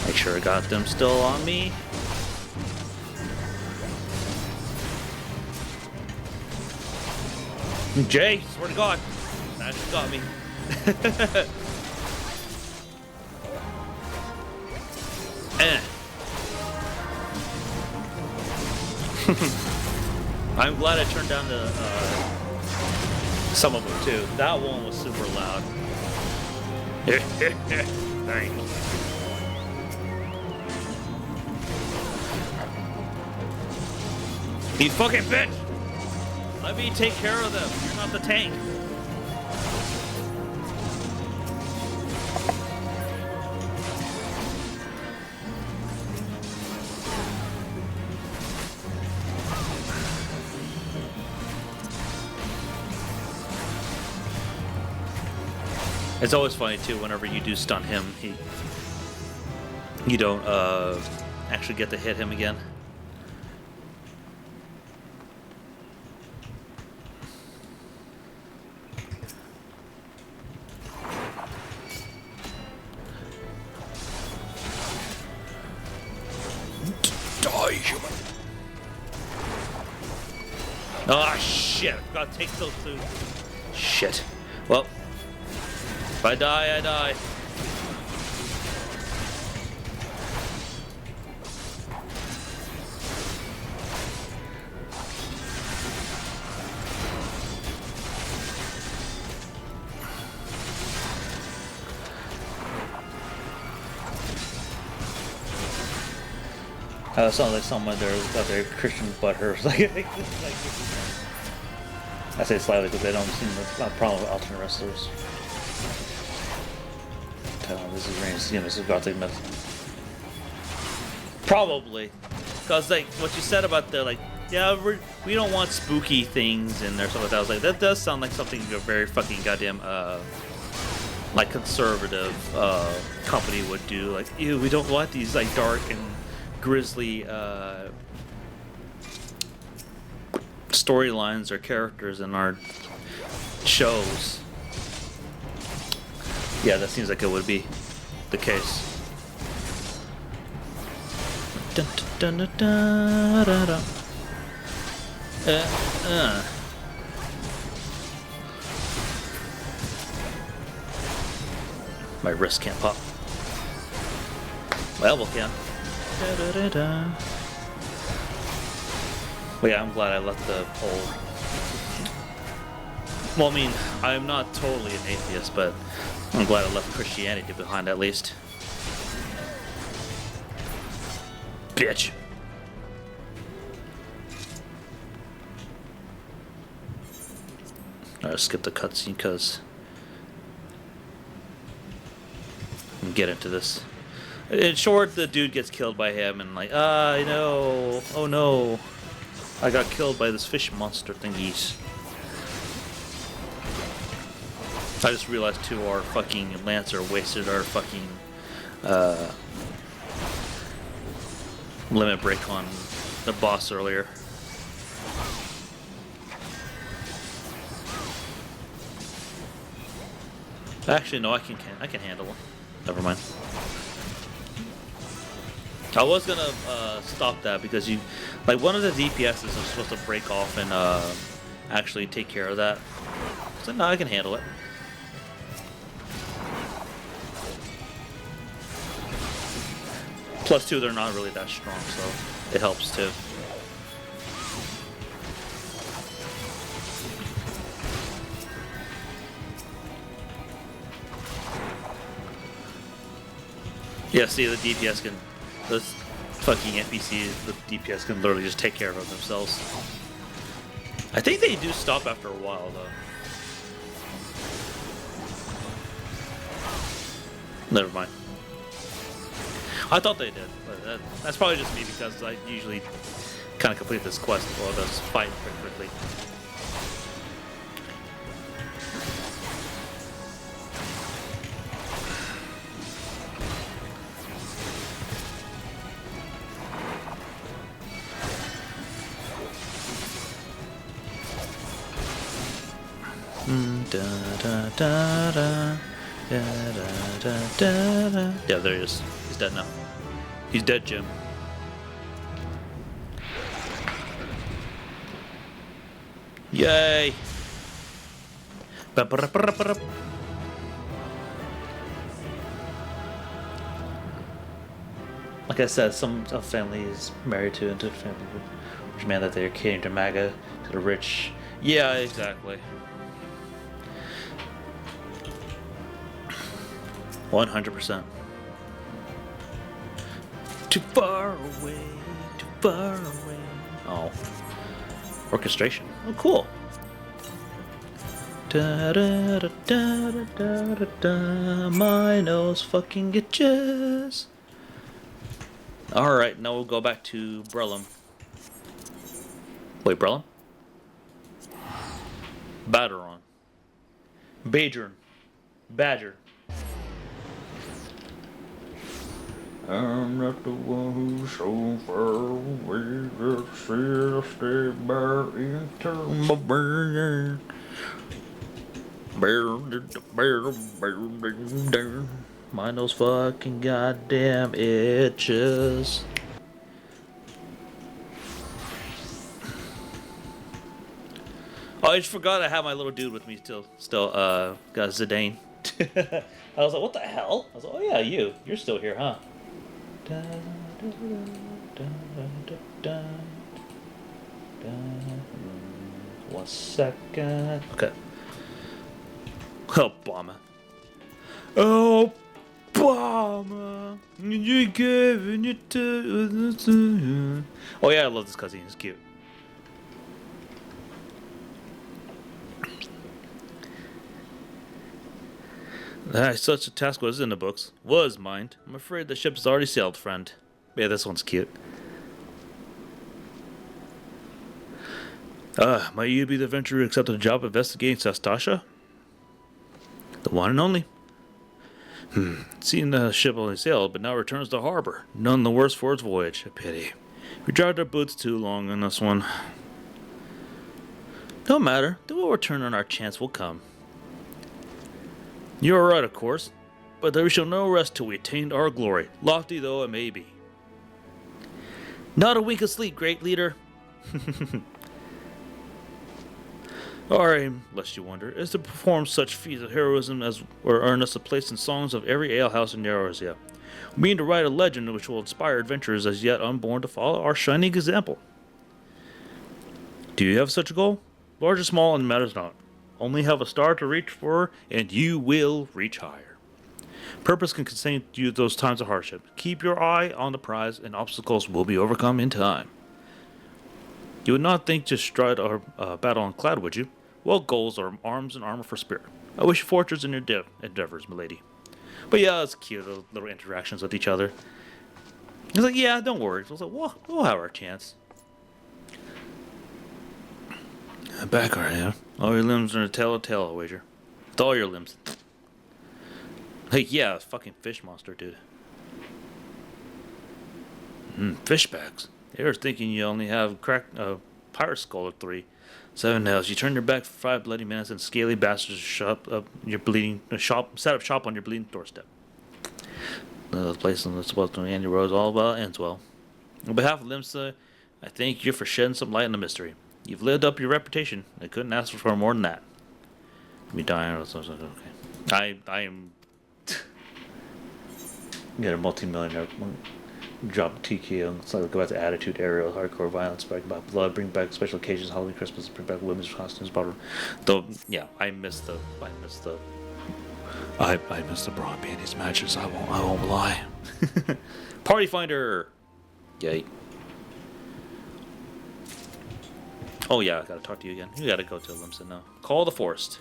Make sure I got them still on me. Jay, swear to God, that just got me. I'm glad I turned down the some of them too. That one was super loud. Dang. You fucking bitch! Let me take care of them. You're not the tank. It's always funny too. Whenever you do stun him, you don't actually get to hit him again. Die, human. Oh shit! I forgot to take those two. Shit. Well, if I die, I die. It sounds like someone there got their Christian butthurt. I say slightly because they don't seem to have a problem with alternate wrestlers. This is Rant's, this is Gothic myth. Probably, because like what you said about the yeah, we don't want spooky things in there, stuff like that. I was like, that does sound like something a very fucking goddamn like conservative company would do. Like, ew, we don't want these like dark and grisly storylines or characters in our shows. Yeah, that seems like it would be the case. Dun, dun, dun, dun, dun, dun. My wrist can't pop. My elbow can. Da, da, da, da. Well, yeah, I'm glad I left the whole... Well, I mean, I'm not totally an atheist, but I'm glad I left Christianity behind at least. Bitch. Alright, skip the cutscene because I can get into this. In short, the dude gets killed by him and like, I know, oh no, I got killed by this fish monster thingies. I just realized too, our fucking Lancer wasted our fucking limit break on the boss earlier. Actually, no, I can handle him. Never mind. I was gonna stop that because you, like, one of the DPSs is supposed to break off and actually take care of that. So no, I can handle it. Plus two, they're not really that strong, so it helps too. Yeah, see, the DPS can, the fucking NPCs, the DPS can literally just take care of themselves. I think they do stop after a while, though. Never mind. I thought they did, but that's probably just me because I usually kind of complete this quest or this fight pretty quickly. Da, da, da, da. Da, da, da, da, da. Yeah, there he is. He's dead now. He's dead, Jim. Yay! Like I said, some family is married to into family, which meant that they're catering to MAGA, to the rich. Yeah, exactly. 100%. Too far away, too far away. Oh. Orchestration. Oh, cool. Da da da da da da da. My nose fucking itches. Alright, now we'll go back to Brellum. Wait, Brellum? Baderon. Badger. Badger. I'm not the one who's so far away that said I stay back into my brain. Mind those fucking goddamn itches. Oh, I just forgot I have my little dude with me still, got Zidane. I was like, what the hell? I was like, oh yeah, you're still here, huh? Da, da, da, da, da, da. 1 second. Okay. Obama. Obama. You giving it to. Oh yeah, I love this cutscene. It's cute. Such a task was in the books. Was mind. I'm afraid the ship has already sailed, friend. Yeah, this one's cute. Might you be the adventurer who accepted a job investigating Sastasha? The one and only. Seen the ship only sailed, but now returns to harbor. None the worse for its voyage. A pity. We dragged our boots too long on this one. No matter. They will return and our chance will come. You are right, of course, but we shall no rest till we attained our glory, lofty though it may be. Not a wink of sleep, great leader. Our aim, lest you wonder, is to perform such feats of heroism as will earn us a place in songs of every alehouse in Eorzea. We mean to write a legend which will inspire adventurers as yet unborn to follow our shining example. Do you have such a goal? Large or small, it matters not. Only have a star to reach for, and you will reach higher. Purpose can sustain you those times of hardship. Keep your eye on the prize, and obstacles will be overcome in time. You would not think to stride or battle unclad, would you? Well, goals are arms and armor for spirit. I wish you fortunes in your endeavors, milady. But yeah, it's cute, those little interactions with each other. He's like, yeah, don't worry. I was like, we'll have our chance. Back our head. All your limbs are a tail, I wager. With all your limbs. Like, yeah, fucking fish monster, dude. Fish bags. They were thinking you only have pirate skull or 3. 7 nails. You turn your back for 5 bloody minutes and scaly bastards set up shop on your bleeding doorstep. The place that's supposed to end your road all about ends well. On behalf of Limsa, I thank you for shedding some light on the mystery. You've lived up your reputation. I couldn't ask for more than that. Me dying or something. Okay. I am get a multi-millionaire drop TKO. It's like go back to attitude, aerial, hardcore violence, bring back blood, bring back special occasions, Halloween, Christmas, bring back women's costumes, bottle. Though yeah, I miss the bra and panties matches. I won't lie. Party finder. Yay. Oh yeah, I gotta talk to you again. You gotta go to Limsa now. Call the forest.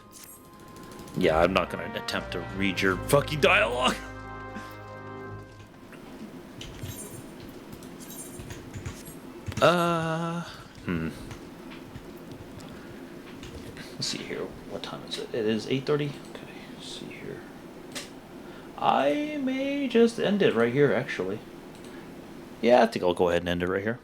Yeah, I'm not gonna attempt to read your fucking dialogue. Let's see here. What time is it? It is 8:30. Okay, let's see here. I may just end it right here, actually. Yeah, I think I'll go ahead and end it right here.